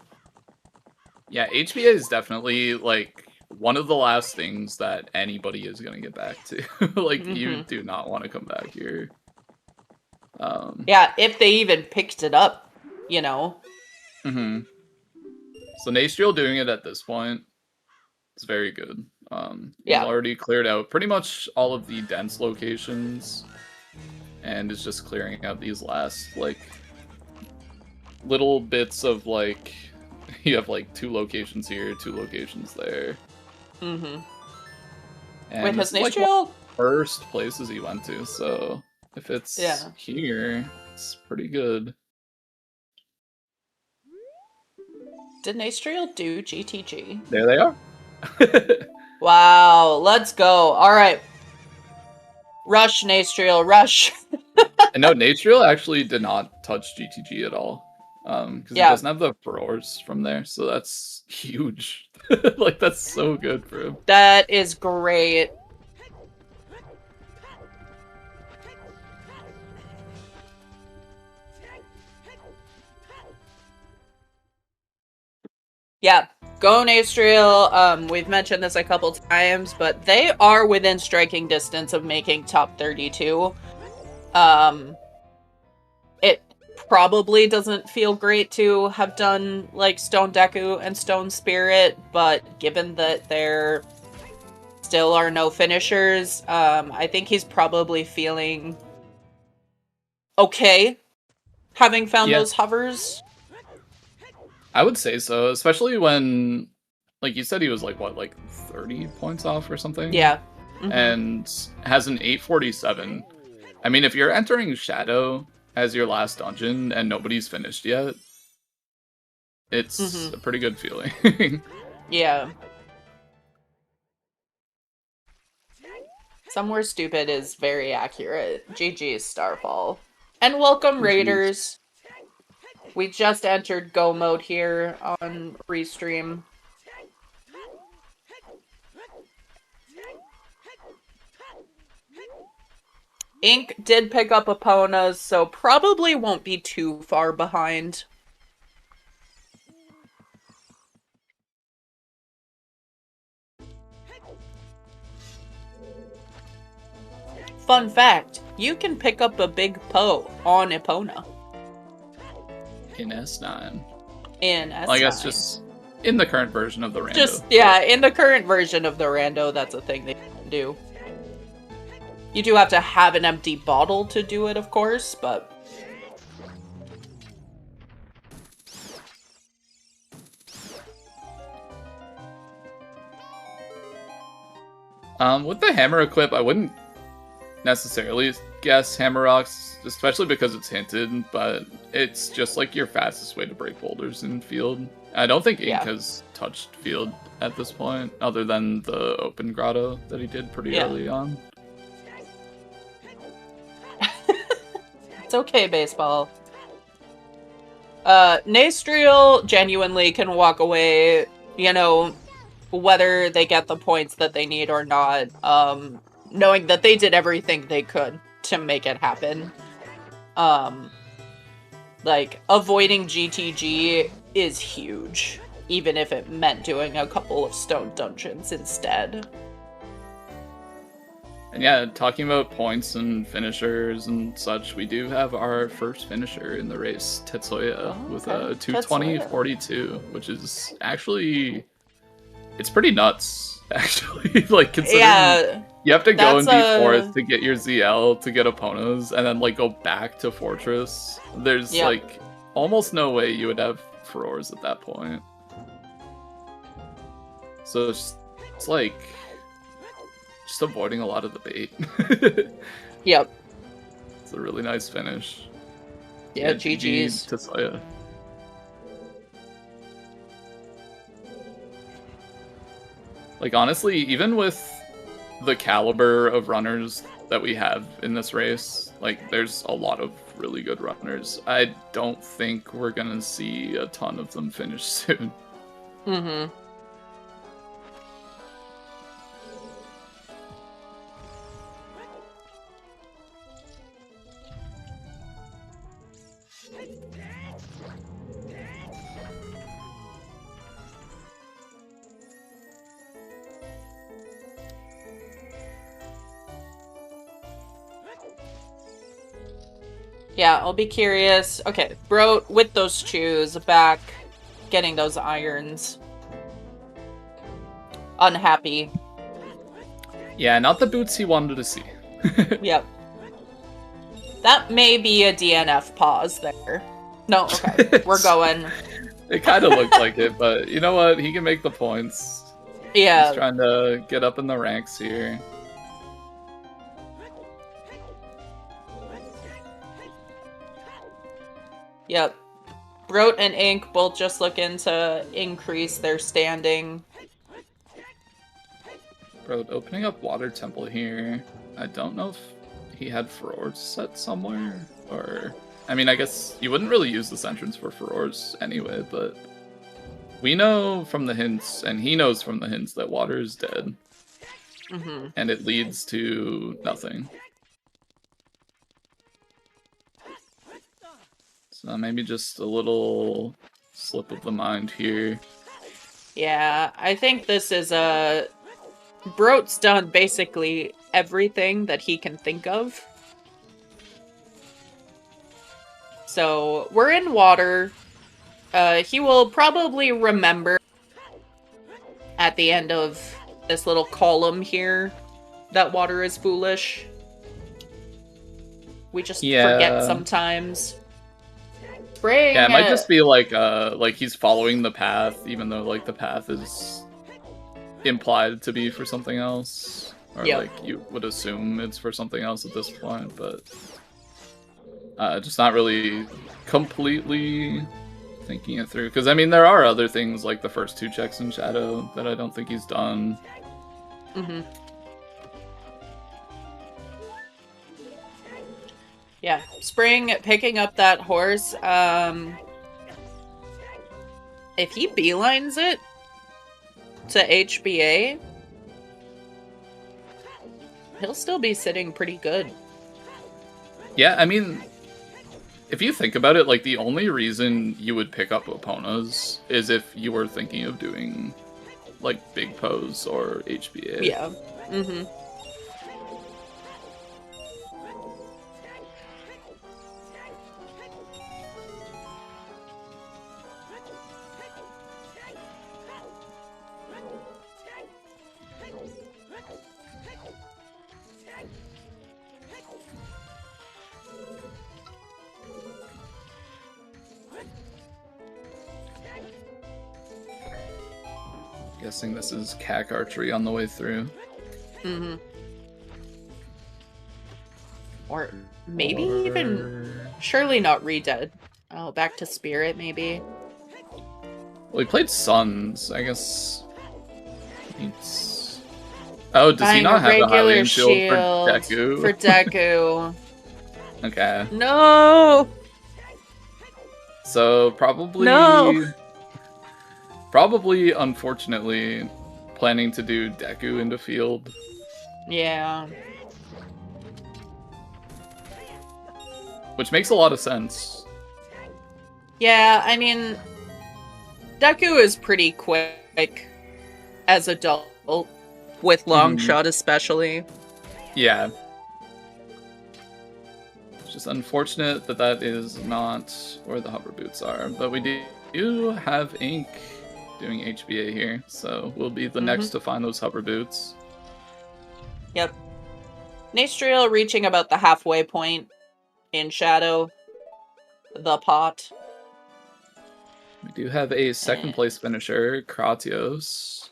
Yeah, HBA is definitely like one of the last things that anybody is gonna get back to. Like you do not want to come back here. Yeah, if they even picked it up, you know. So Nastriel doing it at this point is very good. He's already cleared out pretty much all of the dense locations, and is just clearing out these last like little bits of like you have like 2 locations here, 2 locations there. Mm-hmm. And Wait, this has is like one of Nastriel? the first places he went to, so if it's here, it's pretty good. Did Nastriel do GTG? There they are. Wow, let's go. All right. Rush, Nastriel, rush. And no, Natriel actually did not touch GTG at all. Because he doesn't have the furrows from there, so that's huge. Like, that's so good for him. That is great. Yeah, go Nastriel. We've mentioned this a couple times, but they are within striking distance of making top 32. It probably doesn't feel great to have done like Stone Deku and Stone Spirit, but given that there still are no finishers, I think he's probably feeling okay having found those hovers. I would say so, especially when, like you said, he was like, what, like 30 points off or something? Yeah. Mm-hmm. And has an 847. I mean, if you're entering Shadow as your last dungeon and nobody's finished yet, it's a pretty good feeling. Yeah. Somewhere Stupid is very accurate. GG's Starfall. And welcome, Raiders. We just entered Go mode here on Restream. Ink did pick up Epona's, so probably won't be too far behind. Fun fact, you can pick up a big Poe on Epona. In S9. In S9. Well, I guess just in the current version of the Rando. Just, yeah, in the current version of the Rando, that's a thing they can do. You do have to have an empty bottle to do it, of course, but... With the hammer equip, I wouldn't necessarily guess hammer rocks, especially because it's hinted, but it's just like your fastest way to break boulders in field. I don't think Ink has touched field at this point, other than the open grotto that he did pretty early on. It's okay, baseball. Nastriel genuinely can walk away, you know, whether they get the points that they need or not, knowing that they did everything they could to make it happen. Like, avoiding GTG is huge, even if it meant doing a couple of stone dungeons instead. And yeah, talking about points and finishers and such, we do have our first finisher in the race, Tetsuya, with a 220.42, which is actually... It's pretty nuts, actually. Like, considering you have to go and be fourth to get your ZL, to get Epona's, and then, like, go back to Fortress. There's, like, almost no way you would have furrows at that point. So it's like... just avoiding a lot of the bait. Yep. It's a really nice finish. Yeah, GG's. Tetsuya. Like, honestly, even with the caliber of runners that we have in this race, like, there's a lot of really good runners. I don't think we're gonna see a ton of them finish soon. Mm-hmm. Yeah, I'll be curious. Okay, bro, with those shoes, back, getting those irons. Unhappy. Yeah, not the boots he wanted to see. Yep. That may be a DNF pause there. No, okay, we're going. It kind of looked like it, but you know what? He can make the points. Yeah. He's trying to get up in the ranks here. Yep. Broat and Ink both just looking to increase their standing. Bro, opening up Water Temple here. I don't know if he had furores set somewhere, or... I mean, I guess you wouldn't really use this entrance for furores anyway, but... We know from the hints, and he knows from the hints, that water is dead. Mm-hmm. And it leads to nothing. So maybe just a little slip of the mind here. Yeah, I think this is a... Broat's done basically everything that he can think of. So, we're in water. He will probably remember at the end of this little column here that water is foolish. We just forget sometimes. Spring! Yeah, it might just be like he's following the path, even though like the path is implied to be for something else, or like you would assume it's for something else at this point, but just not really completely thinking it through. Because I mean, there are other things like the first 2 checks in Shadow that I don't think he's done. Mm-hmm. Yeah, Spring picking up that horse. If he beelines it to HBA, he'll still be sitting pretty good. Yeah, I mean, if you think about it, like the only reason you would pick up Oponas is if you were thinking of doing like Big Pose or HBA. Yeah. Mm-hmm. Guessing this is CAC archery on the way through. Mm-hmm. Or maybe even... Surely not Redead. Oh, back to Spirit, maybe. Well, he played Suns. I guess... He's... Oh, does he not have the Hylian shield for Deku? For Deku. Okay. No! So, probably... No! Probably, unfortunately, planning to do Deku into field. Yeah. Which makes a lot of sense. Yeah, I mean, Deku is pretty quick as adult, with long shot especially. Yeah. It's just unfortunate that that is not where the hover boots are, but we do have Ink doing HBA here, so we'll be the next to find those hover boots. Yep. Nastriel reaching about the halfway point in Shadow. The pot. We do have a second place finisher, Kratios.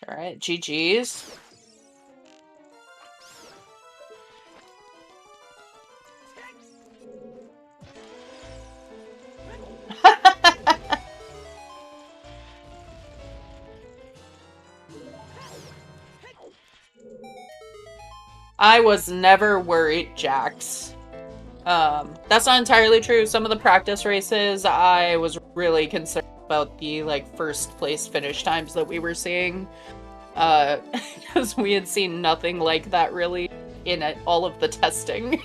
Alright, GG's. I was never worried, Jax. That's not entirely true. Some of the practice races, I was really concerned about the first place finish times that we were seeing. Because we had seen nothing like that really in all of the testing.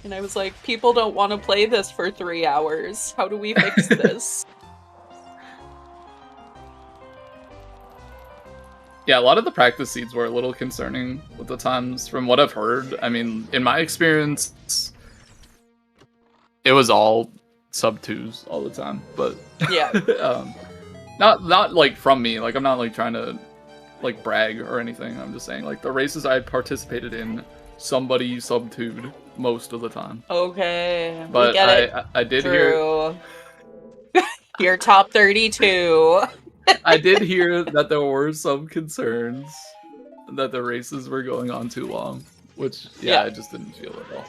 And I was like, people don't want to play this for 3 hours. How do we fix this? Yeah, a lot of the practice seeds were a little concerning with the times from what I've heard. I mean, in my experience, it was all sub 2s all the time, but yeah. Not like from me. Like I'm not like trying to like brag or anything. I'm just saying like the races I participated in somebody subtude most of the time. Okay, But we get it. I did hear Drew. Your top 32. I did hear that there were some concerns that the races were going on too long, which Yeah. I just didn't feel at all.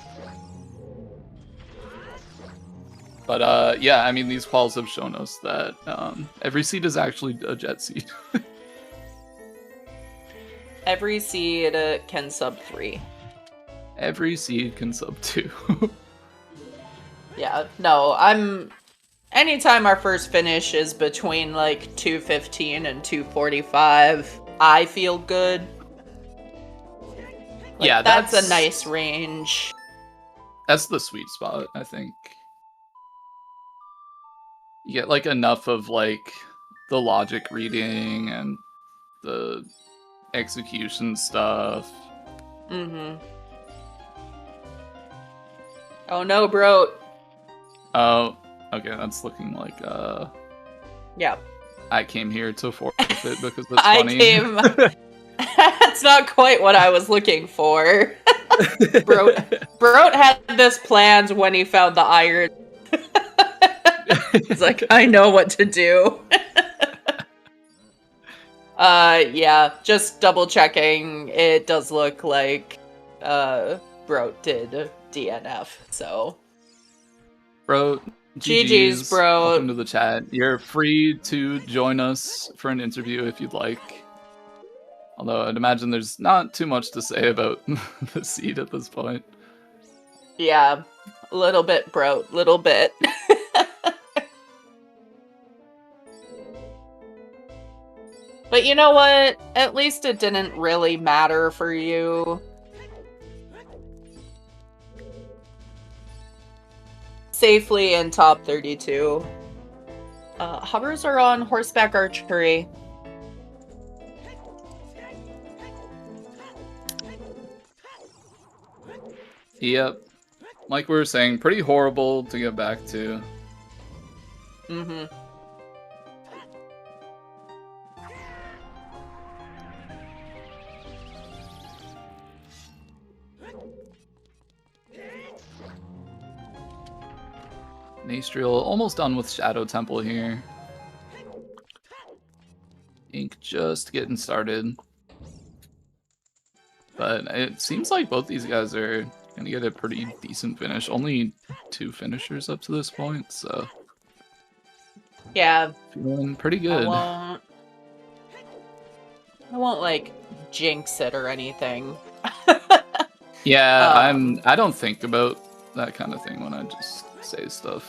But yeah, I mean, these quals have shown us that every seed is actually a jet seed. Every seed can sub 3. Every seed can sub 2. Yeah, no, anytime our first finish is between like 215 and 245, I feel good. Like, yeah, that's a nice range. That's the sweet spot, I think. You get like enough of like the logic reading and the execution stuff. Mm-hmm. Oh no, bro. Oh, okay, that's looking like Yeah. I came here to forfeit because it's I funny. came. That's not quite what I was looking for. Broat had this planned when he found the iron. He's like, I know what to do. Yeah, just double checking. It does look like Broat did DNF, so. Bro, GG's, bro. Welcome to the chat. You're free to join us for an interview if you'd like. Although I'd imagine there's not too much to say about the seed at this point. Yeah, a little bit, bro. Little bit. But you know what? At least it didn't really matter for you. Safely in top 32. Hovers are on horseback archery. Yep. Like we were saying, pretty horrible to get back to. Mm-hmm. Nastriel almost done with Shadow Temple here. Ink just getting started. But it seems like both these guys are going to get a pretty decent finish. Only 2 finishers up to this point, so... Yeah. Feeling pretty good. I won't like, jinx it or anything. Yeah, I don't think about that kind of thing when I just say stuff.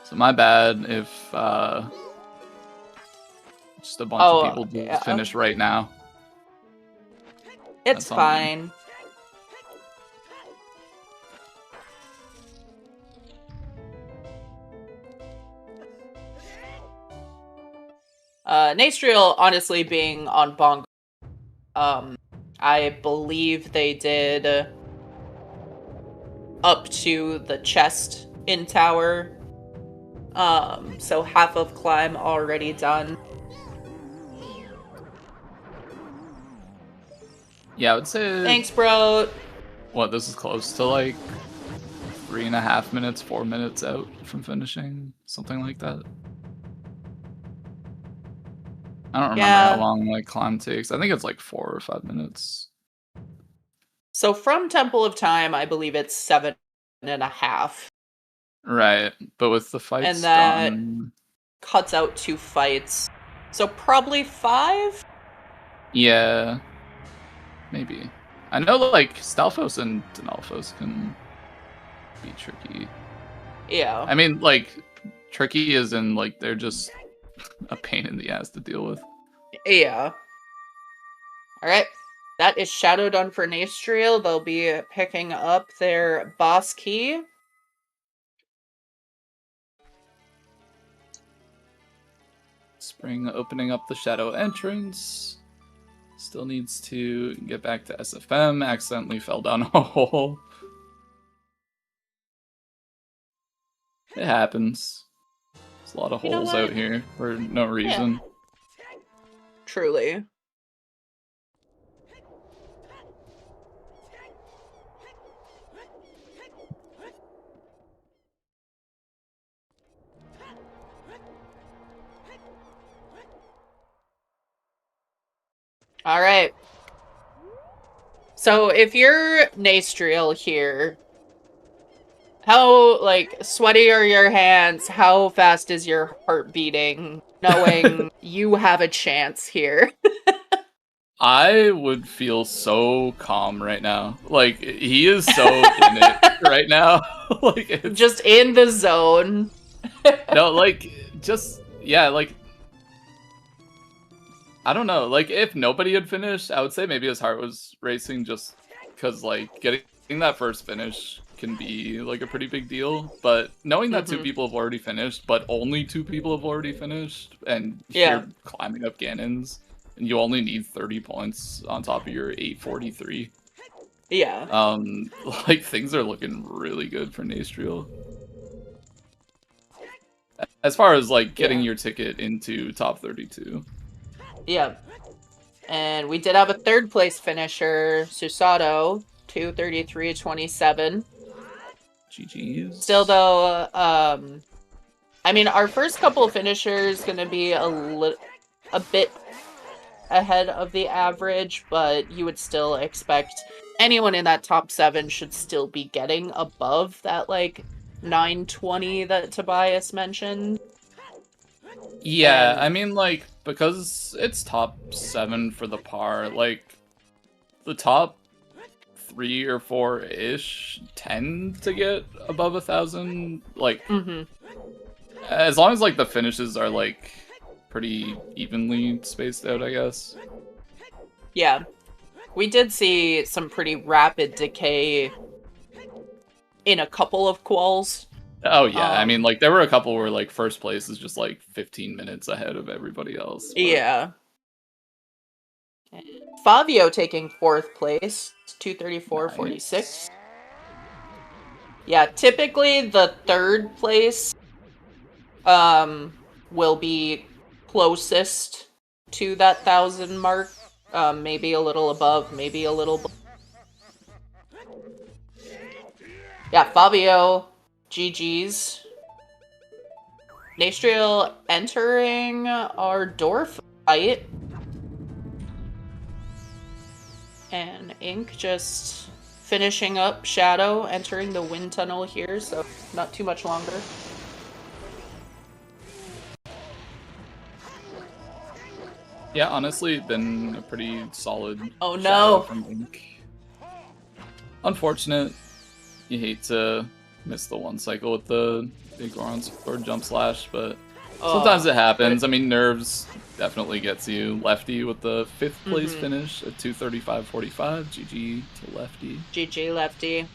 So my bad if just a bunch of people just finish right now. It's fine. Nastriel honestly being on Bongo. I believe they did up to the chest in tower. So half of climb already done. Yeah, I would say... Thanks, bro. What, this is close to like 3.5 minutes, 4 minutes out from finishing? Something like that. I don't remember how long like climb takes. I think it's like 4 or 5 minutes. So from Temple of Time, I believe it's 7.5. Right, but with the fights and that done... cuts out 2 fights. So probably 5? Yeah. Maybe. I know like Stalfos and Denalfos can be tricky. Yeah. I mean, like, tricky as in like they're just a pain in the ass to deal with. Yeah. Alright. That is Shadow done for Nastriel. They'll be picking up their boss key. Spring opening up the Shadow entrance. Still needs to get back to SFM. Accidentally fell down a hole. It happens. There's a lot of holes out here for no reason. Yeah. Truly. All right. So if you're Nastriel here, how, like, sweaty are your hands? How fast is your heart beating, knowing you have a chance here? I would feel so calm right now. Like, he is so in it right now. Like, it's... Just in the zone. No, like, just, yeah, like, I don't know. Like, if nobody had finished, I would say maybe his heart was racing just because, like, getting that first finish can be, like, a pretty big deal. But knowing that two people have already finished, but only two people have already finished, and you're climbing up Ganon's, and you only need 30 points on top of your 843. Yeah. Like, things are looking really good for Nastriel. As far as, like, getting your ticket into top 32. Yep. And we did have a third place finisher, Susato, 2:33:27. GG's. Still though, I mean, our first couple finishers gonna be a bit ahead of the average, but you would still expect anyone in that top 7 should still be getting above that, like, 920 that Tobias mentioned. Yeah, I mean, like, because it's top 7 for the par, like, the top 3 or 4-ish tend to get above 1,000. Like, as long as, like, the finishes are, like, pretty evenly spaced out, I guess. Yeah. We did see some pretty rapid decay in a couple of quals. Oh, yeah. I mean, like, there were a couple where, like, first place is just, like, 15 minutes ahead of everybody else. But... Yeah. Fabio taking 4th place, 2:34:46. Nice. Yeah, typically the 3rd place will be closest to that 1,000 mark. Maybe a little above, maybe a little below. Yeah, Fabio, GG's. Nastriel entering our dwarf fight. And Ink just finishing up Shadow, entering the wind tunnel here, so not too much longer. Yeah, honestly, been a pretty solid Shadow from Ink. Unfortunate. You hate to miss the one cycle with the big Goron Sword jump slash, but sometimes it happens. I mean, nerves definitely gets you. Lefty with the 5th place finish at 2:35:45. GG to Lefty. GG Lefty.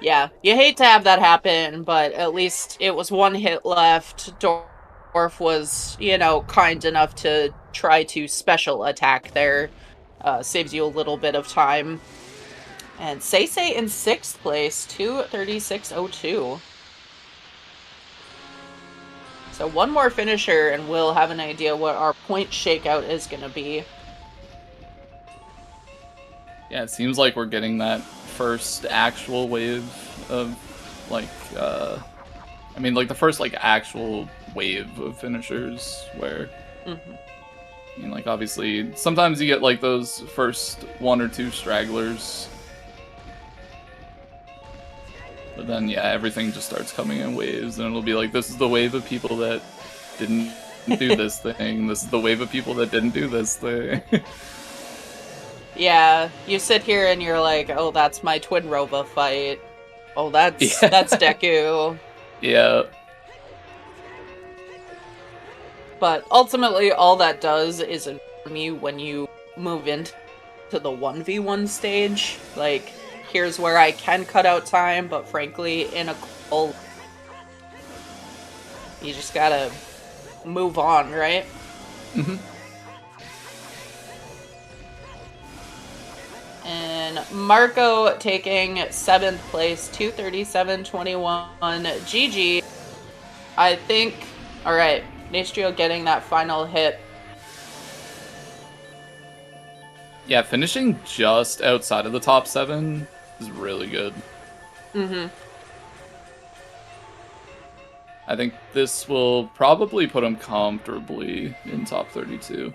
Yeah, you hate to have that happen, but at least it was one hit left. Dwarf was, you know, kind enough to try to special attack there. Saves you a little bit of time. And Seisei in 6th place, 2:36:02. So one more finisher and we'll have an idea what our point shakeout is going to be. Yeah, it seems like we're getting that first actual wave of, like, I mean, like, the first, like, actual wave of finishers where, I mean, like, obviously, sometimes you get, like, those first 1 or 2 stragglers. But then, yeah, everything just starts coming in waves, and it'll be like, this is the wave of people that didn't do this thing. This is the wave of people that didn't do this thing. Yeah, you sit here and you're like, oh, that's my Twin Rova fight. Oh, that's Deku. Yeah. But ultimately, all that does is inform you when you move into the 1v1 stage. Like, here's where I can cut out time, but frankly, in a call, you just gotta move on, right? And Marco taking 7th place, 2:37:21. GG. I think, alright, Nastriel getting that final hit. Yeah, finishing just outside of the top 7 is really good. I think this will probably put him comfortably in top 32.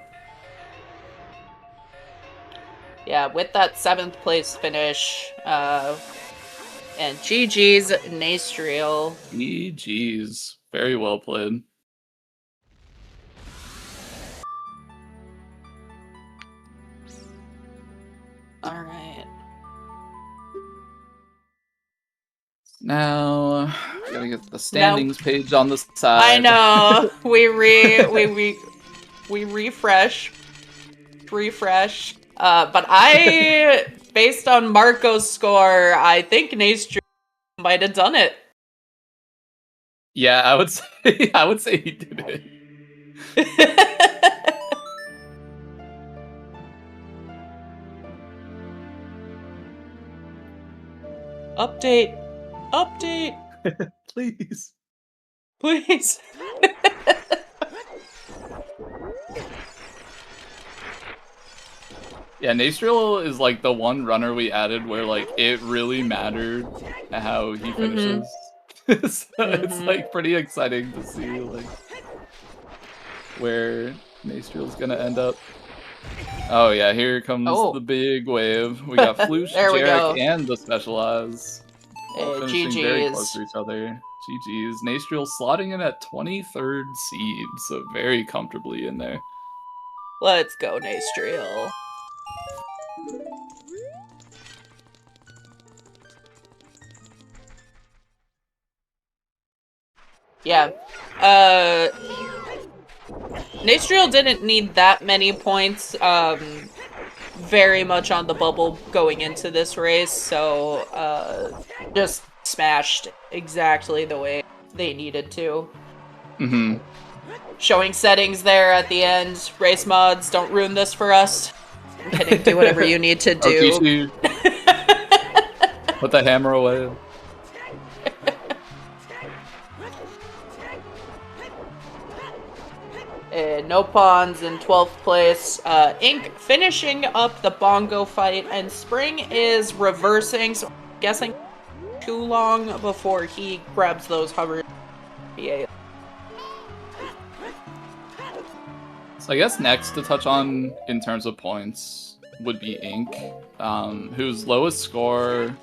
Yeah, with that 7th place finish, and GG's Nastriel. GG's. Very well played. Alright. Now, we gotta get the standings page on the side. I know. we refresh. But based on Marco's score, I think Nastriel might have done it. Yeah, I would say he did it. Update. Please. Yeah, Nastriel is like the one runner we added where like it really mattered how he finishes. So it's like pretty exciting to see like where Nastriel's gonna end up. Oh yeah, here comes the big wave. We got Floosh, Jarek, and the Specialize. All finishing very close to each other. GG's. Nastriel slotting in at 23rd seed, so very comfortably in there. Let's go, Nastriel. Yeah. Nastriel didn't need that many points, very much on the bubble going into this race, so, just smashed exactly the way they needed to. Showing settings there at the end. Race mods, don't ruin this for us. I'm kidding, do whatever you need to do. Put the hammer away. No pawns in 12th place. Ink finishing up the bongo fight, and Spring is reversing, so I'm guessing too long before he grabs those hovers. Yeah. So I guess next to touch on in terms of points would be Ink, whose lowest score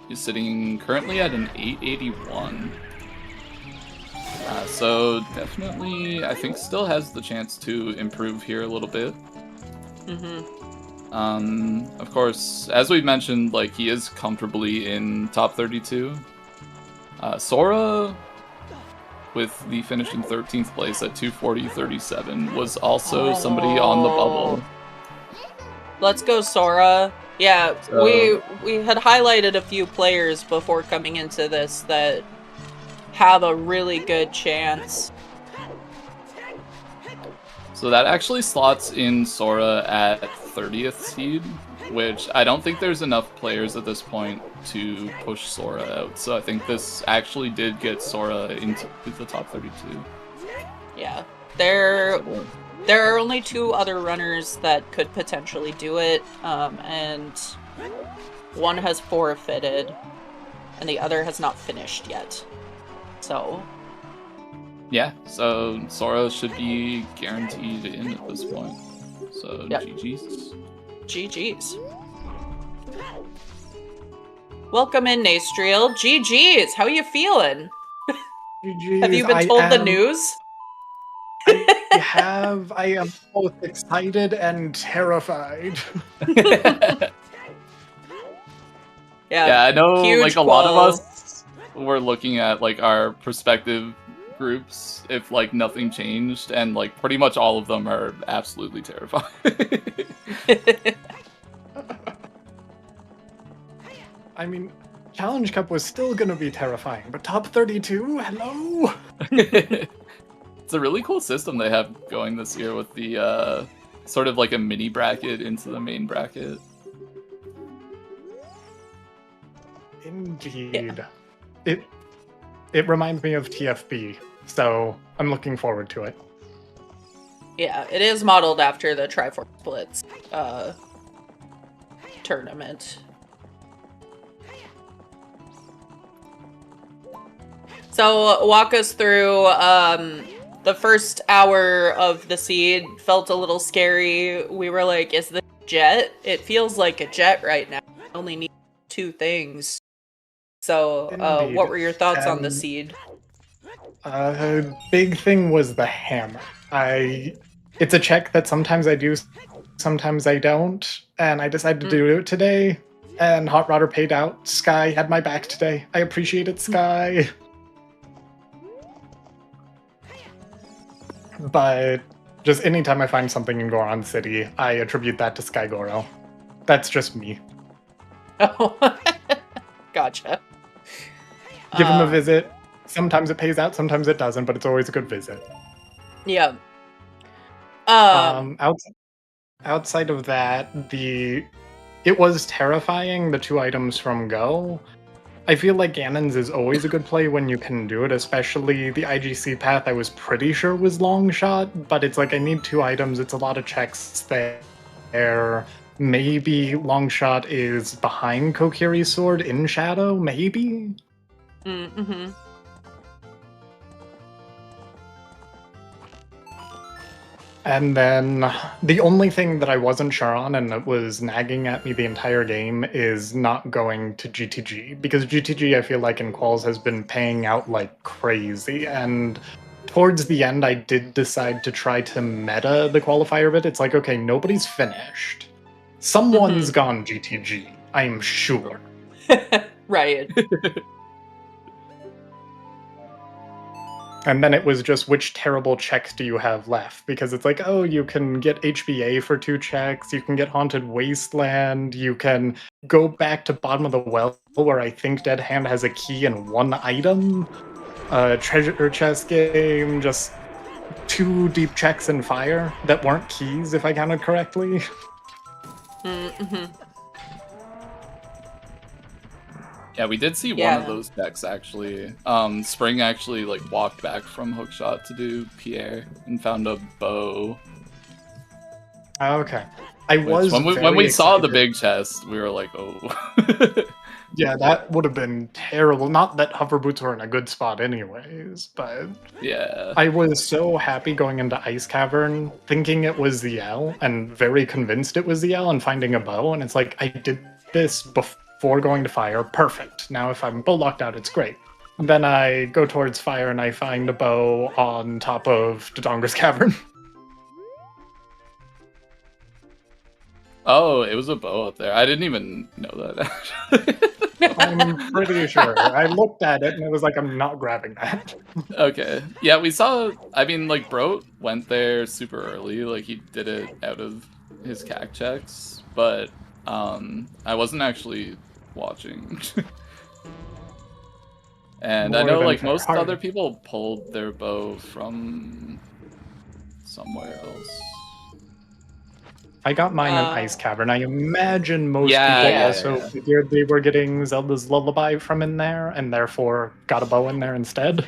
is sitting currently at an 881. So definitely, I think still has the chance to improve here a little bit. Of course, as we've mentioned, like he is comfortably in top 32. Sora, with the finish in 13th place at 240.37, was also somebody on the bubble. Let's go, Sora. Yeah, so, we had highlighted a few players before coming into this that have a really good chance. So that actually slots in Sora at 30th seed, which I don't think there's enough players at this point to push Sora out. So I think this actually did get Sora into the top 32. Yeah, there are only 2 other runners that could potentially do it, and one has forfeited, and the other has not finished yet. So yeah, so Sora should be guaranteed in at this point. So yep. GG's. Welcome in, Nastriel. GG's. How are you feeling? GG's. Have you been told the news? I am both excited and terrified. Yeah, I know like a lot of us were looking at like our prospective groups if like nothing changed, and like pretty much all of them are absolutely terrified. I mean, Challenge Cup was still gonna be terrifying, but top 32? Hello? It's a really cool system they have going this year with the sort of like a mini bracket into the main bracket. Indeed. Yeah. It reminds me of TFB, so I'm looking forward to it. Yeah, it is modeled after the Triforce Splits tournament. So walk us through the first hour of the seed felt a little scary. We were like, is this a jet? It feels like a jet right now. I only need 2 things. So Indeed. what were your thoughts on the And seed? big thing was the hammer. It's a check that sometimes I do, sometimes I don't, and I decided to do it today. And Hot Rodder paid out. Sky had my back today. I appreciate it, Sky. But just anytime I find something in Goron City, I attribute that to Sky Goro. That's just me. Oh, gotcha. Give him a visit. Sometimes it pays out, sometimes it doesn't, but it's always a good visit. Yeah. Outside of that, it was terrifying, the 2 items from Go. I feel like Ganon's is always a good play when you can do it, especially the IGC path I was pretty sure was long shot, but it's like I need 2 items, it's a lot of checks there. Maybe long shot is behind Kokiri's sword in shadow, maybe? Mm-hmm. And then the only thing that I wasn't sure on and that was nagging at me the entire game is not going to GTG. Because GTG, I feel like in Quals has been paying out like crazy. And towards the end, I did decide to try to meta the qualifier bit. It's like, okay, nobody's finished. Someone's gone GTG, I'm sure. Right. And then it was just, which terrible checks do you have left? Because it's like, oh, you can get HBA for 2 checks, you can get Haunted Wasteland, you can go back to Bottom of the Well, where I think Dead Hand has a key and 1 item. Treasure chest game, just 2 deep checks in fire that weren't keys, if I counted correctly. Mm-hmm. Yeah, we did see one of those decks actually. Spring actually like walked back from Hookshot to do Pierre and found a bow. Okay. When we saw the big chest, we were like, oh. Yeah, that would have been terrible. Not that hover boots were in a good spot anyways, but yeah. I was so happy going into Ice Cavern, thinking it was the L, and very convinced it was the L, and finding a bow, and it's like, I did this before going to fire, perfect. Now if I'm bow locked out, it's great. Then I go towards fire and I find a bow on top of Dodonga's Cavern. Oh, it was a bow up there. I didn't even know that, actually. I'm pretty sure. I looked at it and it was like, I'm not grabbing that. Okay. Yeah, we saw, I mean, like, Bro went there super early. Like, he did it out of his CAC checks, but I wasn't actually watching. And I know, like, most other people pulled their bow from somewhere else. I got mine in Ice Cavern. I imagine most people also figured they were getting Zelda's Lullaby from in there, and therefore got a bow in there instead.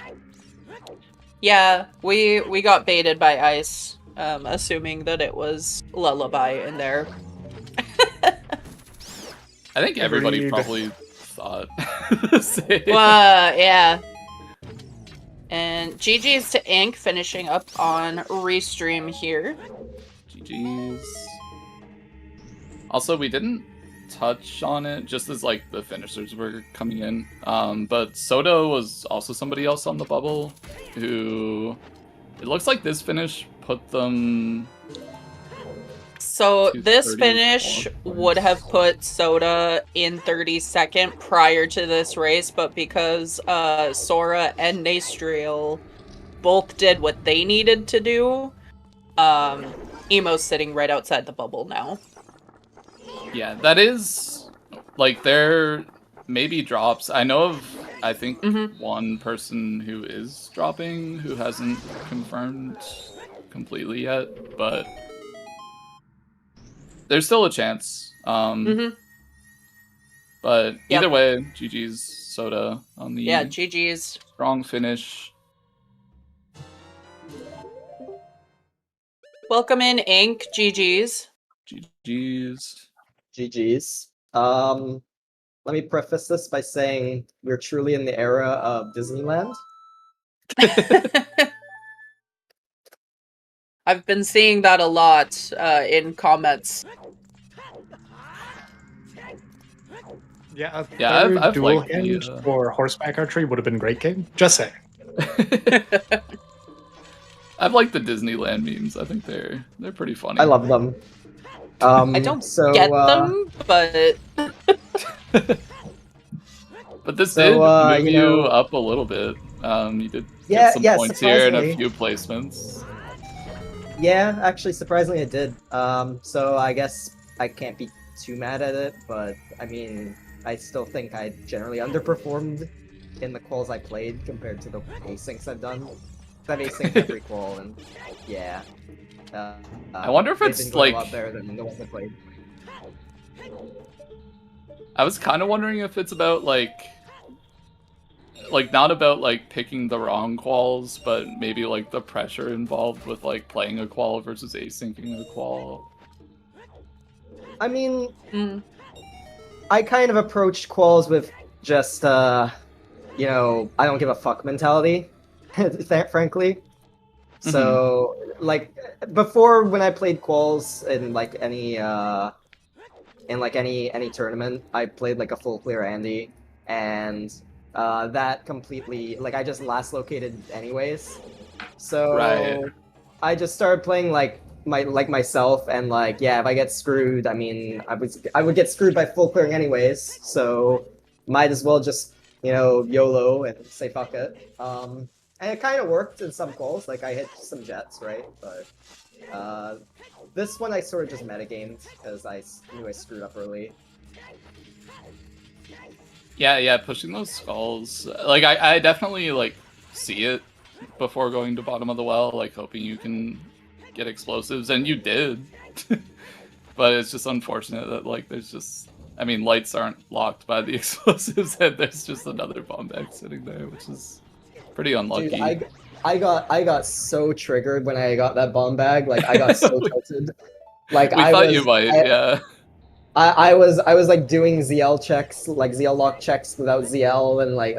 Yeah, we got baited by Ice, assuming that it was Lullaby in there. I think everybody probably thought. Well, yeah. And GG's to Ink finishing up on Restream here. GG's. Also, we didn't touch on it just as like the finishers were coming in. But Soda was also somebody else on the bubble who it looks like this finish put them. So this finish would have put Soda in 32nd prior to this race, but because Sora and Nastriel both did what they needed to do, Emo's sitting right outside the bubble now. Yeah, that is like there may be drops. I know of I think one person who is dropping who hasn't confirmed completely yet, but there's still a chance. But either way, GG's Soda on the GG's strong finish. Welcome in, Ink. GG's. GG's. GG's. Let me preface this by saying we're truly in the era of Disneyland. I've been seeing that a lot in comments. Yeah, a Yeah, third I've dual liked the, hinge or horseback archery would have been great game. Just saying. I've liked the Disneyland memes. I think they're pretty funny. I love them. I don't get them, but But this So, did move you you know- up a little bit. You did Yeah, get some yeah, points here and a surprisingly. few placements. Yeah, actually, surprisingly, it did. So I guess I can't be too mad at it, but I mean, I still think I generally underperformed in the quals I played compared to the asyncs I've done. I've asynced every qual, and yeah. I wonder if they've it's, been going a like- lot better than the ones I played. I was kind of wondering if it's about like not about like picking the wrong quals, but maybe like the pressure involved with like playing a qual versus asyncing a qual. I mean, mm, I kind of approached quals with just, you know, I don't give a fuck mentality, frankly. So, like, before when I played quals in like any tournament, I played like a full clear Andy, and that completely, like, I just last located anyways. So Right. I just started playing like myself, and like, yeah, if I get screwed, I mean, I would get screwed by full clearing anyways. So might as well just, you know, YOLO and say fuck it. And it kind of worked in some calls. Like I hit some jets, right? But this one I sort of just metagamed because I knew I screwed up early. Yeah, pushing those skulls. Like I definitely like see it before going to bottom of the well, like hoping you can get explosives, and you did. But it's just unfortunate that like there's just, I mean, lights aren't locked by the explosives, and there's just another bomb bag sitting there, which is pretty unlucky. Dude, I got so triggered when I got that bomb bag. Like I got so tilted. Like We thought you might, yeah. I was like doing ZL checks, like ZL lock checks without ZL, and like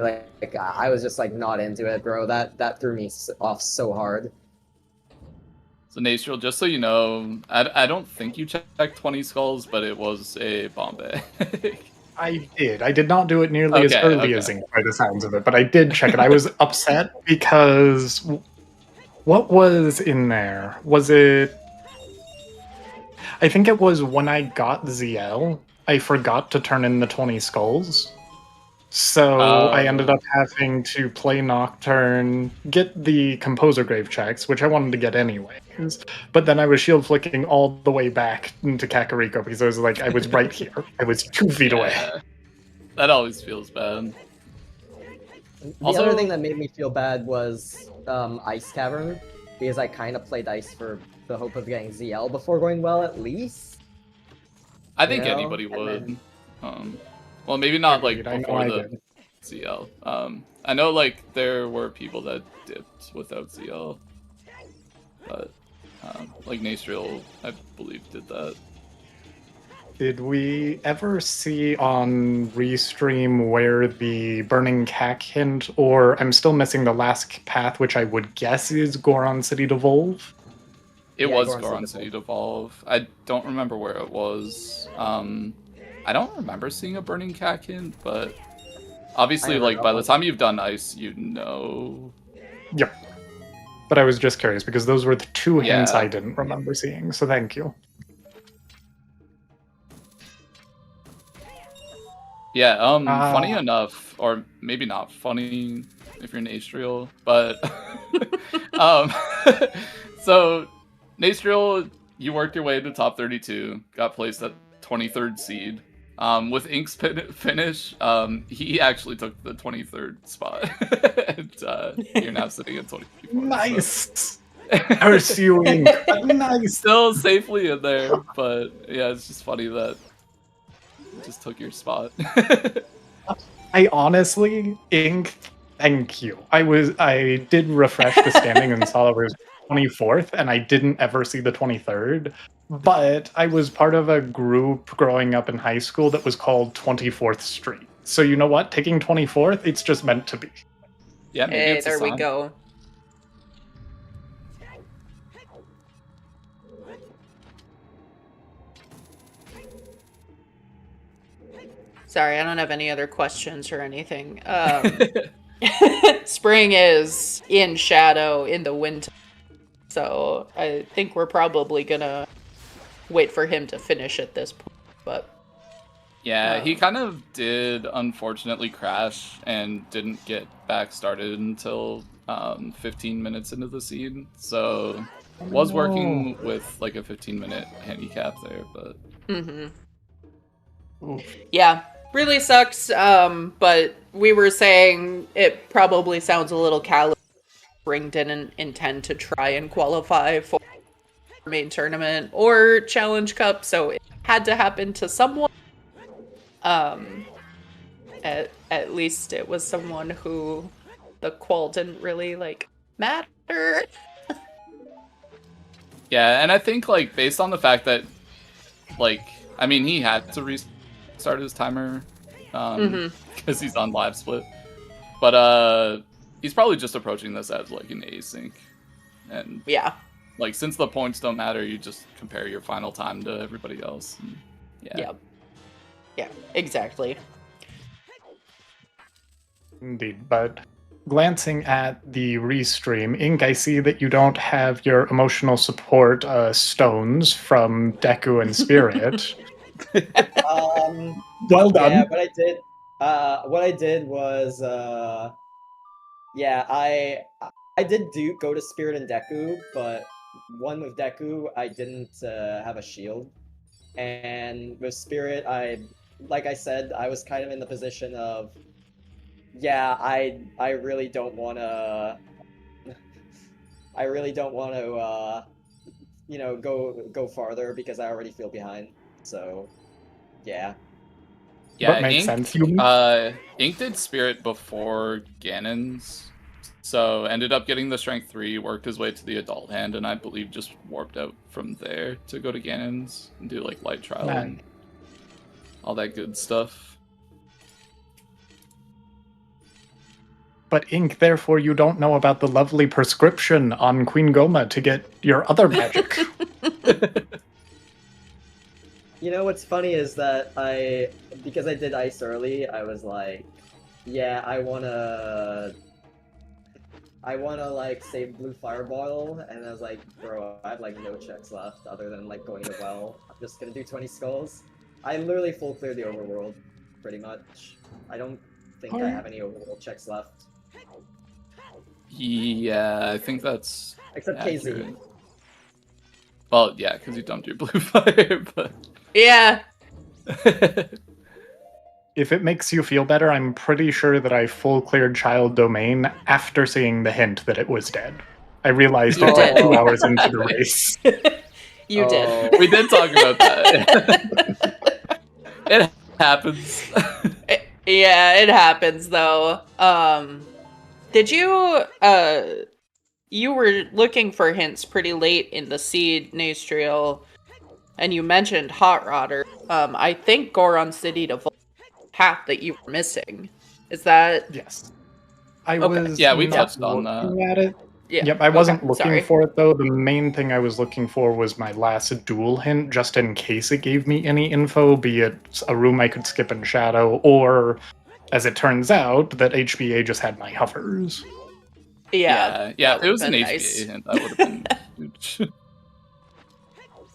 I was just like not into it, bro. That threw me off so hard. So Nastriel, just so you know, I don't think you checked 20 skulls, but it was a bomb bag. I did. I did not do it nearly as Okay, early okay. as Ink by the sounds of it, but I did check it. I was upset because what was in there? Was it? I think it was when I got ZL, I forgot to turn in the 20 skulls. So I ended up having to play Nocturne, get the Composer Grave checks, which I wanted to get anyways. But then I was shield flicking all the way back into Kakariko because I was like, I was right here. I was 2 feet away. Yeah. That always feels bad. The Also- other thing that made me feel bad was Ice Cavern, because I kind of played Ice for the hope of getting ZL before going well, at least. I think You know, anybody and would. Well, maybe not like Agreed, I know before I the did. ZL. I know like there were people that dipped without ZL, but like Nastriel, I believe, did that. Did we ever see on Restream where the Burning Cack hint, or I'm still missing the last path, which I would guess is Goron City Devolve? It Yeah, was Goron Goron City City Devolve. I don't remember where it was. I don't remember seeing a Burning Cack hint, but obviously, never like got by the one. time you've done Ice, you know. Yep. But I was just curious because those were the 2 hints Yeah. I didn't remember seeing, so thank you. Yeah, funny enough, or maybe not funny if you're Nastriel, but so Nastriel, you worked your way to top 32, got placed at 23rd seed. With Ink's finish, he actually took the 23rd spot, and you're now sitting at 24th. so- Nice! Curse you, Ink! Nice! Still safely in there, but yeah, it's just funny that it just took your spot. I honestly, Ink, thank you. I did refresh the standing and saw it was 24th, and I didn't ever see the 23rd. But I was part of a group growing up in high school that was called 24th Street. So you know what? Taking 24th, it's just meant to be. Yeah, maybe hey, it's a there we sign. go. Sorry, I don't have any other questions or anything. Spring is in shadow in the winter, so I think we're probably gonna wait for him to finish at this point. But Yeah, he kind of did unfortunately crash and didn't get back started until 15 minutes into the seed. So was working with like a 15-minute handicap there, but yeah, really sucks. But we were saying it probably sounds a little callous. Spring didn't intend to try and qualify for main tournament or Challenge Cup, so it had to happen to someone. At least it was someone who the qual didn't really like matter. yeah, and I think like based on the fact that like I mean he had to restart his timer because he's on live split, but he's probably just approaching this as like an async, and Yeah. like since the points don't matter, you just compare your final time to everybody else. And, yeah. Yeah, exactly. Indeed, but glancing at the restream, Ink, I see that you don't have your emotional support stones from Deku and Spirit. Well done. Yeah, what I did was, yeah, I did go to Spirit and Deku, but one with Deku, I didn't have a shield, and with Spirit, like I said, I was kind of in the position of, yeah, I really don't want to, you know, go farther because I already feel behind. So, yeah. Yeah, That makes sense. Ink did Spirit before Ganon's, so ended up getting the Strength 3, worked his way to the Adult Hand, and I believe just warped out from there to go to Ganon's and do like Light Trial and all that good stuff. But Ink, therefore you don't know about the lovely prescription on Queen Goma to get your other magic. You know what's funny is that because I did ice early, I was like, yeah, I wanna like save blue fireball, and I was like, bro, I have like no checks left other than like going to well. I'm just gonna do 20 skulls. I literally full cleared the overworld, pretty much. I don't think I have any overworld checks left. Yeah, I think that's Except accurate. KZ. Well, yeah, because you don't do blue fire, but Yeah. If it makes you feel better, I'm pretty sure that I full cleared Child Domain after seeing the hint that it was dead. I realized You it like did. 2 hours into the race. You did. we did talk about that. It happens. Yeah, it happens though. Did you you were looking for hints pretty late in the seed, Nastriel, and you mentioned Hot Rodder. I think Goron City to path that you were missing. Is that Yes. I Okay. was Yeah, we not touched on that. looking at it. Yeah. Yep, I wasn't looking sorry. for it though. The main thing I was looking for was my last duel hint, just in case it gave me any info, be it a room I could skip in shadow, or, as it turns out, that HBA just had my hovers. Yeah. Yeah. that It was an would've HBA been nice. hint. That would have been huge.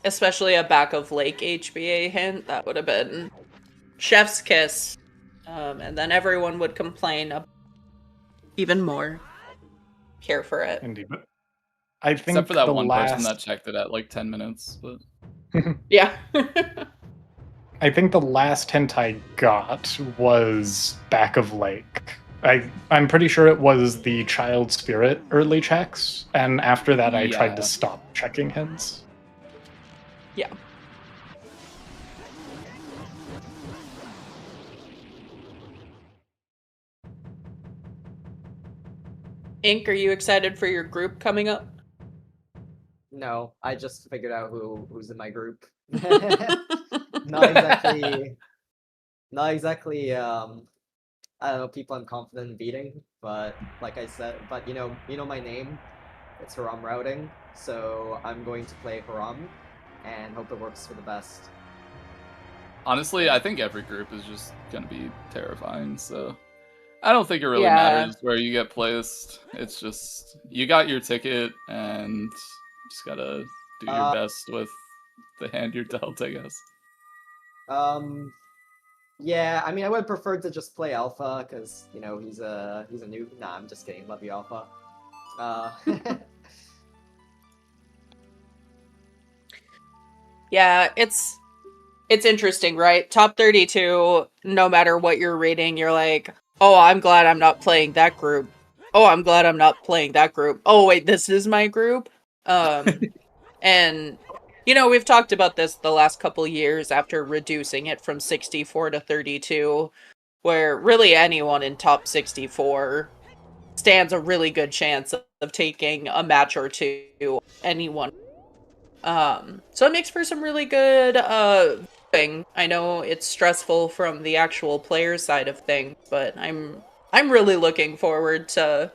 Especially a back of lake HBA hint. That would have been chef's kiss. And then everyone would complain even more. Care for it. Indeed, but I think Except for that the one last... person that checked it at like 10 minutes. But Yeah. I think the last hint I got was back of lake. I'm pretty sure it was the child spirit early checks, and after that I tried to Yeah. stop checking hints. Yeah. Ink, are you excited for your group coming up? No, I just figured out who's in my group. Not exactly. I don't know, people I'm confident in beating, but like I said, but you know my name. It's Haram routing, so I'm going to play Haram and hope it works for the best. Honestly, I think every group is just gonna be terrifying, so I don't think it really Yeah. matters where you get placed. It's just you got your ticket and just gotta do your best with the hand you're dealt, I guess. Yeah, I mean, I would prefer to just play Alpha because he's a noob. Nah, I'm just kidding. Love you, Alpha. Yeah, it's interesting, right? Top 32, no matter what you're rating, you're like, oh, I'm glad I'm not playing that group. Oh, I'm glad I'm not playing that group. Oh, wait, this is my group? And, we've talked about this the last couple years after reducing it from 64 to 32, where really anyone in top 64 stands a really good chance of taking a match or two, anyone. So it makes for some really good viewing. I know it's stressful from the actual player side of things, but I'm really looking forward to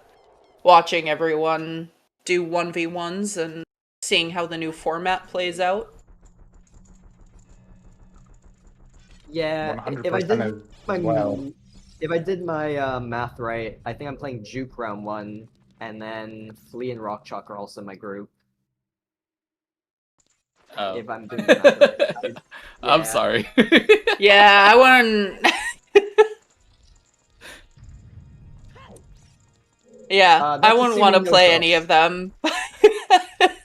watching everyone do 1v1s and seeing how the new format plays out. Yeah, 100% as well. if I did my math right, I think I'm playing Juke round 1, and then Flea and Rock Chalk are also my group. Oh. If I'm doing the math right. I'm sorry. Yeah, I want. Yeah, I wouldn't want to play any of them.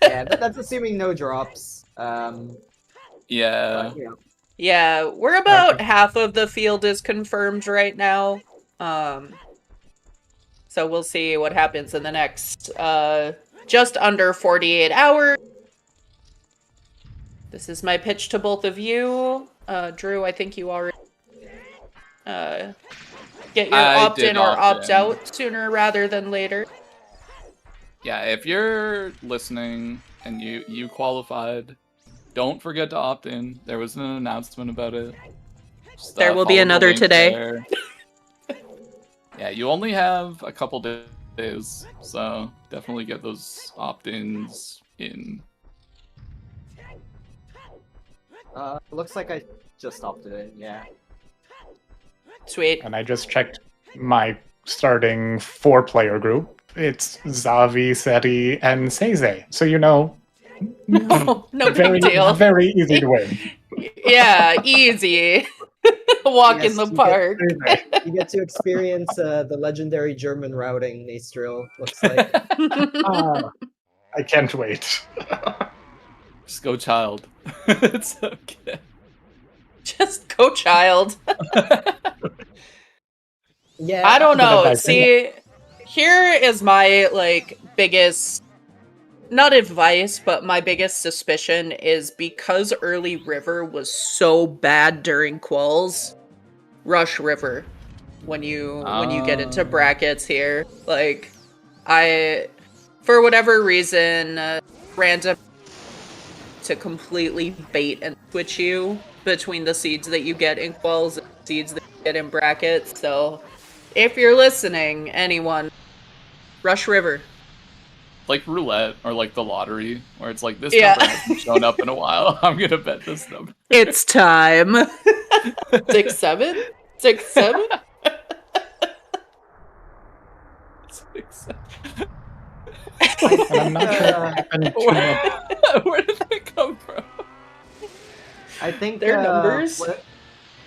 Yeah, that's assuming no drops. Yeah. But, Yeah, we're about half of the field is confirmed right now. So we'll see what happens in the next just under 48 hours. This is my pitch to both of you. Drew, I think you already get your opt-in or opt-out sooner rather than later. Yeah, if you're listening and you qualified, don't forget to opt in. There was an announcement about it. Just, there will be another today. Yeah, you only have a couple days, so definitely get those opt-ins in. Looks like I just opted in, yeah. Sweet. And I just checked my starting 4-player group. It's Zavi, Seti, and Seize. So no very, big deal. Very easy to win. Yeah, easy. Walk in the park. You get to experience the legendary German routing, Nastril, looks like. I can't wait. Just go, child. It's okay. Just go, child. Yeah, I don't know. See, here is my biggest, not advice, but my biggest suspicion is because early River was so bad during quals, rush River when you get into brackets here. For whatever reason, random to completely bait and switch you between the seeds that you get in quals and seeds that you get in brackets. So if you're listening, anyone, rush River. Like roulette or like the lottery, where it's like this number hasn't shown up in a while. I'm gonna bet this number. It's time. 6-7? 6-7? 6-7. I'm not sure where did that come from? I think their numbers.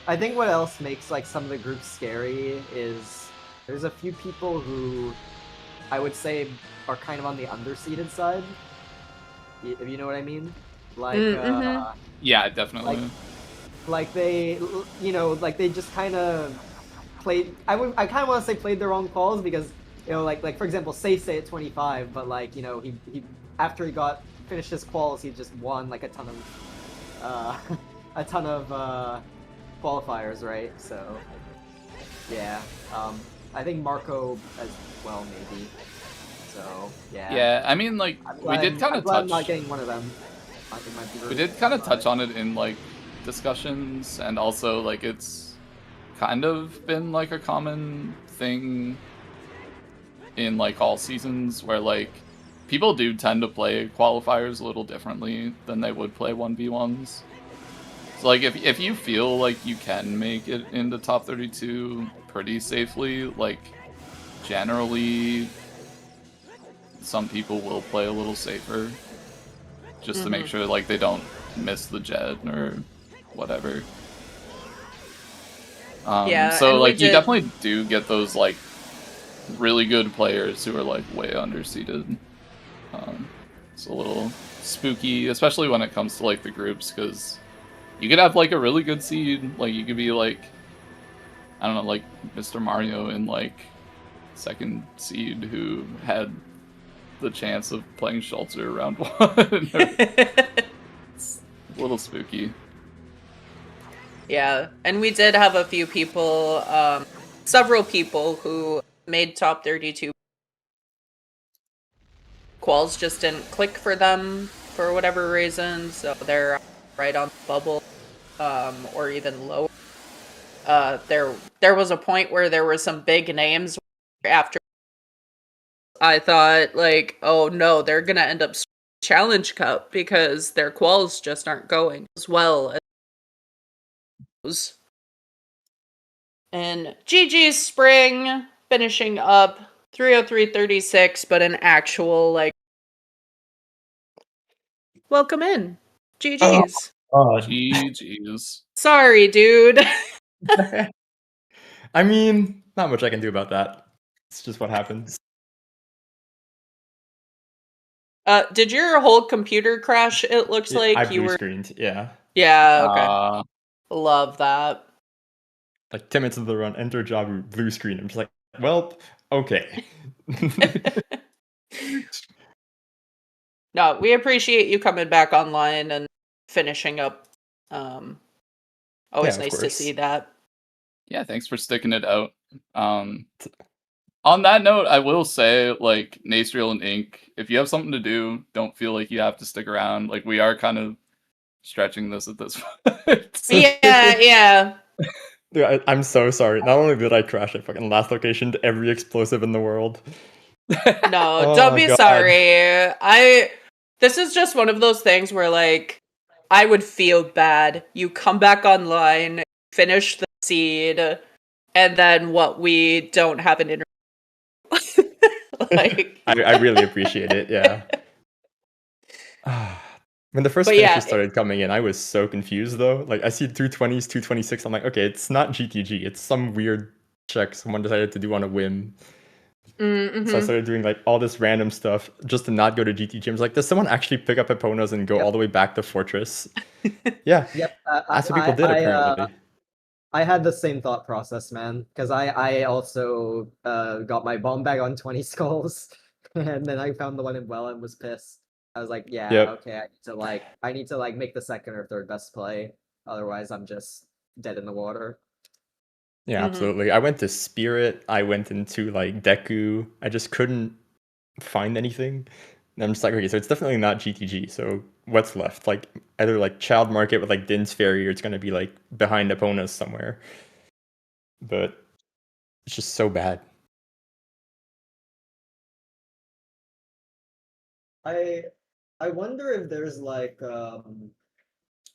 I think what else makes some of the groups scary is there's a few people who I would say are kind of on the underseeded side. If you know what I mean? Yeah, definitely. They just kind of played. I kind of want to say played the wrong calls because for example, Say at 25, but he after he finished his quals, he just won a ton of qualifiers, right? So yeah, I think Marco as well maybe. So yeah. Yeah, I mean we did kind of touch. I'm not getting one of them. We did kind of touch on it in discussions, and also it's kind of been a common thing in all seasons where people do tend to play qualifiers a little differently than they would play 1v1s. So like if you feel like you can make it into top 32 pretty safely, like generally some people will play a little safer just to make sure like they don't miss the jet or whatever. Yeah, So and we like you did. definitely do get those like really good players who are like way underseeded. It's a little spooky, especially when it comes to like the groups, because you could have like a really good seed. Like you could be like, I don't know, like Mr. Mario in like second seed who had the chance of playing Schultzer round 1. It's a little spooky. Yeah, and we did have a few people, several people who made top 32. Quals just didn't click for them for whatever reason, so they're right on the bubble, or even lower. There was a point where there were some big names after. I thought like, oh no, they're gonna end up Challenge Cup because their quals just aren't going as well as those. And GG's Spring finishing up 303.36, but an actual like welcome in. GG's. GG's. Sorry, dude. I mean, not much I can do about that. It's just what happens. Did your whole computer crash? It looks like I you blue were. screened, yeah. Yeah, okay. Love that. Like 10 minutes of the run, enter job, blue screen. I'm just like, well, okay. No, we appreciate you coming back online and finishing up. Always Yeah, nice to course. see that. Yeah, thanks for sticking it out. On that note, I will say, like, Nasriel and Ink, if you have something to do, don't feel like you have to stick around. Like, we are kind of stretching this at this point. Yeah. Dude, I'm so sorry. Not only did I crash at fucking last location to every explosive in the world. No, Oh, don't be God. sorry. This is just one of those things where, like, I would feel bad. You come back online, finish the seed, and then we don't have an interview. Like, I really appreciate it, yeah. When the first But finishes yeah, started coming in, I was so confused though. Like I see 220s, 226. I'm like, okay, it's not GTG. It's some weird check someone decided to do on a whim. So I started doing like all this random stuff just to not go to GTG. I was like, does someone actually pick up Eponas and go all the way back to Fortress? Yeah. Yep. That's what people did apparently. I had the same thought process, man, because I also got my bomb bag on 20 skulls, and then I found the one in well and was pissed. I was like, yeah, Yep. okay, I need to like make the second or third best play, otherwise I'm just dead in the water. Yeah, absolutely. I went to Spirit. I went into like Deku. I just couldn't find anything. And I'm just like, okay, so it's definitely not GTG. So what's left? Like either like Child Market with like Din's Ferry, or it's gonna be like behind Eponas somewhere. But it's just so bad. I wonder if there's like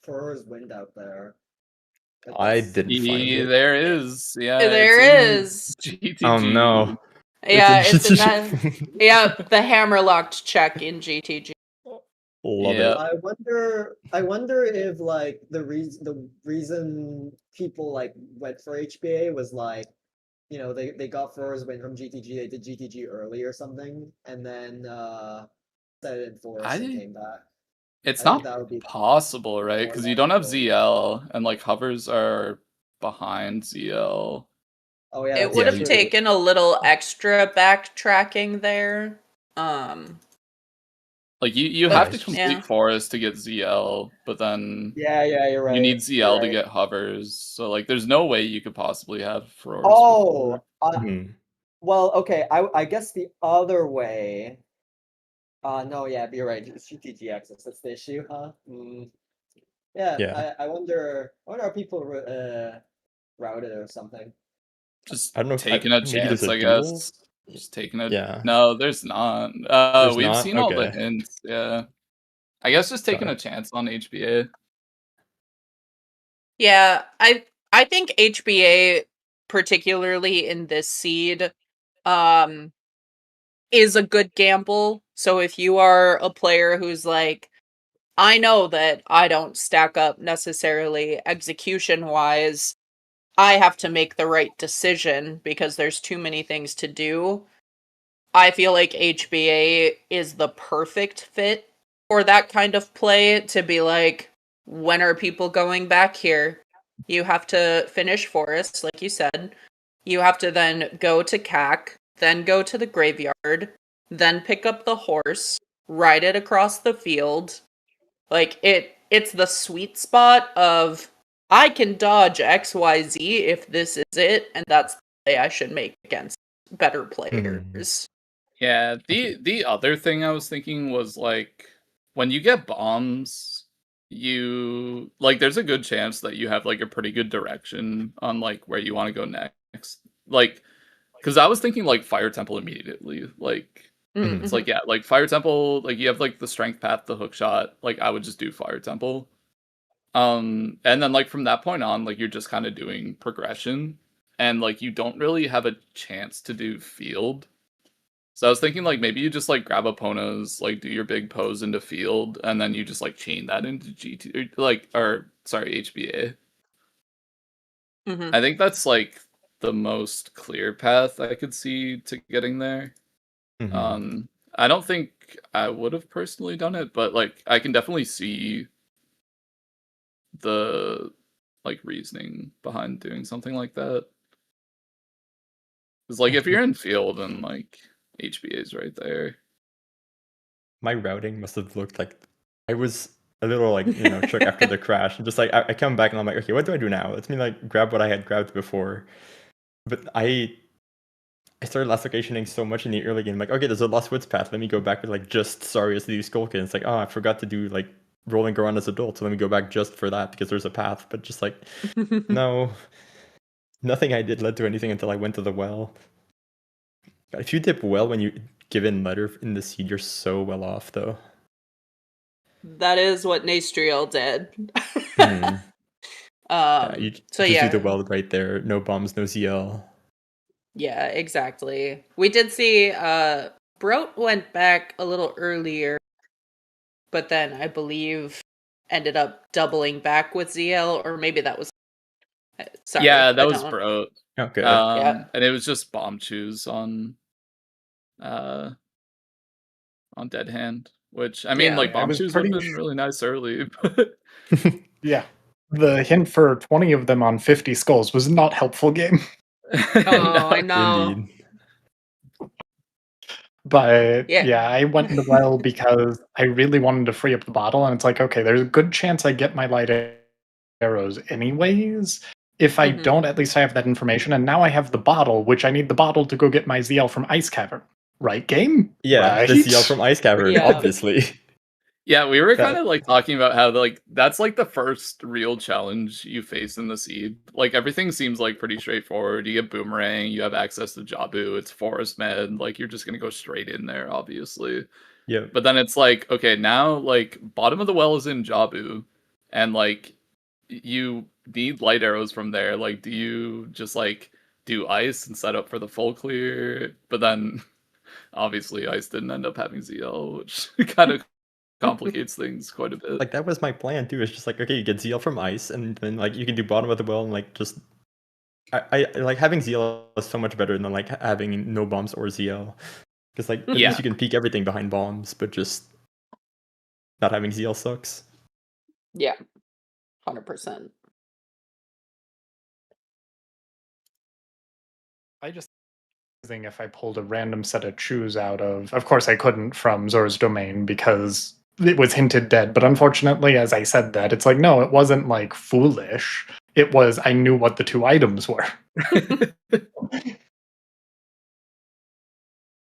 Furor's Wind out there. I didn't find it. There is. Yeah. there is. GTG. Oh no. Yeah, it's in GTG. that. Yeah, the hammerlocked check in GTG. Love Yeah. it. I wonder if like the reason people like went for HBA was like, you know, they got Furor's Wind from GTG, they did GTG early or something, and then set it in Forest and came back. It's I think not that would be possible, right? Because you don't have ZL, and like hovers are behind ZL. Oh yeah, It that's would have true. taken a little extra backtracking there. Like you But- have to complete yeah. Forest to get ZL, but then Yeah, you're right. you need ZL You're to right. get hovers. So like there's no way you could possibly have Forest. Oh, Mhm. well, okay. I guess the other way. No, yeah, you're right. It's GTG access. That's the issue, huh? Yeah. Yeah. I wonder how people routed or something. Just I don't know if taking I- a maybe chance, there's a I duel? guess. Just taking a Yeah. No, there's not. There's We've not? seen all the Okay. hints, yeah. I guess just taking Sorry. a chance on HBA. Yeah, I think HBA, particularly in this seed, um, is a good gamble. So if you are a player who's like, I know that I don't stack up necessarily execution wise, I have to make the right decision because there's too many things to do. I feel like HBA is the perfect fit for that kind of play to be like, when are people going back here? You have to finish Forest, like you said. You have to then go to CAC, then go to the graveyard, then pick up the horse, ride it across the field. Like it's the sweet spot of I can dodge XYZ if this is it, and that's the play I should make against better players. Yeah, the other thing I was thinking was like when you get bombs, you like there's a good chance that you have like a pretty good direction on like where you want to go next. Like cuz I was thinking like Fire Temple immediately. Like it's like yeah, like Fire Temple, like you have like the strength path, the hook shot, like I would just do Fire Temple. And then like from that point on, like you're just kind of doing progression and like you don't really have a chance to do field. So I was thinking like maybe you just like grab Epona's, like do your big pose into field, and then you just like chain that into GT or sorry, HBA. I think that's like the most clear path I could see to getting there. I don't think I would have personally done it, but like I can definitely see the like reasoning behind doing something like that. Because like if you're in field and like HBA is right there. My routing must have looked like I was a little like shook after the crash, and just like I come back and I'm like, okay, what do I do now? Let me like grab what I had grabbed before. But I started last locationing so much in the early game, like okay, there's a Lost Woods path. Let me go back with like just Sarius to do Skulkin. It's like oh, I forgot to do like Rolling Goron as adult, so let me go back just for that because there's a path. But just like no, nothing I did led to anything until I went to the well. God, if you dip well when you give in letter in the seed, you're so well off though. That is what Nastriel did. Yeah, you so just yeah. do the weld right there. No bombs, no ZL. Yeah, exactly. We did see Broat went back a little earlier, but then I believe ended up doubling back with ZL, or maybe that was sorry. Yeah, that I was don't- Broat. Okay. Yeah. And it was just bomb choose on Dead Hand, which I mean Yeah. like I bomb was choose would have pretty been really nice early, but Yeah. The hint for 20 of them on 50 skulls was not helpful game. Oh, I know. Indeed. But Yeah. yeah, I went in the well because I really wanted to free up the bottle, and it's like, okay, there's a good chance I get my light arrows anyways. If I don't, at least I have that information, and now I have the bottle, which I need the bottle to go get my ZL from Ice Cavern. Right, game? Yeah, right? the ZL from Ice Cavern, Yeah. obviously. yeah, we were That- kind of like talking about how like that's like the first real challenge you face in the seed. Like everything seems like pretty straightforward. You get Boomerang, you have access to Jabu, it's Forest Med, like you're just gonna go straight in there, obviously. Yeah. But then it's like, okay, now like bottom of the well is in Jabu, and like you need light arrows from there. Like, do you just like do ice and set up for the full clear? But then obviously ice didn't end up having ZL, which kind of complicates things quite a bit. Like that was my plan too. It's just like okay, you get ZL from Ice, and then like you can do bottom of the well and like just I like having ZL is so much better than like having no bombs or ZL. Because like at Yeah. least you can peek everything behind bombs, but just not having ZL sucks. Yeah. 100%. I just if I pulled a random set of choose out of course I couldn't from Zora's Domain because it was hinted dead, but unfortunately as I said that, it's like no, it wasn't like foolish. It was I knew what the two items were.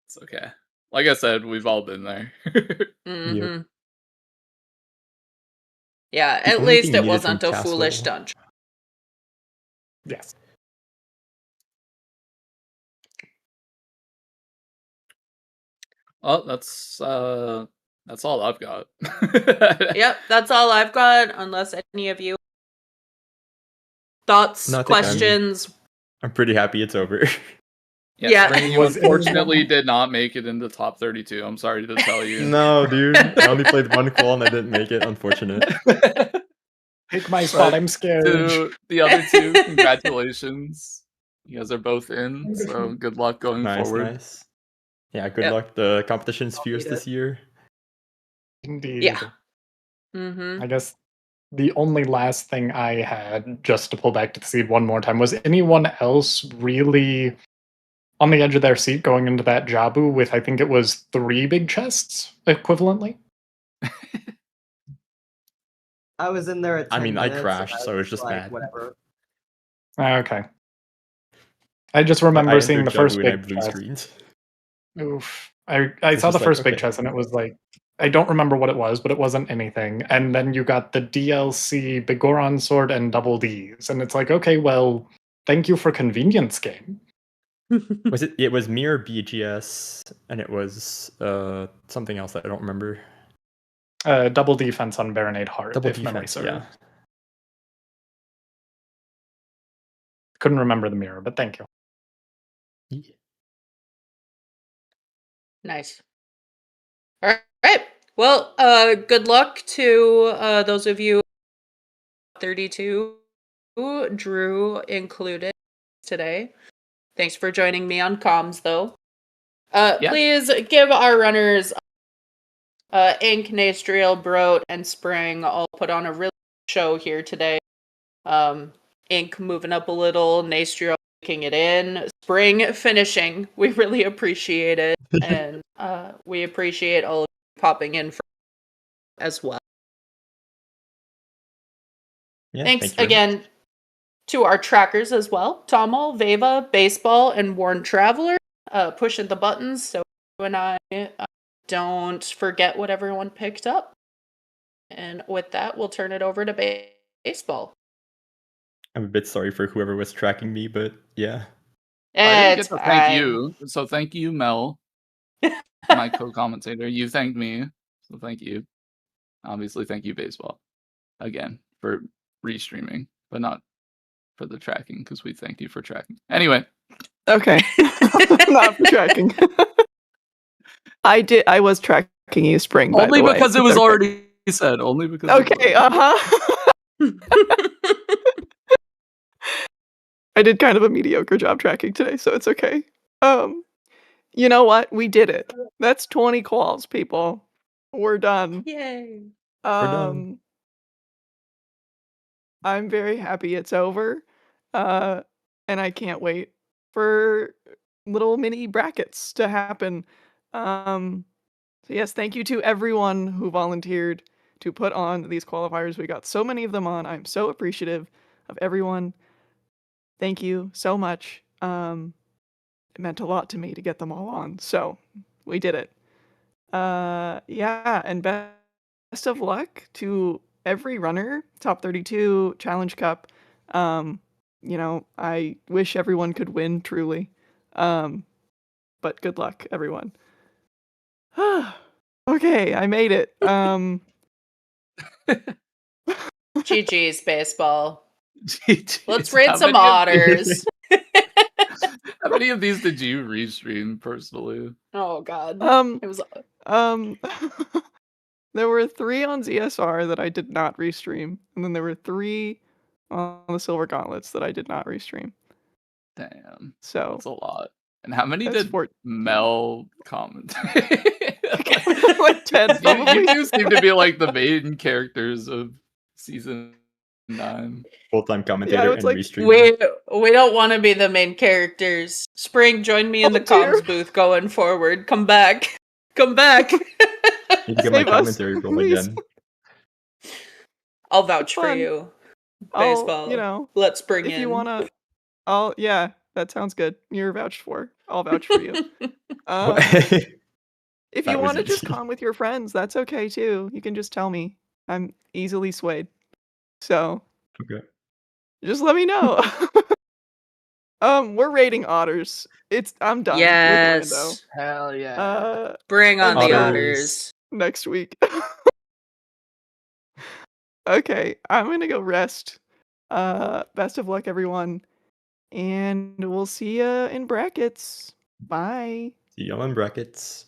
It's okay. Like I said, we've all been there. Yeah, The at only least thing you it needed wasn't from a foolish Castle- dungeon. Yes. Well, that's all I've got. Yep, that's all I've got, unless any of you Thoughts, No, I think questions? I'm pretty happy it's over. Yeah. Spring, you Was unfortunately anyone- did not make it into top 32. I'm sorry to tell you. No, dude. I only played one qual and I didn't make it. Unfortunate. Take my spot. I'm scared. To the other two, congratulations. You guys are both in, so good luck going Nice, forward. nice. Yeah, good Yep. luck. The competition's I'll fierce beat this it. year. Indeed. Yeah. Mm-hmm. I guess the only last thing I had, just to pull back to the seed one more time, was anyone else really on the edge of their seat going into that Jabu with, I think it was 3 big chests equivalently? I was in there at 10 I mean, I minutes, crashed, and I so it was was just like, bad. whatever. Okay. I just I remember seeing the entered first Jabu and I big blue chest. screened. Oof. I It's saw the just like, first big okay. chest and it was like, I don't remember what it was, but it wasn't anything. And then you got the DLC Bigoron Sword and double Ds. And it's like, okay, well, thank you for convenience, game. Was it? It was Mirror BGS, and it was something else that I don't remember. Double defense on Baronade Heart, Double if memory defense, serves. yeah. Couldn't remember the mirror, but thank you. Nice. All right. Well, good luck to those of you 32, Drew included today. Thanks for joining me on comms, though. Yeah. Please give our runners Ink, Nastriel, Broat, and Spring all put on a really good show here today. Ink moving up a little, Nastriel making it in, Spring finishing. We really appreciate it, and we appreciate all of you popping in as well. Yeah, Thanks thank you very much. again to our trackers as well, Tommel, Veva, Baseball, and Worn Traveler, pushing the buttons so you and I don't forget what everyone picked up. And with that, we'll turn it over to Baseball. I'm a bit sorry for whoever was tracking me, but yeah. I didn't It's get to fine. thank you, so thank you, Mel, my co-commentator. You thanked me, so thank you. Obviously, thank you, Baseball, again, for restreaming, but not for the tracking, because we thanked you for tracking. Anyway. Okay. Not for tracking. I was tracking you, Spring, by Only the way. because it It's was okay. already said. Only because Okay, I did kind of a mediocre job tracking today, so it's okay. You know what? We did it. That's 20 quals, people. We're done. Yay. We're done. I'm very happy it's over. And I can't wait for little mini brackets to happen. So yes, thank you to everyone who volunteered to put on these qualifiers. We got so many of them on. I'm so appreciative of everyone. Thank you so much. It meant a lot to me to get them all on. So we did it. Yeah, and best of luck to every runner, top 32, Challenge Cup. You know, I wish everyone could win, truly. But good luck, everyone. Okay, I made it. GG's, Baseball. GG's. Let's raid How some many of otters. How many of these did you restream personally? Oh, God. It was... There were 3 on ZSR that I did not restream, and then there were 3 on the Silver Gauntlets that I did not restream. Damn, So that's a lot. And how many that's did 14. Mel comment? Like 10, probably. You do seem to be like the main characters of season 9. Full-time commentator it's and like- restreamer. We don't want to be the main characters. Spring, join me in the comms booth going forward. Come back. Come back. Need to get my Save us, commentary role please. again. I'll vouch for Fun. you. I'll, Baseball. you know, Let's bring if in. you wanna, yeah, that sounds good. You're vouched for. I'll vouch for you. If That you was want to just easy. con with your friends, that's okay too. You can just tell me. I'm easily swayed. So Okay. just let me know. We're raiding otters. I'm done with Rando. Yes. Hell yeah. Bring on the until otters. next week. Okay, I'm gonna go rest. Best of luck, everyone. And we'll see you in brackets. Bye. See y'all in brackets.